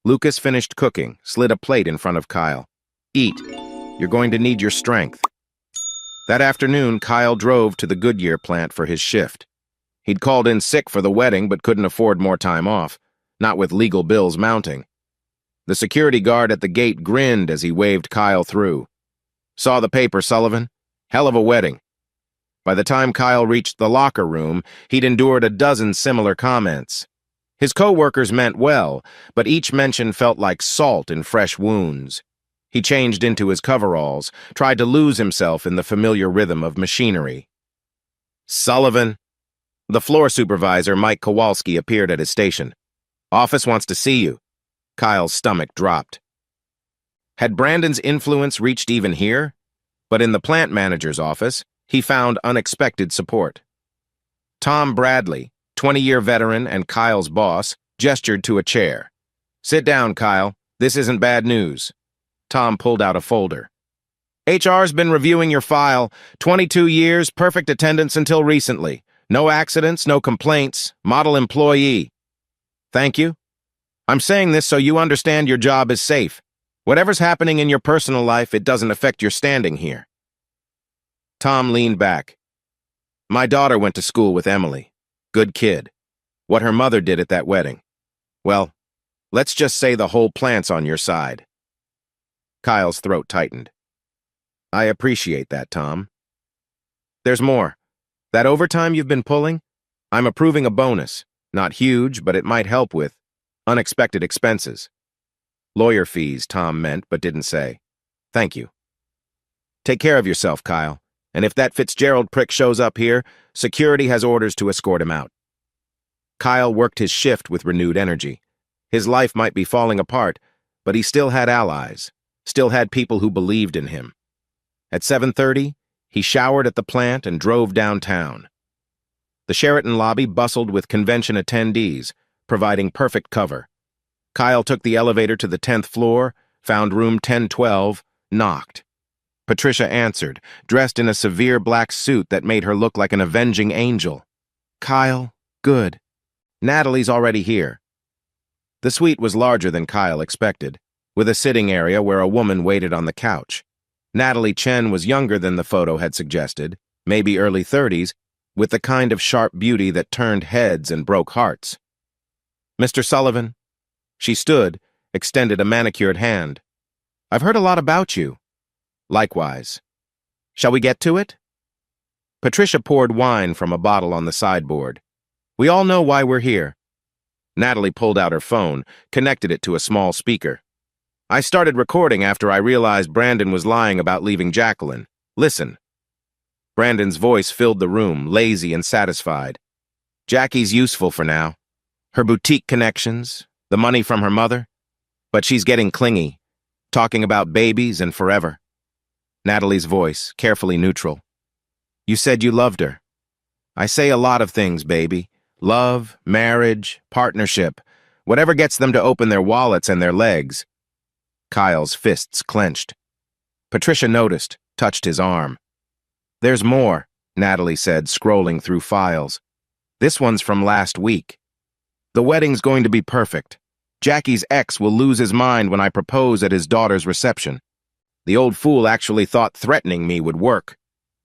Lucas finished cooking, slid a plate in front of Kyle. Eat. You're going to need your strength. That afternoon, Kyle drove to the Goodyear plant for his shift. He'd called in sick for the wedding but couldn't afford more time off, not with legal bills mounting. The security guard at the gate grinned as he waved Kyle through. Saw the paper, Sullivan? Hell of a wedding. By the time Kyle reached the locker room, he'd endured a dozen similar comments. His co-workers meant well, but each mention felt like salt in fresh wounds. He changed into his coveralls, tried to lose himself in the familiar rhythm of machinery. Sullivan. The floor supervisor, Mike Kowalski, appeared at his station. Office wants to see you. Kyle's stomach dropped. Had Brandon's influence reached even here? But in the plant manager's office, he found unexpected support. Tom Bradley, 20-year veteran and Kyle's boss, gestured to a chair. Sit down, Kyle. This isn't bad news. Tom pulled out a folder. HR's been reviewing your file. 22 years, perfect attendance until recently. No accidents, no complaints. Model employee. Thank you. I'm saying this so you understand your job is safe. Whatever's happening in your personal life, it doesn't affect your standing here. Tom leaned back. My daughter went to school with Emily. Good kid. What her mother did at that wedding. Well, let's just say the whole plant's on your side. Kyle's throat tightened. I appreciate that, Tom. There's more. That overtime you've been pulling, I'm approving a bonus. Not huge, but it might help with unexpected expenses. Lawyer fees, Tom meant, but didn't say. Thank you. Take care of yourself, Kyle, And if that Fitzgerald prick shows up here, security has orders to escort him out. Kyle worked his shift with renewed energy. His life might be falling apart, but he still had allies, still had people who believed in him. At 7:30, he showered at the plant and drove downtown. The Sheraton lobby bustled with convention attendees, providing perfect cover. Kyle took the elevator to the 10th floor, found room 1012, knocked. Patricia answered, dressed in a severe black suit that made her look like an avenging angel. "Kyle, good. Natalie's already here." The suite was larger than Kyle expected, with a sitting area where a woman waited on the couch. Natalie Chen was younger than the photo had suggested, maybe early 30s, with the kind of sharp beauty that turned heads and broke hearts. "Mr. Sullivan?" She stood, extended a manicured hand. "I've heard a lot about you." "Likewise. Shall we get to it?" Patricia poured wine from a bottle on the sideboard. "We all know why we're here." Natalie pulled out her phone, connected it to a small speaker. "I started recording after I realized Brandon was lying about leaving Jacqueline. Listen." Brandon's voice filled the room, lazy and satisfied. "Jackie's useful for now. Her boutique connections, the money from her mother. But she's getting clingy, talking about babies and forever." Natalie's voice, carefully neutral. "You said you loved her." "I say a lot of things, baby. Love, marriage, partnership, whatever gets them to open their wallets and their legs." Kyle's fists clenched. Patricia noticed, touched his arm. "There's more," Natalie said, scrolling through files. "This one's from last week. The wedding's going to be perfect. Jackie's ex will lose his mind when I propose at his daughter's reception. The old fool actually thought threatening me would work."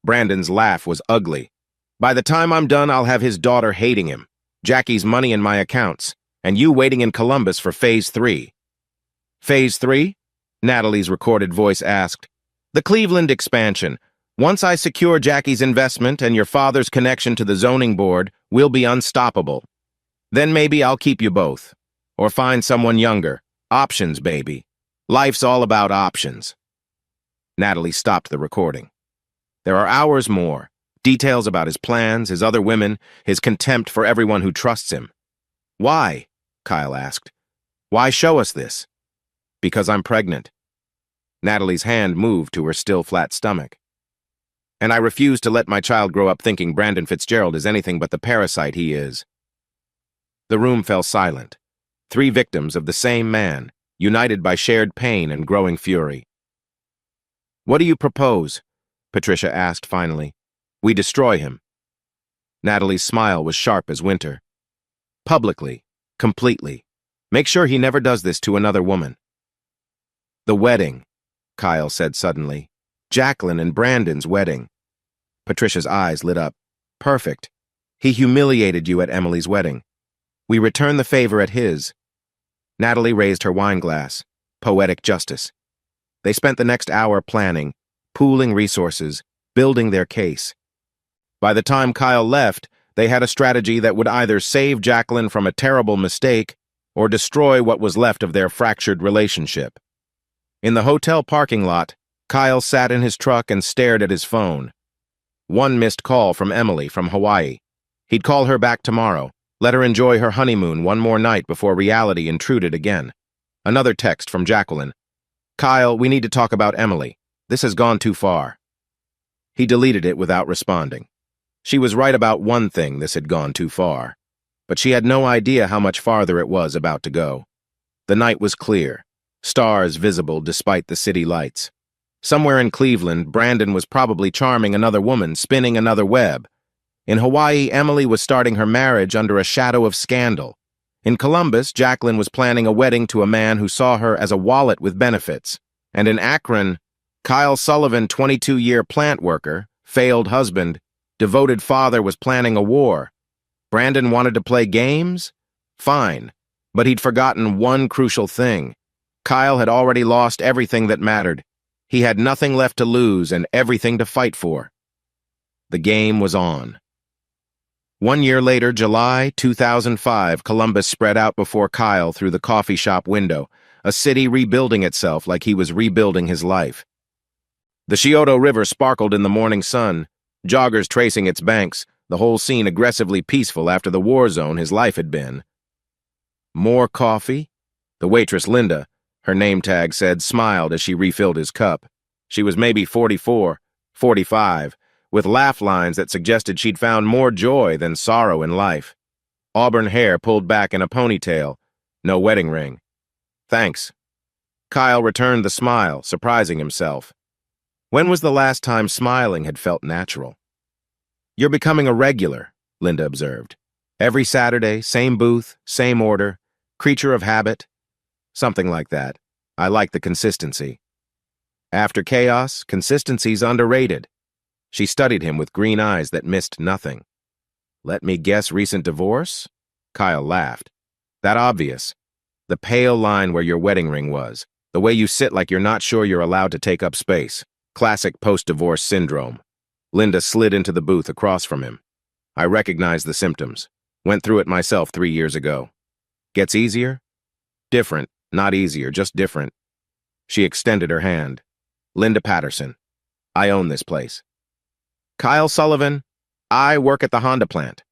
Brandon's laugh was ugly. "By the time I'm done, I'll have his daughter hating him, Jackie's money in my accounts, and you waiting in Columbus for Phase 3. "Phase 3? Natalie's recorded voice asked. "The Cleveland expansion. Once I secure Jackie's investment and your father's connection to the zoning board, we'll be unstoppable. Then maybe I'll keep you both. Or find someone younger. Options, baby. Life's all about options." Natalie stopped the recording. There are hours more. Details about his plans, his other women, his contempt for everyone who trusts him. "Why?" Kyle asked. "Why show us this?" "Because I'm pregnant." Natalie's hand moved to her still flat stomach. "And I refuse to let my child grow up thinking Brandon Fitzgerald is anything but the parasite he is." The room fell silent. 3 victims of the same man, united by shared pain and growing fury. "What do you propose?" Patricia asked finally. "We destroy him." Natalie's smile was sharp as winter. "Publicly, completely. Make sure he never does this to another woman." "The wedding," Kyle said suddenly. "Jacqueline and Brandon's wedding." Patricia's eyes lit up. "Perfect. He humiliated you at Emily's wedding. We return the favor at his." Natalie raised her wine glass. Poetic justice. They spent the next hour planning, pooling resources, building their case. By the time Kyle left, they had a strategy that would either save Jacqueline from a terrible mistake or destroy what was left of their fractured relationship. In the hotel parking lot, Kyle sat in his truck and stared at his phone. One missed call from Emily from Hawaii. He'd call her back tomorrow, let her enjoy her honeymoon one more night before reality intruded again. Another text from Jacqueline. "Kyle, we need to talk about Emily. This has gone too far." He deleted it without responding. She was right about one thing: this had gone too far. But she had no idea how much farther it was about to go. The night was clear, stars visible despite the city lights. Somewhere in Cleveland, Brandon was probably charming another woman, spinning another web. In Hawaii, Emily was starting her marriage under a shadow of scandal. In Columbus, Jacqueline was planning a wedding to a man who saw her as a wallet with benefits. And in Akron, Kyle Sullivan, 22-year plant worker, failed husband, devoted father, was planning a war. Brandon wanted to play games? Fine. But he'd forgotten one crucial thing. Kyle had already lost everything that mattered. He had nothing left to lose and everything to fight for. The game was on. 1 year later, July 2005, Columbus spread out before Kyle through the coffee shop window, a city rebuilding itself like he was rebuilding his life. The Scioto River sparkled in the morning sun, joggers tracing its banks, the whole scene aggressively peaceful after the war zone his life had been. More coffee? The waitress Linda, her name tag said, smiled as she refilled his cup. She was maybe 44, 45, with laugh lines that suggested she'd found more joy than sorrow in life. Auburn hair pulled back in a ponytail, no wedding ring. Thanks. Kyle returned the smile, surprising himself. When was the last time smiling had felt natural? You're becoming a regular, Linda observed. Every Saturday, same booth, same order, creature of habit. Something like that. I like the consistency. After chaos, consistency's underrated. She studied him with green eyes that missed nothing. Let me guess, recent divorce? Kyle laughed. That obvious. The pale line where your wedding ring was. The way you sit like you're not sure you're allowed to take up space. Classic post-divorce syndrome. Linda slid into the booth across from him. I recognized the symptoms. Went through it myself 3 years ago. Gets easier? Different. Not easier, just different. She extended her hand. Linda Patterson. I own this place. Kyle Sullivan. I work at the Honda plant.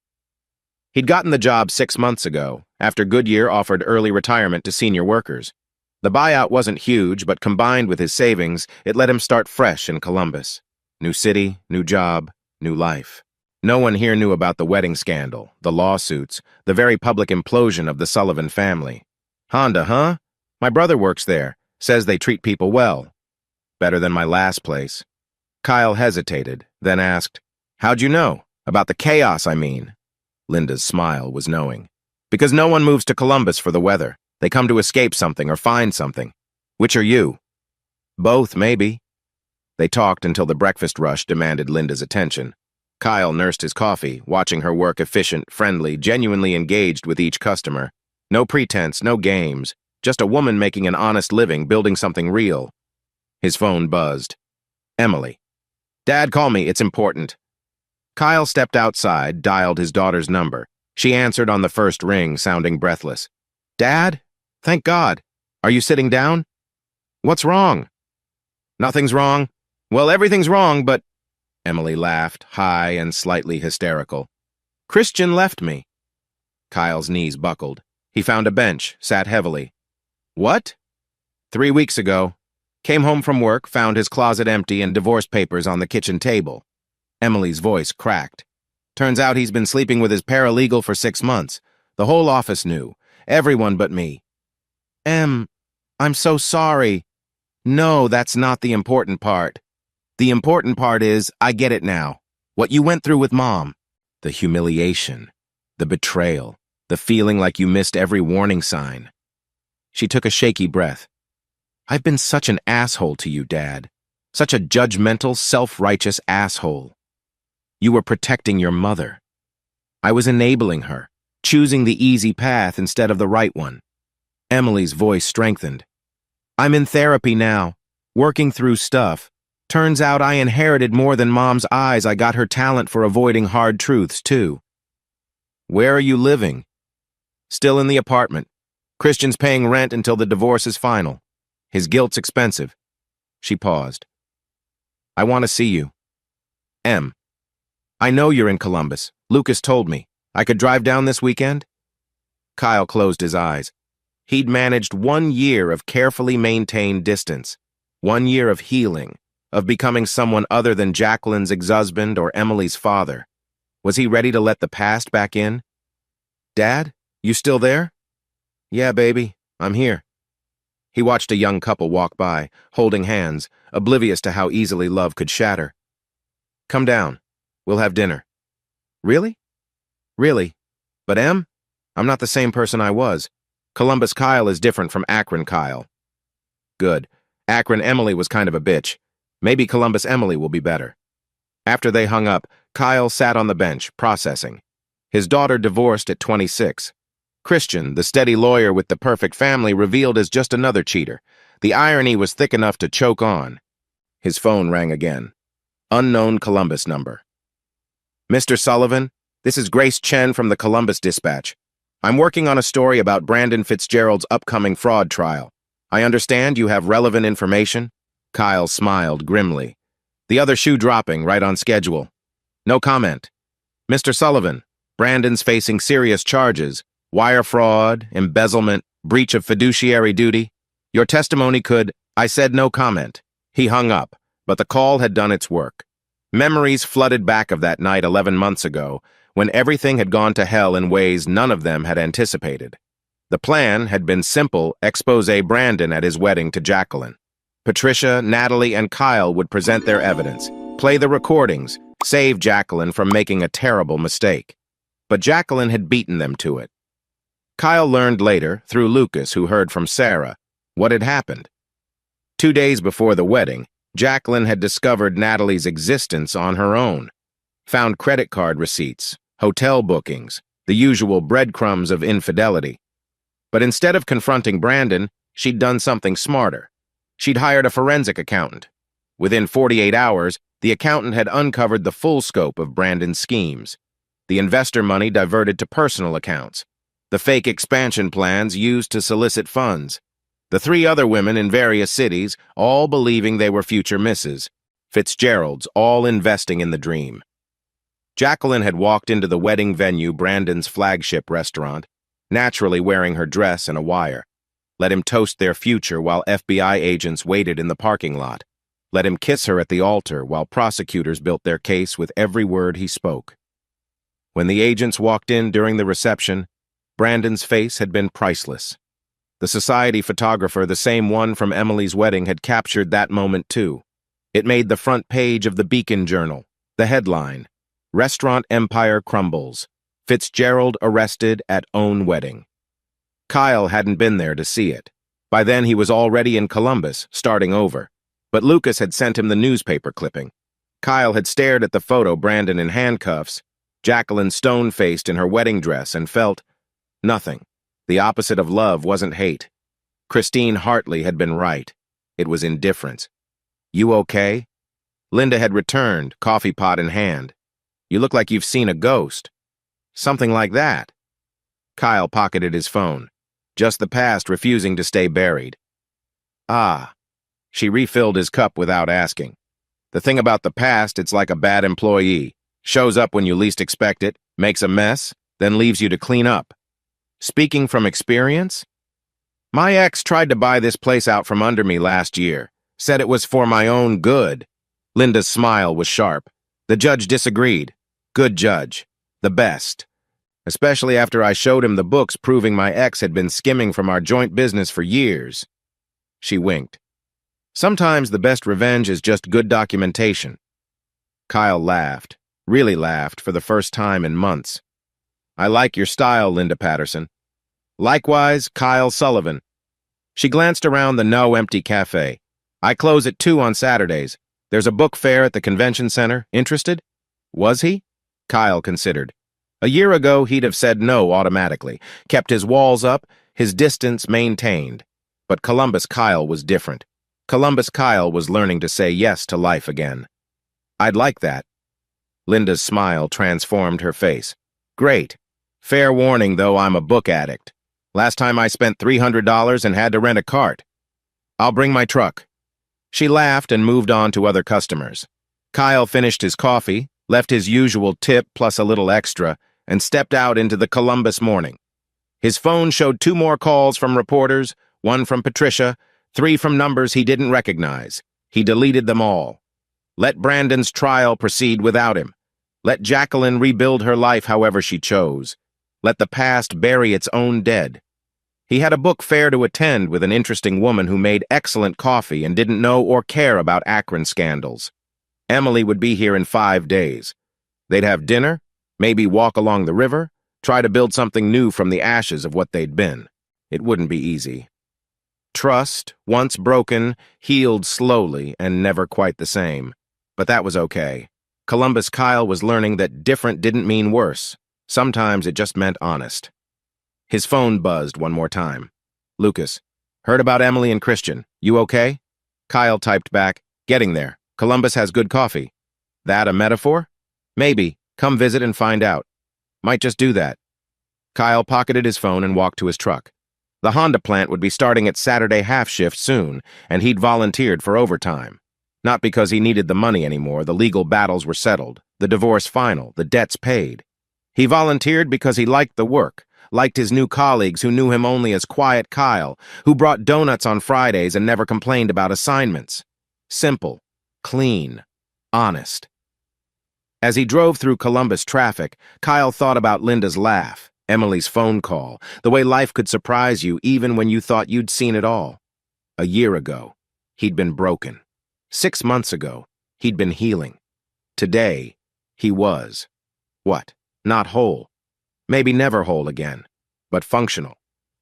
He'd gotten the job 6 months ago, after Goodyear offered early retirement to senior workers. The buyout wasn't huge, but combined with his savings, it let him start fresh in Columbus. New city, new job, new life. No one here knew about the wedding scandal, the lawsuits, the very public implosion of the Sullivan family. Honda, huh? My brother works there, says they treat people well. Better than my last place. Kyle hesitated, then asked, How'd you know? About the chaos, I mean. Linda's smile was knowing. Because no one moves to Columbus for the weather. They come to escape something or find something. Which are you? Both, maybe. They talked until the breakfast rush demanded Linda's attention. Kyle nursed his coffee, watching her work efficient, friendly, genuinely engaged with each customer. No pretense, no games. Just a woman making an honest living, building something real. His phone buzzed. Emily. Dad, call me, it's important. Kyle stepped outside, dialed his daughter's number. She answered on the first ring, sounding breathless. Dad? Thank God. Are you sitting down? What's wrong? Nothing's wrong. Well, everything's wrong, but... Emily laughed, high and slightly hysterical. Christian left me. Kyle's knees buckled. He found a bench, sat heavily. What? 3 weeks ago. Came home from work, found his closet empty and divorce papers on the kitchen table. Emily's voice cracked. Turns out he's been sleeping with his paralegal for 6 months. The whole office knew. Everyone but me. I'm so sorry. No, that's not the important part. The important part is, I get it now. What you went through with Mom. The humiliation. The betrayal. The feeling like you missed every warning sign. She took a shaky breath. I've been such an asshole to you, Dad. Such a judgmental, self-righteous asshole. You were protecting your mother. I was enabling her, choosing the easy path instead of the right one. Emily's voice strengthened. I'm in therapy now, working through stuff. Turns out I inherited more than Mom's eyes. I got her talent for avoiding hard truths, too. Where are you living? Still in the apartment. Christian's paying rent until the divorce is final. His guilt's expensive. She paused. I want to see you. M. I know you're in Columbus. Lucas told me. I could drive down this weekend? Kyle closed his eyes. He'd managed 1 year of carefully maintained distance. 1 year of healing, of becoming someone other than Jacqueline's ex-husband or Emily's father. Was he ready to let the past back in? Dad, you still there? Yeah, baby, I'm here. He watched a young couple walk by, holding hands, oblivious to how easily love could shatter. Come down. We'll have dinner. Really? Really. But Em? I'm not the same person I was. Columbus Kyle is different from Akron Kyle. Good. Akron Emily was kind of a bitch. Maybe Columbus Emily will be better. After they hung up, Kyle sat on the bench, processing. His daughter divorced at 26. Christian, the steady lawyer with the perfect family, revealed as just another cheater. The irony was thick enough to choke on. His phone rang again. Unknown Columbus number. Mr. Sullivan, this is Grace Chen from the Columbus Dispatch. I'm working on a story about Brandon Fitzgerald's upcoming fraud trial. I understand you have relevant information? Kyle smiled grimly. The other shoe dropping, right on schedule. No comment. Mr. Sullivan, Brandon's facing serious charges. Wire fraud, embezzlement, breach of fiduciary duty. Your testimony could... I said no comment. He hung up, but the call had done its work. Memories flooded back of that night 11 months ago, when everything had gone to hell in ways none of them had anticipated. The plan had been simple: expose Brandon at his wedding to Jacqueline. Patricia, Natalie, and Kyle would present their evidence, play the recordings, save Jacqueline from making a terrible mistake. But Jacqueline had beaten them to it. Kyle learned later, through Lucas, who heard from Sarah, what had happened. 2 days before the wedding, Jacqueline had discovered Natalie's existence on her own, found credit card receipts, hotel bookings, the usual breadcrumbs of infidelity. But instead of confronting Brandon, she'd done something smarter. She'd hired a forensic accountant. Within 48 hours, the accountant had uncovered the full scope of Brandon's schemes. The investor money diverted to personal accounts. The fake expansion plans used to solicit funds. The 3 other women in various cities, all believing they were future misses. Fitzgeralds, all investing in the dream. Jacqueline had walked into the wedding venue, Brandon's flagship restaurant, naturally wearing her dress and a wire. Let him toast their future while FBI agents waited in the parking lot. Let him kiss her at the altar while prosecutors built their case with every word he spoke. When the agents walked in during the reception, Brandon's face had been priceless. The society photographer, the same one from Emily's wedding, had captured that moment too. It made the front page of the Beacon Journal, the headline, "Restaurant Empire Crumbles. Fitzgerald arrested at own wedding." Kyle hadn't been there to see it. By then he was already in Columbus, starting over. But Lucas had sent him the newspaper clipping. Kyle had stared at the photo, Brandon in handcuffs, Jacqueline stone-faced in her wedding dress, and felt nothing. The opposite of love wasn't hate. Christine Hartley had been right. It was indifference. "You okay?" Linda had returned, coffee pot in hand. "You look like you've seen a ghost." Something like that. Kyle pocketed his phone. Just the past refusing to stay buried. Ah. She refilled his cup without asking. The thing about the past, it's like a bad employee. Shows up when you least expect it, makes a mess, then leaves you to clean up. Speaking from experience? My ex tried to buy this place out from under me last year. Said it was for my own good. Linda's smile was sharp. The judge disagreed. Good judge. The best. Especially after I showed him the books proving my ex had been skimming from our joint business for years. She winked. Sometimes the best revenge is just good documentation. Kyle laughed, really laughed for the first time in months. I like your style, Linda Patterson. Likewise, Kyle Sullivan. She glanced around the no-empty cafe. I close at 2 on Saturdays. There's a book fair at the convention center. Interested? Was he? Kyle considered. A year ago, he'd have said no automatically, kept his walls up, his distance maintained. But Columbus Kyle was different. Columbus Kyle was learning to say yes to life again. I'd like that. Linda's smile transformed her face. Great. Fair warning, though, I'm a book addict. Last time I spent $300 and had to rent a cart. I'll bring my truck. She laughed and moved on to other customers. Kyle finished his coffee, left his usual tip plus a little extra, and stepped out into the Columbus morning. His phone showed 2 more calls from reporters, 1 from Patricia, 3 from numbers he didn't recognize. He deleted them all. Let Brandon's trial proceed without him. Let Jacqueline rebuild her life however she chose. Let the past bury its own dead. He had a book fair to attend with an interesting woman who made excellent coffee and didn't know or care about Akron scandals. Emily would be here in 5 days. They'd have dinner, maybe walk along the river, try to build something new from the ashes of what they'd been. It wouldn't be easy. Trust, once broken, healed slowly and never quite the same. But that was okay. Columbus Kyle was learning that different didn't mean worse. Sometimes it just meant honest. His phone buzzed 1 more time. Lucas, heard about Emily and Christian. You okay? Kyle typed back, getting there. Columbus has good coffee. That a metaphor? Maybe. Come visit and find out. Might just do that. Kyle pocketed his phone and walked to his truck. The Honda plant would be starting its Saturday half shift soon, and he'd volunteered for overtime. Not because he needed the money anymore. The legal battles were settled, the divorce final, the debts paid. He volunteered because he liked the work, liked his new colleagues who knew him only as Quiet Kyle, who brought donuts on Fridays and never complained about assignments. Simple, clean, honest. As he drove through Columbus traffic, Kyle thought about Linda's laugh, Emily's phone call, the way life could surprise you even when you thought you'd seen it all. A year ago, he'd been broken. 6 months ago, he'd been healing. Today, he was. What? Not whole. Maybe never whole again, but functional.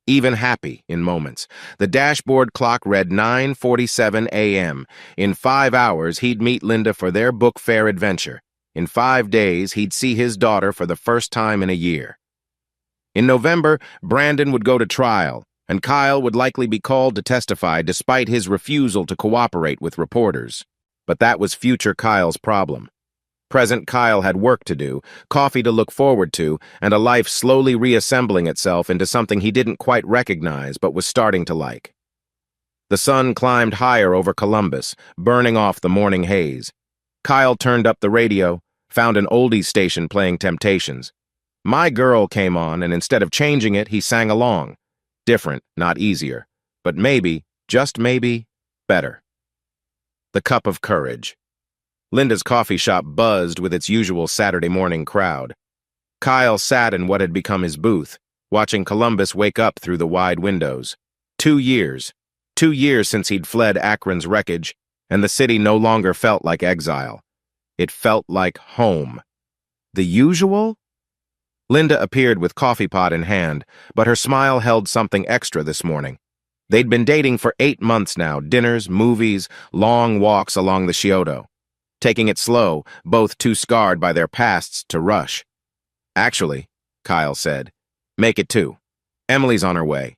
Even happy in moments. The dashboard clock read 9:47 a.m. In 5 hours, he'd meet Linda for their book fair adventure. In 5 days, he'd see his daughter for the first time in a year. In November, Brandon would go to trial, and Kyle would likely be called to testify despite his refusal to cooperate with reporters. But that was future Kyle's problem. Present Kyle had work to do, coffee to look forward to, and a life slowly reassembling itself into something he didn't quite recognize but was starting to like. The sun climbed higher over Columbus, burning off the morning haze. Kyle turned up the radio, found an oldies station playing Temptations. My Girl came on, and instead of changing it, he sang along. Different, not easier, but maybe, just maybe, better. The Cup of Courage. Linda's coffee shop buzzed with its usual Saturday morning crowd. Kyle sat in what had become his booth, watching Columbus wake up through the wide windows. 2 years. 2 years since he'd fled Akron's wreckage, and the city no longer felt like exile. It felt like home. The usual? Linda appeared with coffee pot in hand, but her smile held something extra this morning. They'd been dating for 8 months now, dinners, movies, long walks along the Scioto. Taking it slow, both too scarred by their pasts to rush. Actually, Kyle said, make it 2. Emily's on her way.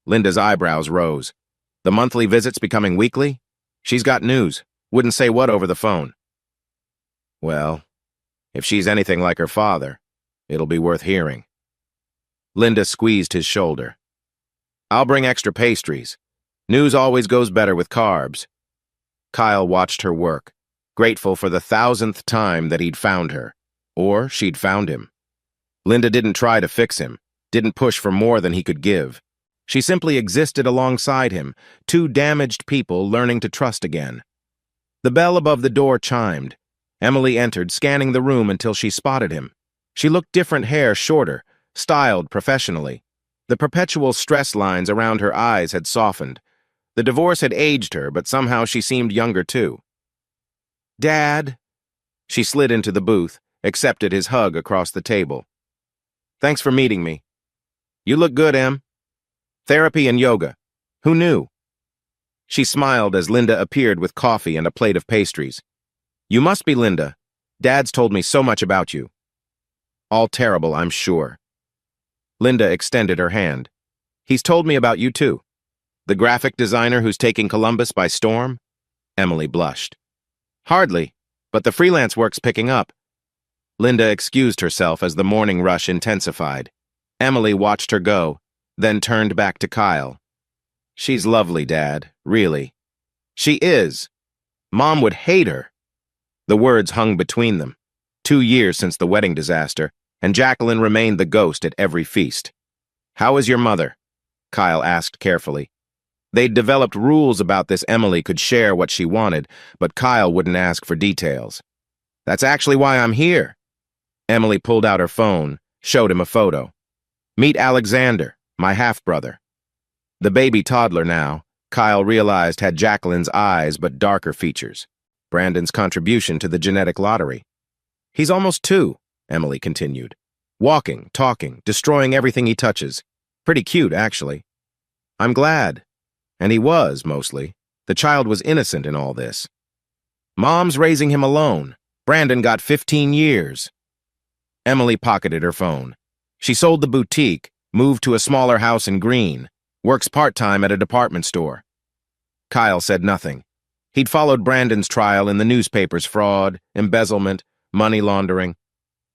Linda's eyebrows rose. The monthly visits becoming weekly? She's got news. Wouldn't say what over the phone. Well, if she's anything like her father, it'll be worth hearing. Linda squeezed his shoulder. I'll bring extra pastries. News always goes better with carbs. Kyle watched her work, grateful for the 1,000th time that he'd found her, or she'd found him. Linda didn't try to fix him, didn't push for more than he could give. She simply existed alongside him, 2 damaged people learning to trust again. The bell above the door chimed. Emily entered, scanning the room until she spotted him. She looked different, hair shorter, styled professionally. The perpetual stress lines around her eyes had softened. The divorce had aged her, but somehow she seemed younger too. Dad. She slid into the booth, accepted his hug across the table. Thanks for meeting me. You look good, Em. Therapy and yoga. Who knew? She smiled as Linda appeared with coffee and a plate of pastries. You must be Linda. Dad's told me so much about you. All terrible, I'm sure. Linda extended her hand. He's told me about you too. The graphic designer who's taking Columbus by storm? Emily blushed. Hardly, but the freelance work's picking up. Linda excused herself as the morning rush intensified. Emily watched her go, then turned back to Kyle. She's lovely, Dad, really. She is. Mom would hate her. The words hung between them. 2 years since the wedding disaster, and Jacqueline remained the ghost at every feast. How is your mother? Kyle asked carefully. They'd developed rules about this. Emily could share what she wanted, but Kyle wouldn't ask for details. That's actually why I'm here. Emily pulled out her phone, showed him a photo. Meet Alexander, my half-brother. The baby toddler now, Kyle realized, had Jacqueline's eyes but darker features. Brandon's contribution to the genetic lottery. He's almost 2, Emily continued. Walking, talking, destroying everything he touches. Pretty cute, actually. I'm glad. And he was, mostly. The child was innocent in all this. Mom's raising him alone. Brandon got 15 years. Emily pocketed her phone. She sold the boutique, moved to a smaller house in Greene, works part-time at a department store. Kyle said nothing. He'd followed Brandon's trial in the newspapers: fraud, embezzlement, money laundering.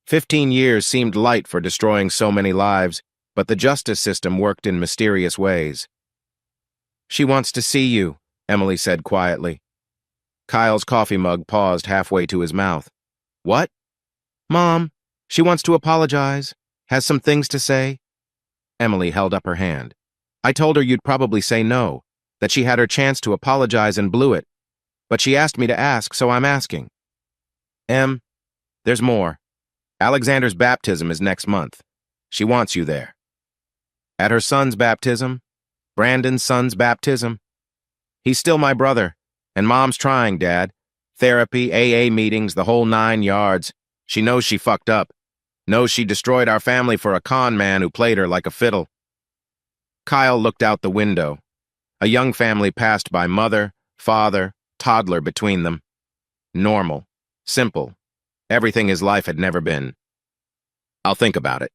15 years seemed light for destroying so many lives, but the justice system worked in mysterious ways. She wants to see you, Emily said quietly. Kyle's coffee mug paused halfway to his mouth. What? Mom, she wants to apologize. Has some things to say. Emily held up her hand. I told her you'd probably say no, that she had her chance to apologize and blew it. But she asked me to ask, so I'm asking. Em, there's more. Alexander's baptism is next month. She wants you there. At her son's baptism, Brandon's son's baptism. He's still my brother, and Mom's trying, Dad. Therapy, AA meetings, the whole 9 yards. She knows she fucked up. Knows she destroyed our family for a con man who played her like a fiddle. Kyle looked out the window. A young family passed by, mother, father, toddler between them. Normal. Simple. Everything his life had never been. I'll think about it,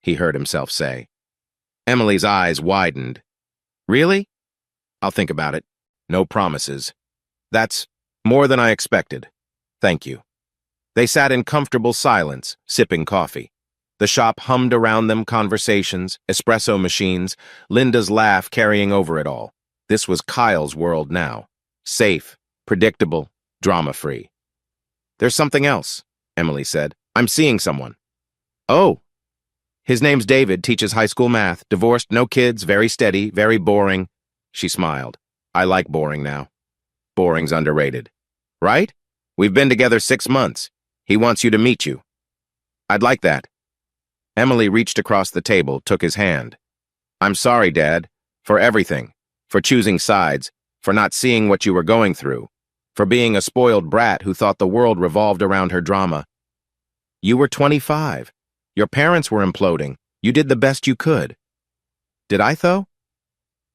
he heard himself say. Emily's eyes widened. Really? I'll think about it. No promises. That's more than I expected. Thank you. They sat in comfortable silence, sipping coffee. The shop hummed around them, conversations, espresso machines, Linda's laugh carrying over it all. This was Kyle's world now. Safe, predictable, drama-free. There's something else, Emily said. I'm seeing someone. Oh. His name's David, teaches high school math, divorced, no kids, very steady, very boring. She smiled. I like boring now. Boring's underrated. Right? We've been together 6 months. He wants you to meet you. I'd like that. Emily reached across the table, took his hand. I'm sorry, Dad, for everything, for choosing sides, for not seeing what you were going through, for being a spoiled brat who thought the world revolved around her drama. You were 25. Your parents were imploding. You did the best you could. Did I, though?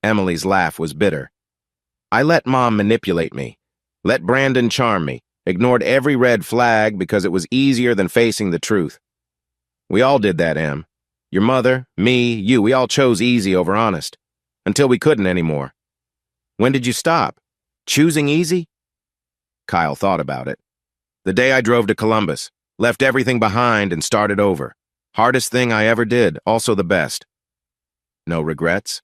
Emily's laugh was bitter. I let Mom manipulate me, let Brandon charm me, ignored every red flag because it was easier than facing the truth. We all did that, Em. Your mother, me, you, we all chose easy over honest, until we couldn't anymore. When did you stop? Choosing easy? Kyle thought about it. The day I drove to Columbus, left everything behind and started over. Hardest thing I ever did, also the best. No regrets?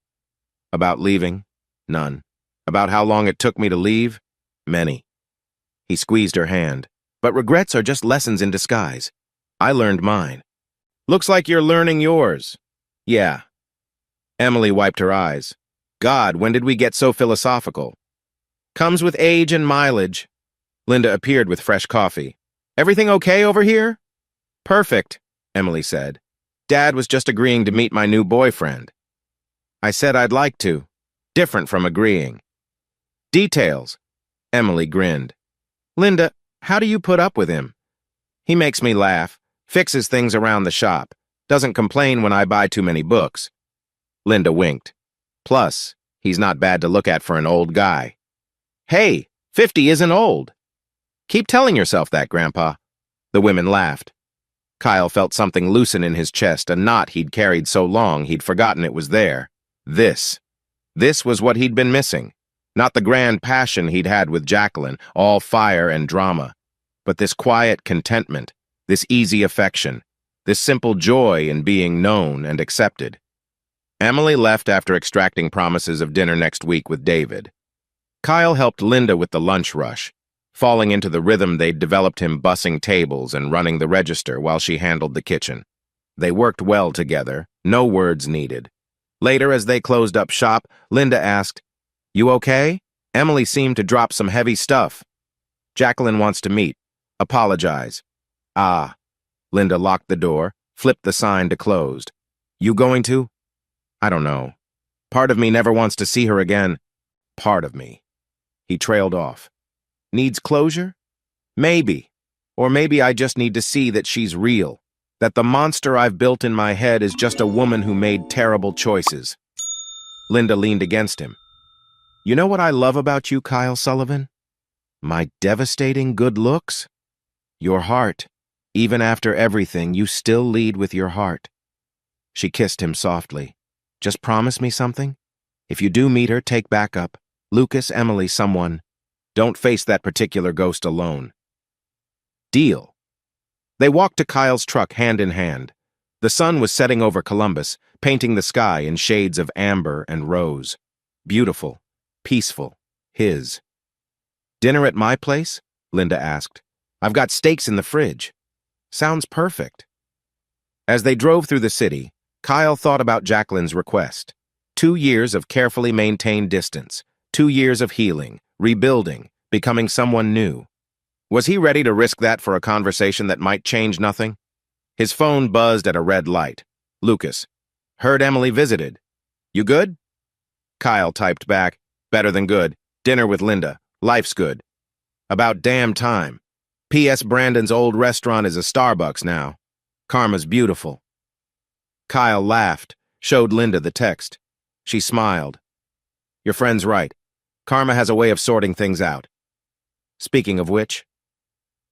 About leaving? None. About how long it took me to leave? Many. He squeezed her hand. But regrets are just lessons in disguise. I learned mine. Looks like you're learning yours. Yeah. Emily wiped her eyes. God, when did we get so philosophical? Comes with age and mileage. Linda appeared with fresh coffee. Everything okay over here? Perfect, Emily said. Dad was just agreeing to meet my new boyfriend. I said I'd like to. Different from agreeing. Details. Emily grinned. Linda, how do you put up with him? He makes me laugh, fixes things around the shop, doesn't complain when I buy too many books. Linda winked. Plus, he's not bad to look at for an old guy. Hey, 50 isn't old. Keep telling yourself that, Grandpa. The women laughed. Kyle felt something loosen in his chest, a knot he'd carried so long he'd forgotten it was there. This was what he'd been missing. Not the grand passion he'd had with Jacqueline, all fire and drama, but this quiet contentment, this easy affection, this simple joy in being known and accepted. Emily left after extracting promises of dinner next week with David. Kyle helped Linda with the lunch rush, falling into the rhythm they'd developed, him bussing tables and running the register while she handled the kitchen. They worked well together, no words needed. Later, as they closed up shop, Linda asked, You okay? Emily seemed to drop some heavy stuff. Jacqueline wants to meet. Apologize. Ah. Linda locked the door, flipped the sign to closed. You going to? I don't know. Part of me never wants to see her again. Part of me. He trailed off. Needs closure? Maybe. Or maybe I just need to see that she's real. That the monster I've built in my head is just a woman who made terrible choices. Linda leaned against him. You know what I love about you, Kyle Sullivan? My devastating good looks? Your heart. Even after everything, you still lead with your heart. She kissed him softly. Just promise me something? If you do meet her, take backup. Lucas, Emily, someone. Don't face that particular ghost alone. Deal. They walked to Kyle's truck hand in hand. The sun was setting over Columbus, painting the sky in shades of amber and rose. Beautiful, peaceful, his. Dinner at my place? Linda asked. I've got steaks in the fridge. Sounds perfect. As they drove through the city, Kyle thought about Jacqueline's request. 2 years of carefully maintained distance, 2 years of healing, rebuilding, becoming someone new. Was he ready to risk that for a conversation that might change nothing? His phone buzzed at a red light. Lucas. Heard Emily visited. You good? Kyle typed back, better than good. Dinner with Linda. Life's good. About damn time. P.S. Brandon's old restaurant is a Starbucks now. Karma's beautiful. Kyle laughed, showed Linda the text. She smiled. Your friend's right. Karma has a way of sorting things out. Speaking of which,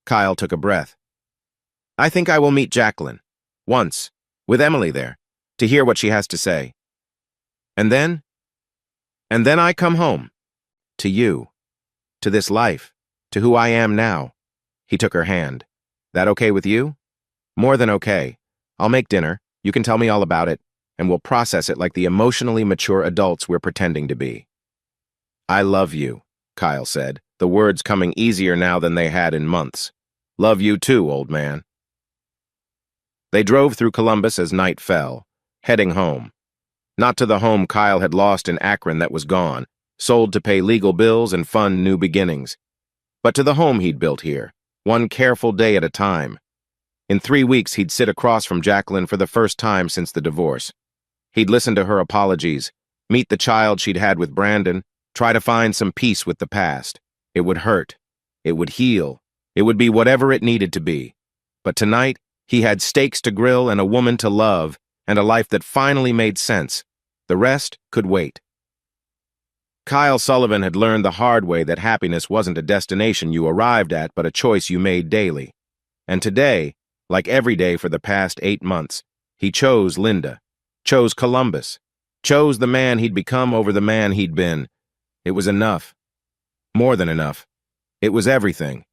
Kyle took a breath. I think I will meet Jacqueline. Once, with Emily there, to hear what she has to say. And then I come home. To you. To this life. To who I am now. He took her hand. That okay with you? More than okay. I'll make dinner. You can tell me all about it, and we'll process it like the emotionally mature adults we're pretending to be. I love you, Kyle said, the words coming easier now than they had in months. Love you too, old man. They drove through Columbus as night fell, heading home. Not to the home Kyle had lost in Akron that was gone, sold to pay legal bills and fund new beginnings, but to the home he'd built here, one careful day at a time. In 3 weeks, he'd sit across from Jacqueline for the first time since the divorce. He'd listen to her apologies, meet the child she'd had with Brandon, try to find some peace with the past. It would hurt. It would heal. It would be whatever it needed to be. But tonight, he had steaks to grill and a woman to love, and a life that finally made sense. The rest could wait. Kyle Sullivan had learned the hard way that happiness wasn't a destination you arrived at, but a choice you made daily. And today, like every day for the past 8 months, he chose Linda, chose Columbus, chose the man he'd become over the man he'd been. It was enough. More than enough. It was everything.